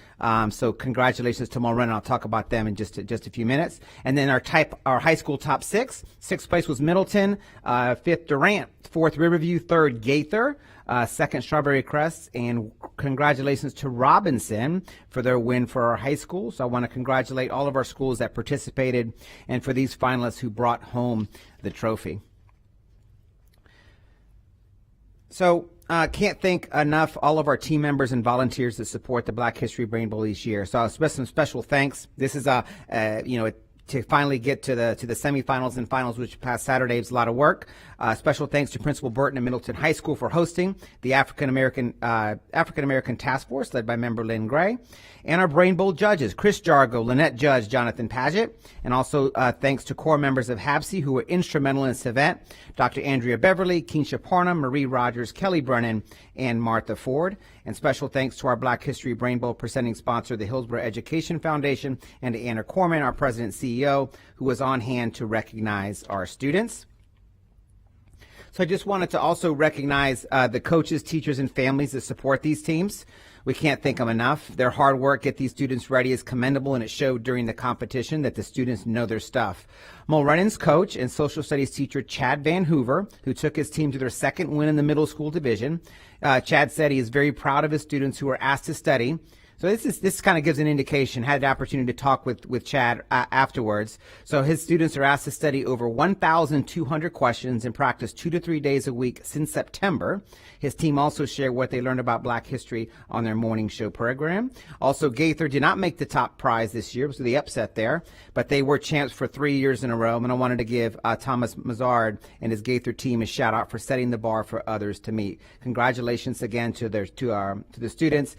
So congratulations to Mulrennan. I'll talk about them in just a few minutes. And then our high school top 6. 6th place was Middleton, 5th Durant, 4th Riverview, 3rd Gaither, 2nd Strawberry Crest, and congratulations to Robinson for their win for our high school. So I want to congratulate all of our schools that participated and for these finalists who brought home the trophy. So can't thank enough all of our team members and volunteers that support the Black History Brain Bowl each year. So I'll express some special thanks. This is to finally get to the semifinals and finals, which past Saturday was a lot of work. Special thanks to Principal Burton and Middleton High School for hosting the African American Task Force led by member Lynn Gray, and our Brain Bowl judges, Chris Jargo, Lynette Judge, Jonathan Paget, and also thanks to core members of HABC who were instrumental in this event, Dr. Andrea Beverly, Keisha Parnham, Marie Rogers, Kelly Brennan, and Martha Ford. And special thanks to our Black History Brain Bowl presenting sponsor, the Hillsborough Education Foundation, and to Anna Corman, our president and CEO, who was on hand to recognize our students. So I just wanted to also recognize the coaches, teachers, and families that support these teams. We can't thank them enough. Their hard work get these students ready is commendable, and it showed during the competition that the students know their stuff. Mulrennan's coach and social studies teacher Chad Van Hoover, who took his team to their 2nd win in the middle school division. Chad said he is very proud of his students who were asked to study. So this kind of gives an indication. Had the opportunity to talk with Chad afterwards. So his students are asked to study over 1,200 questions and practice 2 to 3 days a week since September. His team also shared what they learned about Black history on their morning show program. Also, Gaither did not make the top prize this year, so the upset there, but they were champs for 3 years in a row. And I wanted to give Thomas Mazard and his Gaither team a shout out for setting the bar for others to meet. Congratulations again to the students,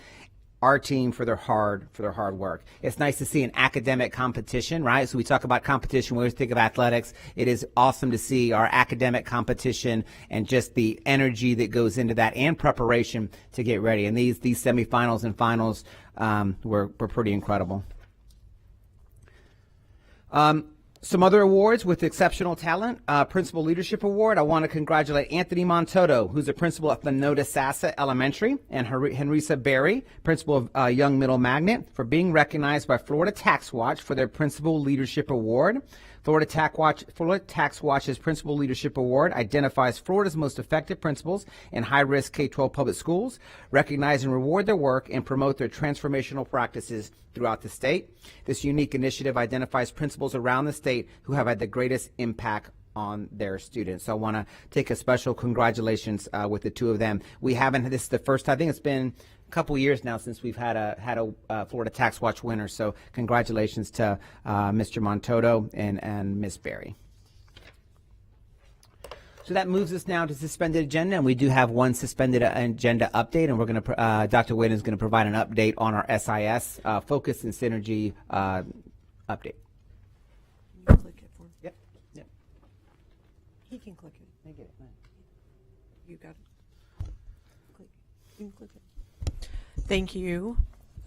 our team, for their hard work. It's nice to see an academic competition, right? So we talk about competition, we always think of athletics. It is awesome to see our academic competition and just the energy that goes into that and preparation to get ready. And these semifinals and finals were pretty incredible. Some other awards with exceptional talent. Principal Leadership Award. I want to congratulate Anthony Montoto, who's a principal at Minota Sassa Elementary, and Henrisa Berry, principal of Young Middle Magnet, for being recognized by Florida Tax Watch for their Principal Leadership Award. Florida Tax Watch's Principal Leadership Award identifies Florida's most effective principals in high-risk K-12 public schools, recognize and reward their work, and promote their transformational practices throughout the state. This unique initiative identifies principals around the state who have had the greatest impact on their students. So I want to take a special congratulations with the two of them. This is the first time, I think it's been a couple years now since we've had a Florida Tax Watch winner. So congratulations to Mr. Montoto and Ms. Berry. So that moves us now to suspended agenda, and we do have one suspended agenda update, and we're going to Dr. Wynn is going to provide an update on our SIS focus and synergy update. Click it for him. Yep. He can click it. I get it. You got it. Click. You can click it. Thank you,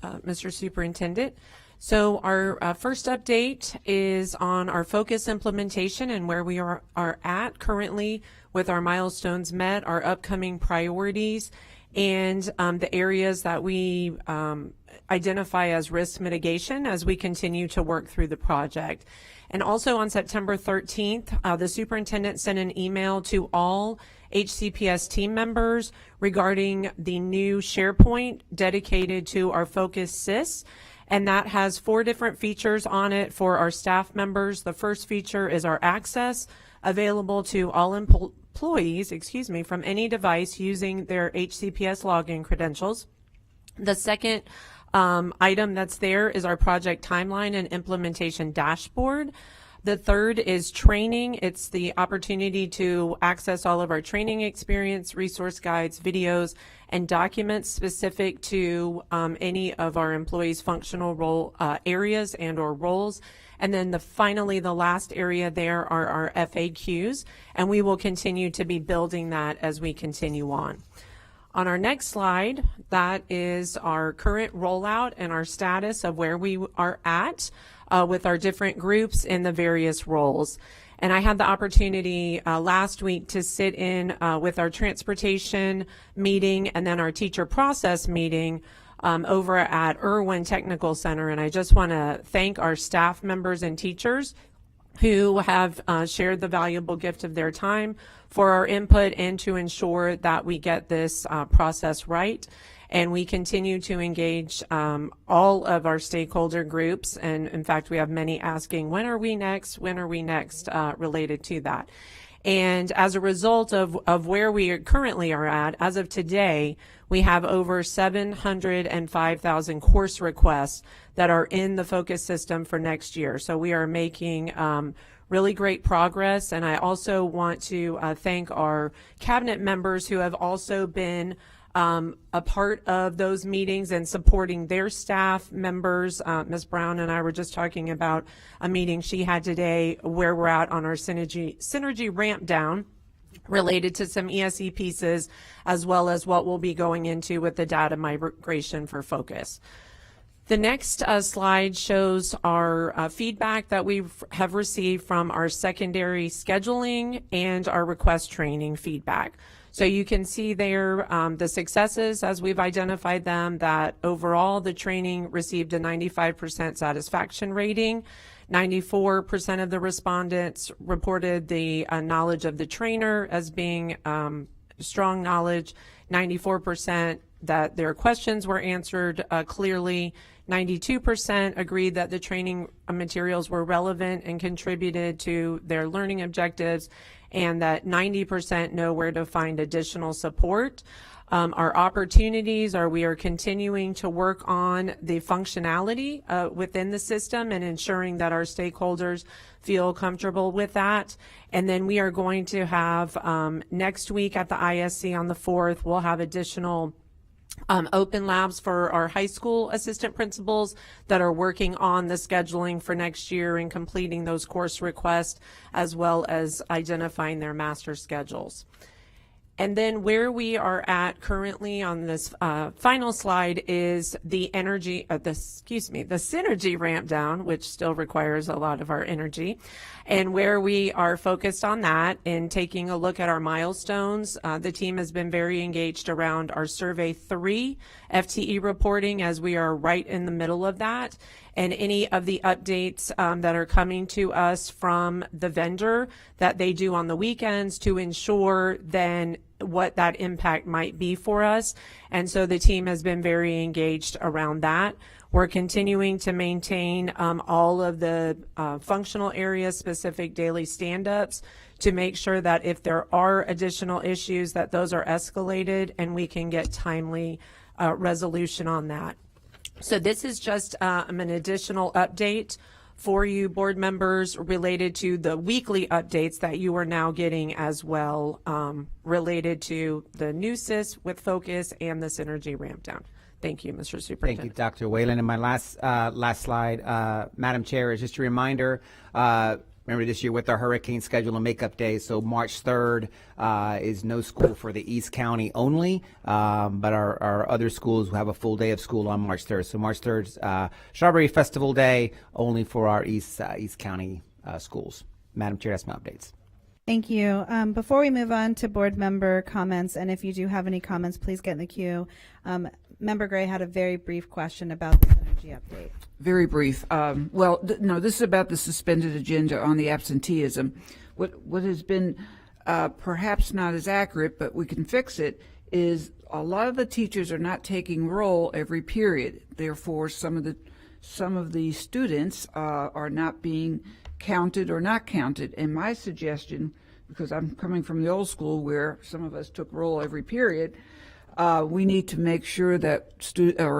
Mr. Superintendent. So our first update is on our focus implementation and where we are at currently with our milestones met, our upcoming priorities, and the areas that we identify as risk mitigation as we continue to work through the project. And also on September 13th, the superintendent sent an email to all HCPS team members regarding the new SharePoint dedicated to our Focus SIS. And that has 4 different features on it for our staff members. The first feature is our access, available to all employees, from any device using their HCPS login credentials. The second item that's there is our project timeline and implementation dashboard. The third is training. It's the opportunity to access all of our training experience, resource guides, videos, and documents specific to any of our employees' functional role areas and or roles. And then finally, the last area there are our FAQs, and we will continue to be building that as we continue on. On our next slide, that is our current rollout and our status of where we are at with our different groups in the various roles. And I had the opportunity last week to sit in with our transportation meeting and then our teacher process meeting over at Irwin Technical Center. And I just want to thank our staff members and teachers who have shared the valuable gift of their time for our input and to ensure that we get this process right. And we continue to engage all of our stakeholder groups. And in fact, we have many asking, when are we next? When are we next related to that? And as a result of where we currently are at, as of today, we have over 705,000 course requests that are in the focus system for next year. So we are making really great progress. And I also want to thank our cabinet members who have also been a part of those meetings and supporting their staff members. Ms. Brown and I were just talking about a meeting she had today where we're at on our synergy ramp down related to some ESE pieces, as well as what we'll be going into with the data migration for focus. The next slide shows our feedback that we have received from our secondary scheduling and our request training feedback. So you can see there the successes as we've identified them, that overall the training received a 95% satisfaction rating. 94% of the respondents reported the knowledge of the trainer as being strong knowledge. 94% that their questions were answered clearly. 92% agreed that the training materials were relevant and contributed to their learning objectives, and that 90% know where to find additional support. Our opportunities are we are continuing to work on the functionality within the system and ensuring that our stakeholders feel comfortable with that. And then we are going to have next week at the ISC on the 4th, we'll have additional open labs for our high school assistant principals that are working on the scheduling for next year and completing those course requests, as well as identifying their master schedules. And then where we are at currently on this final slide is the synergy ramp down, which still requires a lot of our energy, and where we are focused on that and taking a look at our milestones. The team has been very engaged around our Survey 3 FTE reporting, as we are right in the middle of that, and any of the updates that are coming to us from the vendor that they do on the weekends to ensure then what that impact might be for us. And so the team has been very engaged around that. We're continuing to maintain all of the functional area specific daily stand-ups to make sure that if there are additional issues that those are escalated and we can get timely resolution on that. So this is just an additional update for you board members related to the weekly updates that you are now getting as well, related to the new SIS with focus and the synergy ramp down. Thank you, Mr. Superintendent. Thank you, Dr. Whalen. And my last slide, Madam Chair, is just a reminder, remember this year with our hurricane schedule and makeup day, so March 3rd is no school for the East County only, but our other schools will have a full day of school on March 3rd. So March 3rd is Strawberry Festival Day only for our East County schools. Madam Chair, that's my updates. Thank you. Before we move on to board member comments, and if you do have any comments, please get in the queue. Member Gray had a very brief question about the synergy update. Very brief. No, this is about the suspended agenda on the absenteeism. What has been perhaps not as accurate, but we can fix it, is a lot of the teachers are not taking roll every period. Therefore, some of the students are not being counted or not counted. And my suggestion, because I'm coming from the old school where some of us took roll every period, we need to make sure that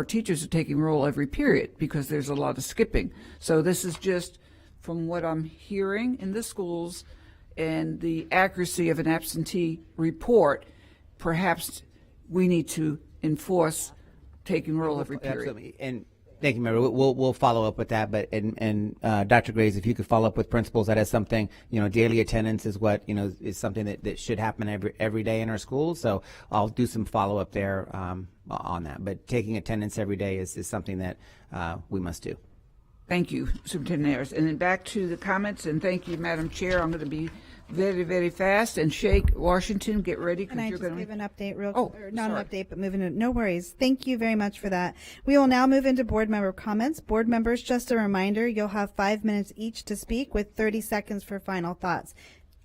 teachers are taking roll every period, because there's a lot of skipping. So this is just from what I'm hearing in the schools and the accuracy of an absentee report, perhaps we need to enforce taking roll every period. Absolutely. And thank you, Member. We'll follow up with that. But and Dr. Graves, if you could follow up with principals, that is something, daily attendance is what, is something that should happen every day in our schools. So I'll do some follow up there on that. But taking attendance every day is something that we must do. Thank you, Superintendent Ayers. And then back to the comments, and thank you, Madam Chair. I'm going to be very, very fast. And Shake Washington, get ready. Can I you're just going give an update real Oh, or not sorry. an update, but moving in. No worries. Thank you very much for that. We will now move into board member comments. Board members, just a reminder, you'll have 5 minutes each to speak with 30 seconds for final thoughts.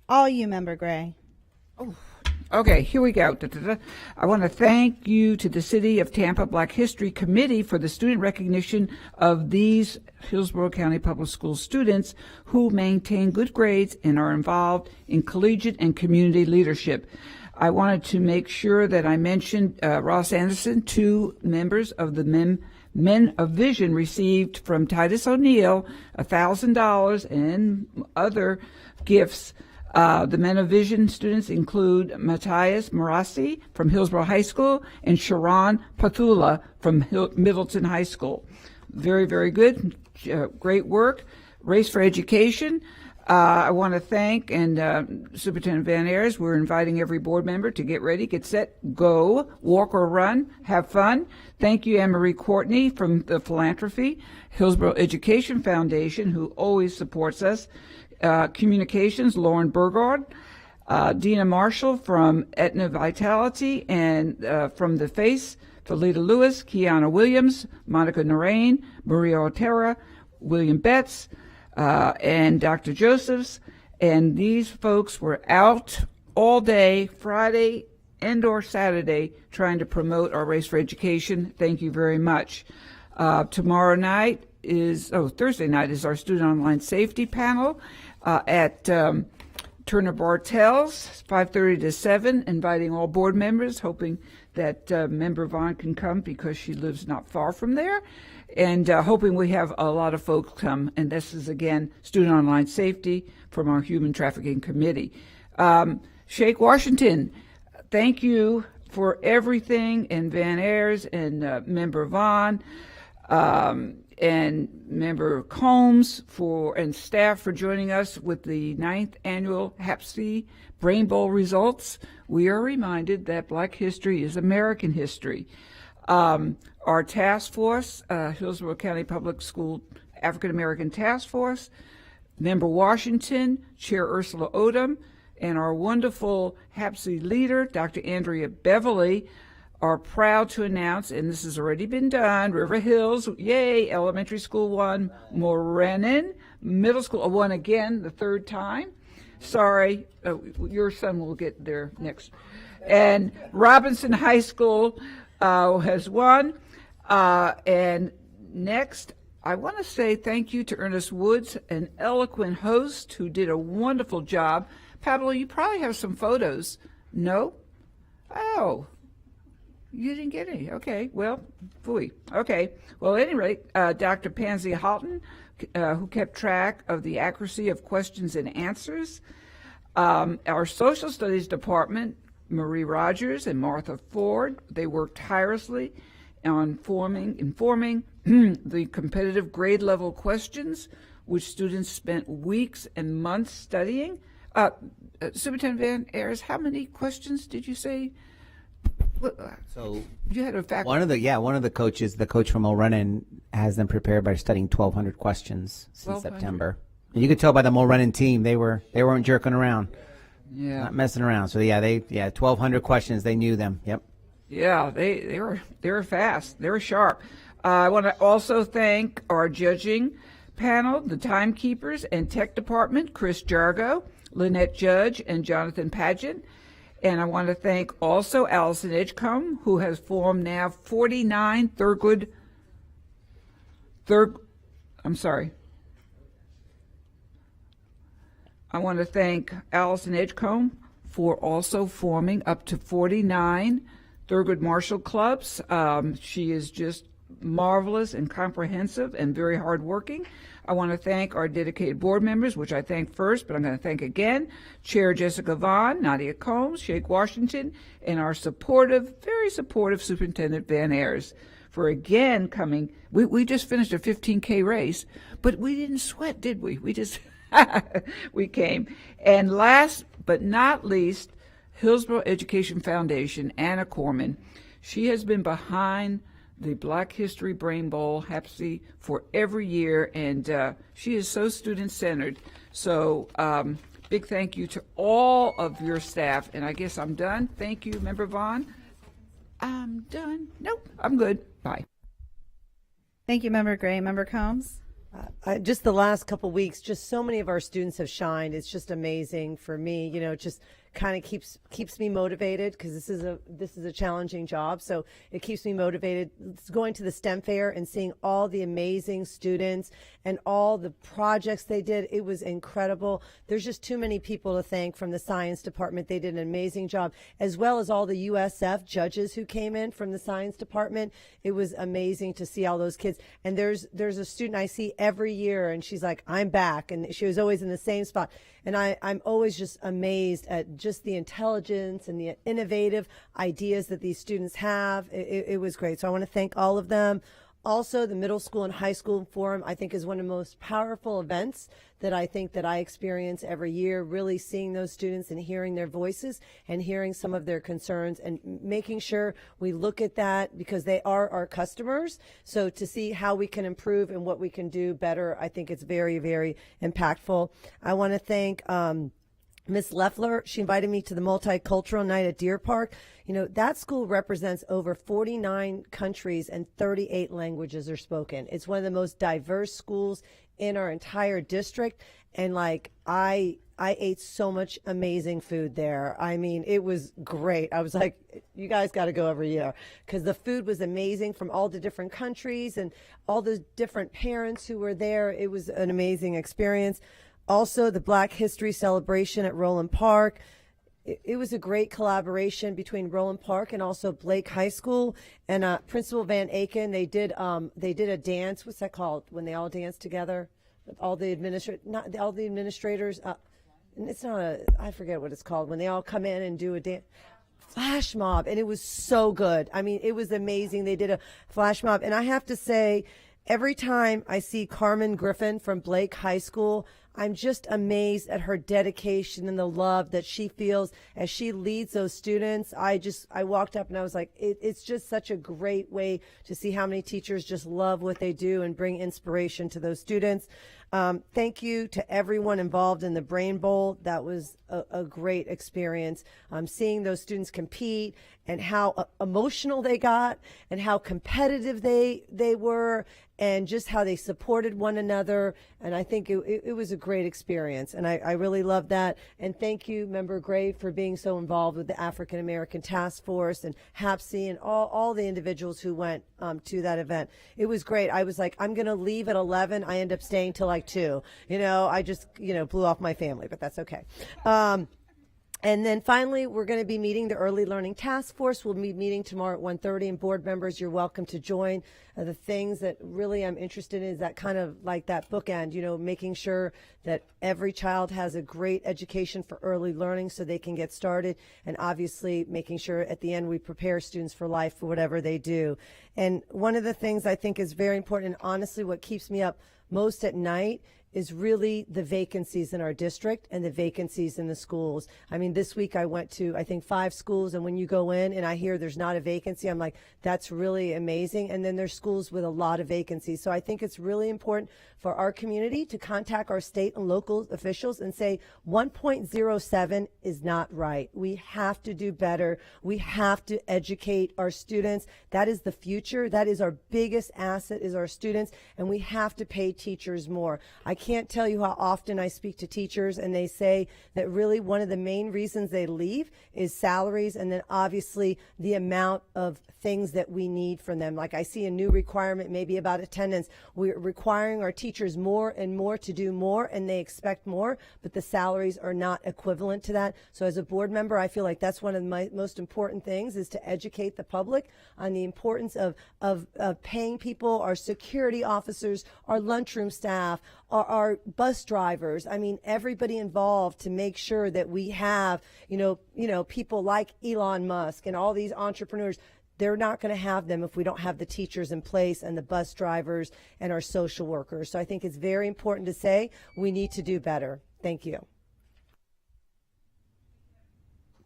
All you, Member Gray. Okay, here we go. I want to thank you to the City of Tampa Black History Committee for the student recognition of these Hillsborough County Public Schools students who maintain good grades and are involved in collegiate and community leadership. I wanted to make sure that I mentioned Ross Anderson, 2 members of the Men of Vision received from Titus O'Neill $1,000 and other gifts. The Men of Vision students include Matthias Marassi from Hillsborough High School and Sharon Pathula from Middleton High School. Very, very good. Great work. Race for Education. I want to thank Superintendent Van Ayers. We're inviting every board member to get ready, get set, go, walk or run, have fun. Thank you, Anne-Marie Courtney from the Philanthropy, Hillsborough Education Foundation, who always supports us. Communications, Lauren Burgard, Dina Marshall from Aetna Vitality, and from The Face, Felita Lewis, Kiana Williams, Monica Narain, Maria Otera, William Betts, and Dr. Josephs. And these folks were out all day, Friday and or Saturday, trying to promote our Race for Education. Thank you very much. Thursday night is our student online safety panel at Turner Bartels, 5:30 to 7, inviting all board members, hoping that Member Vaughn can come because she lives not far from there, and hoping we have a lot of folks come. And this is, again, student online safety from our Human Trafficking Committee. Shake Washington, thank you for everything, and Van Ayers and Member Vaughn. And Member Combs and staff for joining us with the 9th annual HAPC Brain Bowl results. We are reminded that Black history is American history. Our task force, Hillsborough County Public School African American Task Force, Member Washington, Chair Ursula Odom, and our wonderful HAPC leader, Dr. Andrea Beverly, are proud to announce, and this has already been done, River Hills, yay, elementary school won, Morenin, middle school won again the 3rd time. Sorry, your son will get there next. And Robinson High School has won. And next, I want to say thank you to Ernest Woods, an eloquent host who did a wonderful job. Pablo, you probably have some photos. No? Oh. You didn't get any. Okay. Well, phooey. Okay. Well, at any rate, Dr. Pansy Halton, who kept track of the accuracy of questions and answers. Our social studies department, Marie Rogers and Martha Ford, they worked tirelessly on informing the competitive grade level questions, which students spent weeks and months studying. Superintendent Van Ayers, how many questions did you say? So you had a fact. One of the coaches, the coach from Mulrennan, has them prepared by studying 1,200 questions since 1,200. September. And you could tell by the Mulrennan team they weren't jerking around, not messing around. So 1,200 questions. They knew them. Yep. Yeah, they were fast. They were sharp. I want to also thank our judging panel, the timekeepers and tech department, Chris Jargo, Lynette Judge, and Jonathan Pageant. And I want to thank also Allison Edgecombe, who has formed now 49 I want to thank Allison Edgecombe for also forming up to 49 Thurgood Marshall clubs. She is just marvelous and comprehensive and very hardworking. I want to thank our dedicated board members, which I thank first, but I'm going to thank again, Chair Jessica Vaughn, Nadia Combs, Shake Washington, and our supportive, very supportive Superintendent Van Ayers for again coming. We just finished a 15K race, but we didn't sweat, did we? We just, we came. And last but not least, Hillsborough Education Foundation, Anna Corman. She has been behind the Black History Brain Bowl, HAPSI, for every year, and she is so student-centered. So big thank you to all of your staff, and I guess I'm done. Thank you, Member Vaughn. I'm done. Nope, I'm good. Bye. Thank you, Member Gray. Member Combs? Just the last couple weeks, just so many of our students have shined. It's just amazing for me. You know, it just kind of keeps me motivated because this is a challenging job. So it keeps me motivated. It's going to the STEM fair and seeing all the amazing students and all the projects they did. It was incredible. There's just too many people to thank from the science department. They did an amazing job, as well as all the USF judges who came in from the science department. It was amazing to see all those kids. And there's a student I see every year, and she's like, I'm back. And she was always in the same spot. And I'm always just amazed at just the intelligence and the innovative ideas that these students have. It was great. So I want to thank all of them. Also, the Middle School and High School Forum, I think, is one of the most powerful events that I think that I experience every year, really seeing those students and hearing their voices and hearing some of their concerns and making sure we look at that because they are our customers. So to see how we can improve and what we can do better, I think it's very, very impactful. I want to thank Miss Leffler. She invited me to the Multicultural Night at Deer Park. You know, that school represents over 49 countries and 38 languages are spoken. It's one of the most diverse schools in our entire district. And like, I ate so much amazing food there. I mean, it was great. I was like, you guys got to go every year because the food was amazing from all the different countries and all the different parents who were there. It was an amazing experience. Also, the Black History Celebration at Roland Park. It was a great collaboration between Roland Park and also Blake High School and Principal Van Aken. They did a dance. What's that called? When they all dance together, all the administrators. It's not I forget what it's called. When they all come in and do a dance. Flash mob, and it was so good. I mean, it was amazing. They did a flash mob, and I have to say, every time I see Carmen Griffin from Blake High School, I'm just amazed at her dedication and the love that she feels as she leads those students. I walked up and I was like, it's just such a great way to see how many teachers just love what they do and bring inspiration to those students. Thank you to everyone involved in the Brain Bowl. That was a great experience. Seeing those students compete and how emotional they got and how competitive they were and just how they supported one another. And I think it was a great experience. And I really love that. And thank you, Member Gray, for being so involved with the African American Task Force and HAPSI and all the individuals who went to that event. It was great. I was like, I'm going to leave at 11. I end up staying till like 2. You know, I just, blew off my family, but that's okay. And then finally, we're going to be meeting the Early Learning Task Force. We'll be meeting tomorrow at 1:30, and board members, you're welcome to join. The things that really I'm interested in is that kind of like that bookend, making sure that every child has a great education for early learning so they can get started, and obviously making sure at the end we prepare students for life for whatever they do. And one of the things I think is very important, and honestly what keeps me up most at night, is really the vacancies in our district and the vacancies in the schools. I mean, this week I went to, I think, 5 schools, and when you go in and I hear there's not a vacancy, I'm like, that's really amazing. And then there's schools with a lot of vacancies. So I think it's really important for our community to contact our state and local officials and say 1.07 is not right. We have to do better. We have to educate our students. That is the future. That is our biggest asset, is our students, and we have to pay teachers more. I can't tell you how often I speak to teachers, and they say that really one of the main reasons they leave is salaries, and then obviously the amount of things that we need from them. Like I see a new requirement maybe about attendance. We're requiring our teachers more and more to do more, and they expect more, but the salaries are not equivalent to that. So as a board member, I feel like that's one of my most important things, is to educate the public on the importance of paying people, our security officers, our lunchroom staff, our bus drivers. I mean, everybody involved, to make sure that we have, people like Elon Musk and all these entrepreneurs. They're not going to have them if we don't have the teachers in place and the bus drivers and our social workers. So I think it's very important to say we need to do better. Thank you.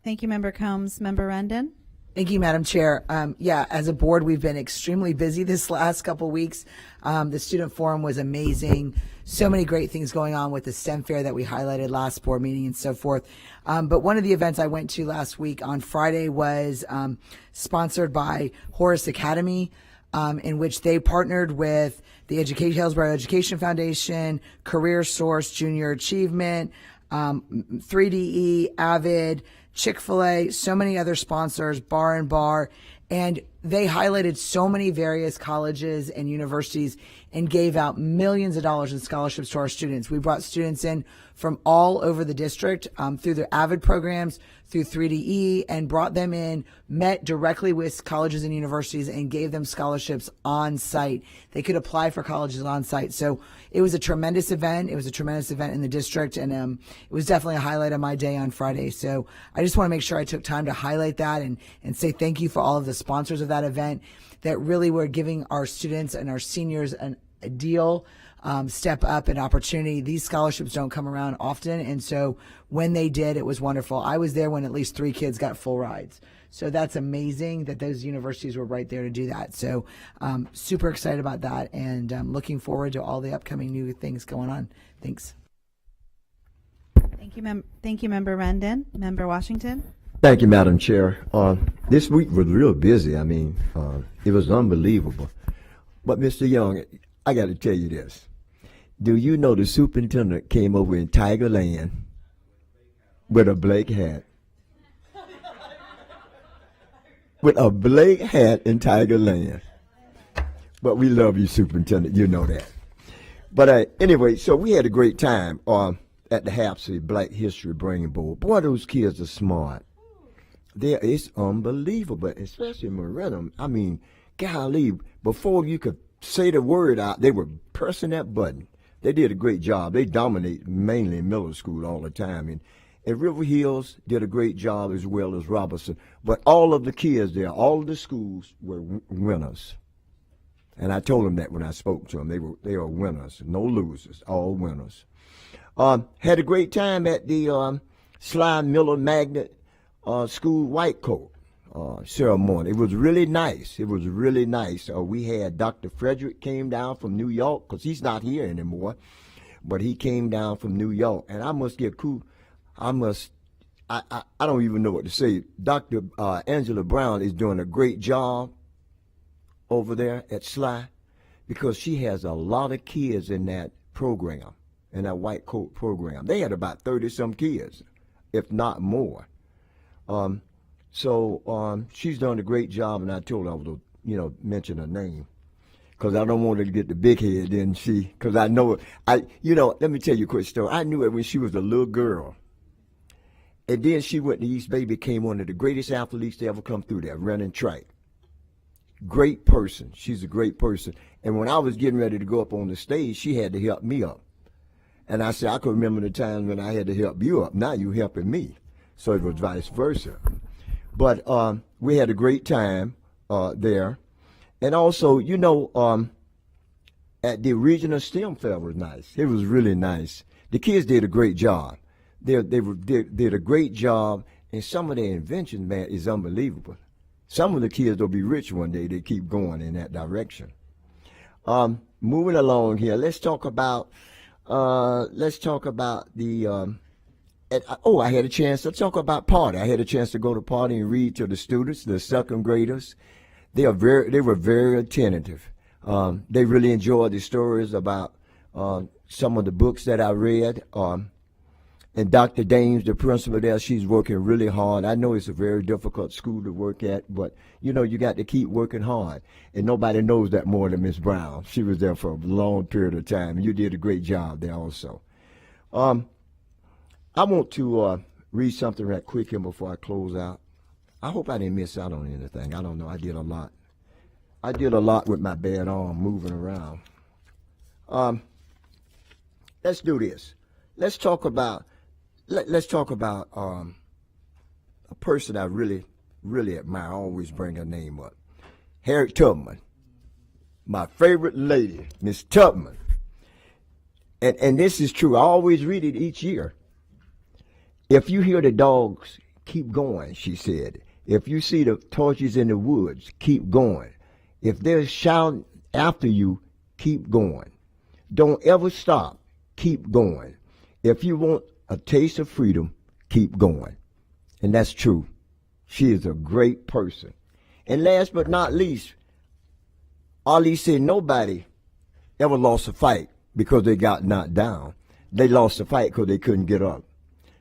Thank you, Member Combs. Member Rendon? Thank you, Madam Chair. As a board, we've been extremely busy this last couple weeks. The Student Forum was amazing. So many great things going on with the STEM fair that we highlighted last board meeting and so forth. But one of the events I went to last week on Friday was sponsored by Horace Academy, in which they partnered with the Hillsborough Education Foundation, Career Source, Junior Achievement, 3DE, Avid, Chick-fil-A, so many other sponsors, Bar and Bar, and they highlighted so many various colleges and universities and gave out millions of dollars in scholarships to our students. We brought students in from all over the district through their AVID programs, through 3DE, and brought them in, met directly with colleges and universities, and gave them scholarships on site. They could apply for colleges on site. So it was a tremendous event. It was a tremendous event in the district, and it was definitely a highlight of my day on Friday. So I just want to make sure I took time to highlight that and say thank you for all of the sponsors of that event that really were giving our students and our seniors a deal, step up, an opportunity. These scholarships don't come around often, and so when they did, it was wonderful. I was there when at least 3 kids got full rides. So that's amazing that those universities were right there to do that. So super excited about that, and looking forward to all the upcoming new things going on. Thanks. Thank you, Member Rendon. Member Washington? Thank you, Madam Chair. This week was real busy. I mean, it was unbelievable. But Mr. Young, I got to tell you this. Do you know the superintendent came over in Tigerland with a Blake hat? With a Blake hat in Tigerland. But we love you, superintendent. You know that. But anyway, so we had a great time at the HAPSI Black History Bringing Board. Boy, those kids are smart. It's unbelievable, especially Marinum. I mean, golly, before you could say the word out, they were pressing that button. They did a great job. They dominate mainly in middle school all the time. And River Hills did a great job, as well as Robertson. But all of the kids there, all of the schools were winners. And I told them that when I spoke to them. They were winners, no losers, all winners. Had a great time at the Sly Miller Magnet School White Coat ceremony. It was really nice. It was really nice. We had Dr. Frederick came down from New York, because he's not here anymore, but he came down from New York. And I must get cool. I don't even know what to say. Dr. Angela Brown is doing a great job over there at Sly, because she has a lot of kids in that program, in that white coat program. They had about 30-some kids, if not more. So she's done a great job, and I told her I was, mention her name, because I don't want her to get the big head. Then because I know it. Let me tell you a quick story. I knew her when she was a little girl, and then she went to East Bay, became one of the greatest athletes to ever come through there, running track. Great person. She's a great person. And when I was getting ready to go up on the stage, she had to help me up. And I said, I could remember the time when I had to help you up. Now you helping me. So it was vice versa. But we had a great time there. And also, at the regional STEM fair was nice. It was really nice. The kids did a great job. They did a great job, and some of their inventions, man, is unbelievable. Some of the kids will be rich one day. They keep going in that direction. Moving along here, let's talk about the. I had a chance to talk about party. I had a chance to go to party and read to the students, the second graders. They were very attentive. They really enjoyed the stories about some of the books that I read. And Dr. Dames, the principal there, she's working really hard. I know it's a very difficult school to work at, but you know, you got to keep working hard. And nobody knows that more than Miss Brown. She was there for a long period of time, and you did a great job there also. I want to read something right quick here before I close out. I hope I didn't miss out on anything. I don't know. I did a lot. I did a lot with my bad arm moving around. Let's do this. Let's talk about a person I really, really admire. I always bring her name up. Harriet Tubman. My favorite lady, Miss Tubman. And this is true. I always read it each year. If you hear the dogs, keep going, she said. If you see the torches in the woods, keep going. If they're shouting after you, keep going. Don't ever stop. Keep going. If you want a taste of freedom, keep going. And that's true. She is a great person. And last but not least, Ali said nobody ever lost a fight because they got knocked down. They lost the fight because they couldn't get up.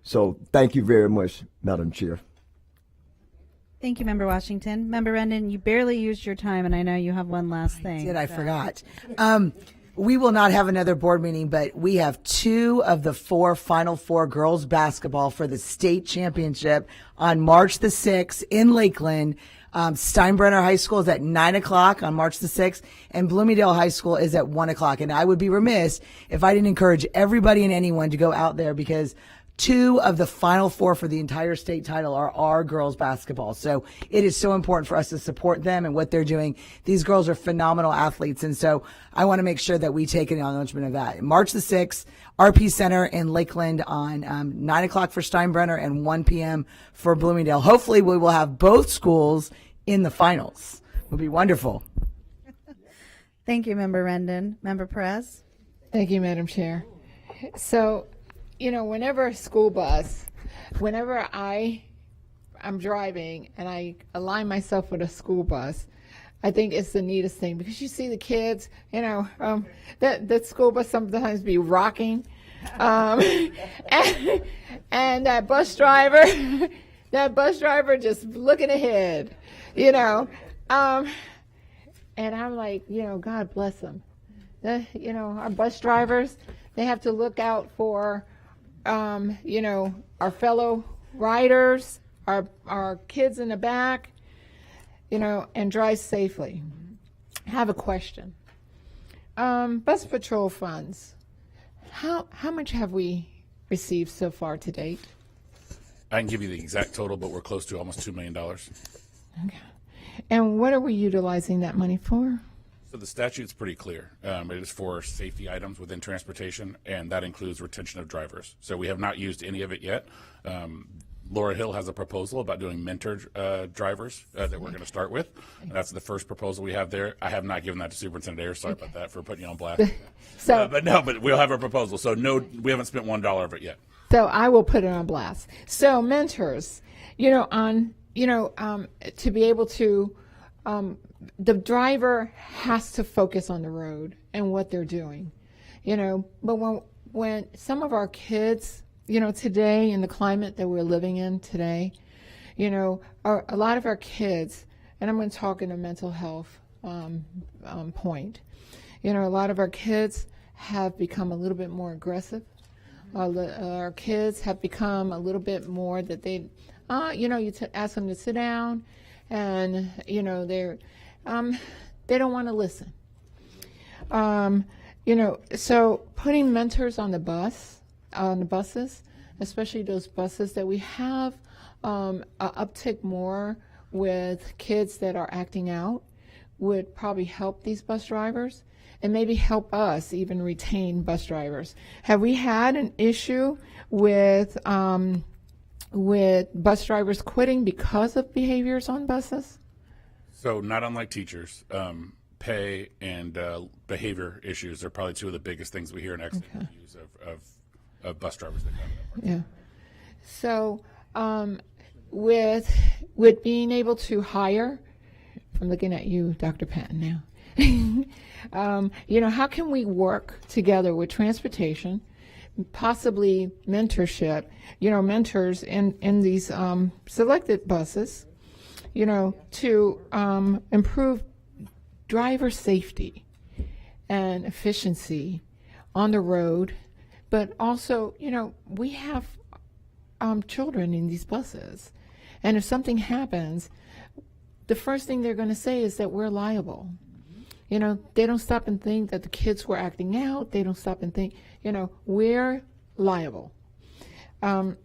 So thank you very much, Madam Chair. Thank you, Member Washington. Member Rendon, you barely used your time, and I know you have one last thing. I forgot. We will not have another board meeting, but we have 2 of the 4 Final Four girls basketball for the state championship on March the 6th in Lakeland. Steinbrenner High School is at 9 o'clock on March the 6th, and Bloomingdale High School is at 1 o'clock. And I would be remiss if I didn't encourage everybody and anyone to go out there, because 2 of the Final Four for the entire state title are our girls basketball. So it is so important for us to support them and what they're doing. These girls are phenomenal athletes. And so I want to make sure that we take an acknowledgement of that. March the 6th, RP Center in Lakeland on 9 o'clock for Steinbrenner and 1 p.m. for Bloomingdale. Hopefully we will have both schools in the finals. It would be wonderful. Thank you, Member Rendon. Member Perez? Thank you, Madam Chair. So, you know, whenever I'm driving and I align myself with a school bus, I think it's the neatest thing, because you see the kids, you know, that school bus sometimes be rocking, and that bus driver just looking ahead, you know, and I'm like, you know, God bless them. You know, our bus drivers, they have to look out for, you know, our fellow riders, our kids in the back, you know, and drive safely. I have a question. Bus patrol funds, how much have we received so far to date? I can give you the exact total, but we're close to almost $2 million. Okay. And what are we utilizing that money for? So the statute's pretty clear. It is for safety items within transportation, and that includes retention of drivers. So we have not used any of it yet. Laura Hill has a proposal about doing mentor drivers that we're going to start with. That's the first proposal we have there. I have not given that to Superintendent Ayers. Sorry about that for putting you on blast. But we'll have a proposal. So no, we haven't spent $1 of it yet. So I will put it on blast. So mentors, you know, to be able to, the driver has to focus on the road and what they're doing, you know. But when some of our kids, you know, today in the climate that we're living in today, you know, a lot of our kids, and I'm going to talk in a mental health point, you know, a lot of our kids have become a little bit more aggressive. Our kids have become a little bit more that they, you know, you ask them to sit down, and you know they don't want to listen. You know, so putting mentors on the buses, especially those buses that we have a uptick more with kids that are acting out, would probably help these bus drivers and maybe help us even retain bus drivers. Have we had an issue with bus drivers quitting because of behaviors on buses? So not unlike teachers, pay and behavior issues are probably 2 of the biggest things we hear in accident reviews of bus drivers that come to. Yeah. So with being able to hire I'm looking at you, Dr. Patton, now. How can we work together with transportation, possibly mentorship, mentors in these selected buses, to improve driver safety and efficiency on the road, but also, we have children in these buses, and if something happens, the first thing they're going to say is that we're liable. They don't stop and think that the kids were acting out. They don't stop and think, we're liable.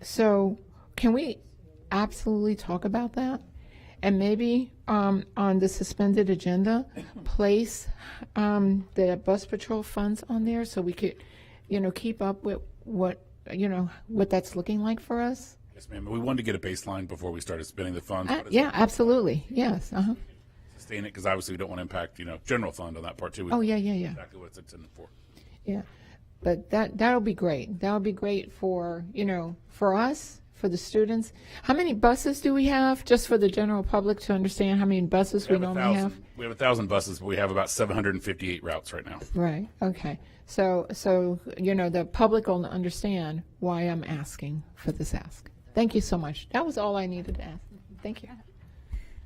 So can we absolutely talk about that? And maybe on the suspended agenda, place the bus patrol funds on there so we could, keep up with what that's looking like for us? Yes, ma'am. We wanted to get a baseline before we started spending the funds. Yeah, absolutely. Yes. Uh-huh. Sustain it, because obviously we don't want to impact, general fund on that part too. Yeah. Exactly what it's intended for. Yeah, but that'll be great. That'll be great for for us, for the students. How many buses do we have, just for the general public to understand how many buses we normally have? We have 1,000 buses, but we have about 758 routes right now. Right. Okay. So the public will understand why I'm asking for this ask. Thank you so much. That was all I needed to ask. Thank you.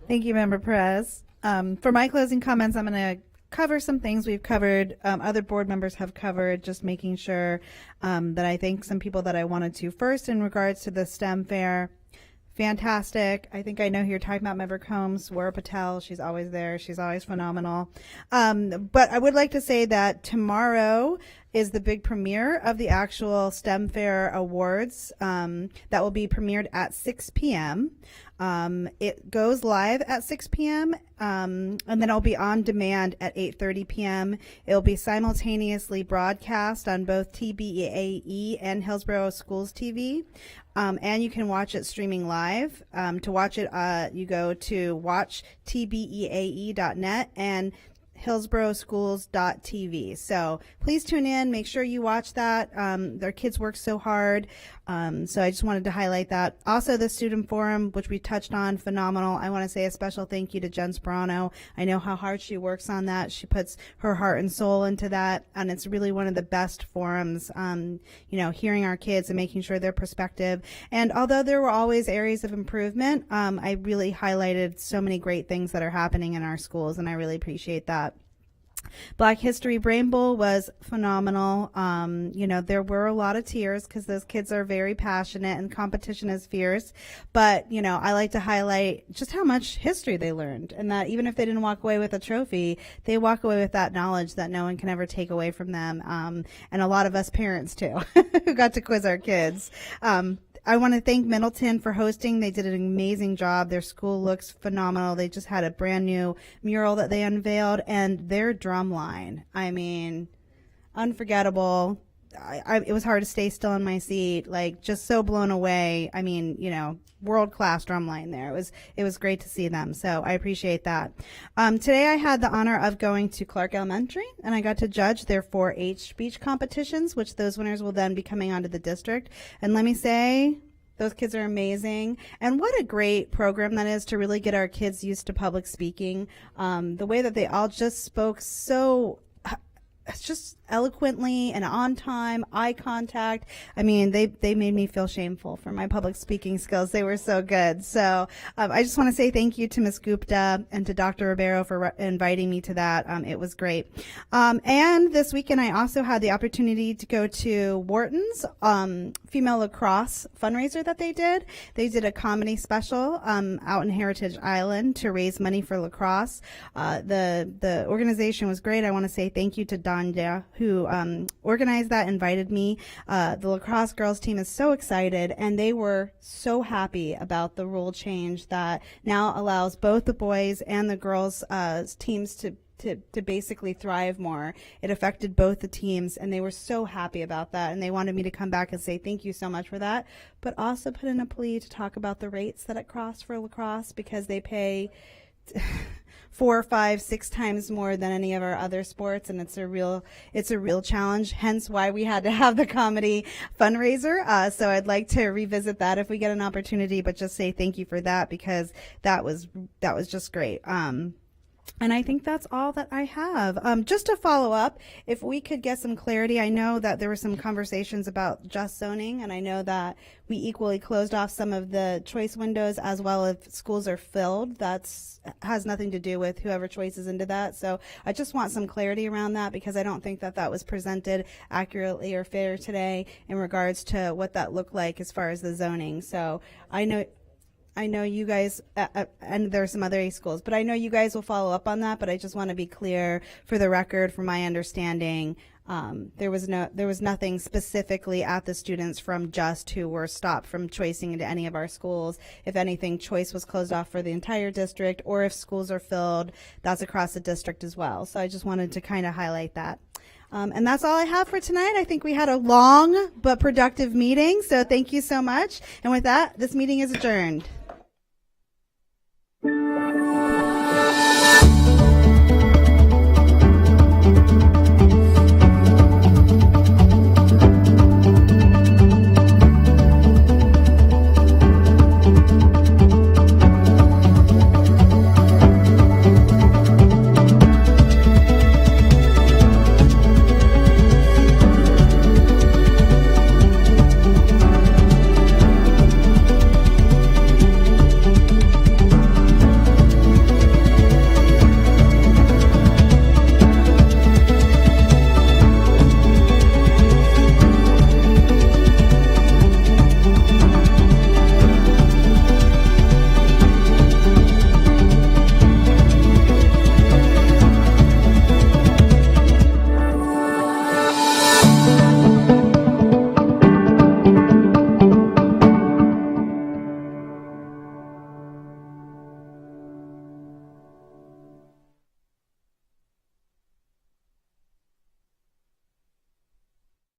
Thank you, Member Perez. For my closing comments, I'm going to cover some things we've covered, other board members have covered, just making sure that I thank some people that I wanted to. First, in regards to the STEM fair, fantastic. I think I know who you're talking about, Member Combs, Wara Patel. She's always there. She's always phenomenal. But I would like to say that tomorrow is the big premiere of the actual STEM Fair Awards that will be premiered at 6 p.m. It goes live at 6 p.m. And then it'll be on demand at 8:30 p.m. It'll be simultaneously broadcast on both TBAE and Hillsborough Schools TV. And you can watch it streaming live. To watch it, you go to watchtbeae.net and hillsboroughschools.tv. So please tune in. Make sure you watch that. Their kids work so hard. So I just wanted to highlight that. Also, the Student Forum, which we touched on, phenomenal. I want to say a special thank you to Jen Sperano. I know how hard she works on that. She puts her heart and soul into that, and it's really one of the best forums, hearing our kids and making sure their perspective. And although there were always areas of improvement, I really highlighted so many great things that are happening in our schools, and I really appreciate that. Black History Brain Bowl was phenomenal. There were a lot of tears because those kids are very passionate and competition is fierce. But, I like to highlight just how much history they learned, and that even if they didn't walk away with a trophy, they walk away with that knowledge that no one can ever take away from them. And a lot of us parents too, who got to quiz our kids. I want to thank Middleton for hosting. They did an amazing job. Their school looks phenomenal. They just had a brand new mural that they unveiled, and their drum line, unforgettable. It was hard to stay still in my seat, just so blown away. World-class drum line there. It was great to see them, so I appreciate that. Today I had the honor of going to Clark Elementary, and I got to judge their 4-H speech competitions, which those winners will then be coming onto the district. And let me say, those kids are amazing. And what a great program that is to really get our kids used to public speaking. The way that they all just spoke so just eloquently and on time, eye contact. They made me feel shameful for my public speaking skills. They were so good. So I just want to say thank you to Ms. Gupta and to Dr. Ribeiro for inviting me to that. It was great. And this weekend I also had the opportunity to go to Wharton's female lacrosse fundraiser that they did. They did a comedy special out in Heritage Island to raise money for lacrosse. The organization was great. I want to say thank you to Danja, who organized that, invited me. The lacrosse girls team is so excited, and they were so happy about the rule change that now allows both the boys and the girls teams to basically thrive more. It affected both the teams, and they were so happy about that, and they wanted me to come back and say thank you so much for that, but also put in a plea to talk about the rates that it costs for lacrosse, because they pay 4, 5, 6 times more than any of our other sports, and it's a real challenge, hence why we had to have the comedy fundraiser. So I'd like to revisit that if we get an opportunity, but just say thank you for that, because that was just great. And I think that's all that I have. Just to follow up, if we could get some clarity, I know that there were some conversations about just zoning, and I know that we equally closed off some of the choice windows as well if schools are filled. That's has nothing to do with whoever choices into that. So I just want some clarity around that because I don't think that that was presented accurately or fair today in regards to what that looked like as far as the zoning. So I know you guys, and there's some other schools, but I know you guys will follow up on that, but I just want to be clear for the record, from my understanding, there was nothing specifically at the students from just who were stopped from choicing into any of our schools. If anything, choice was closed off for the entire district, or if schools are filled, that's across the district as well. So I just wanted to kind of highlight that. And that's all I have for tonight. I think we had a long but productive meeting, so thank you so much. And with that, this meeting is adjourned.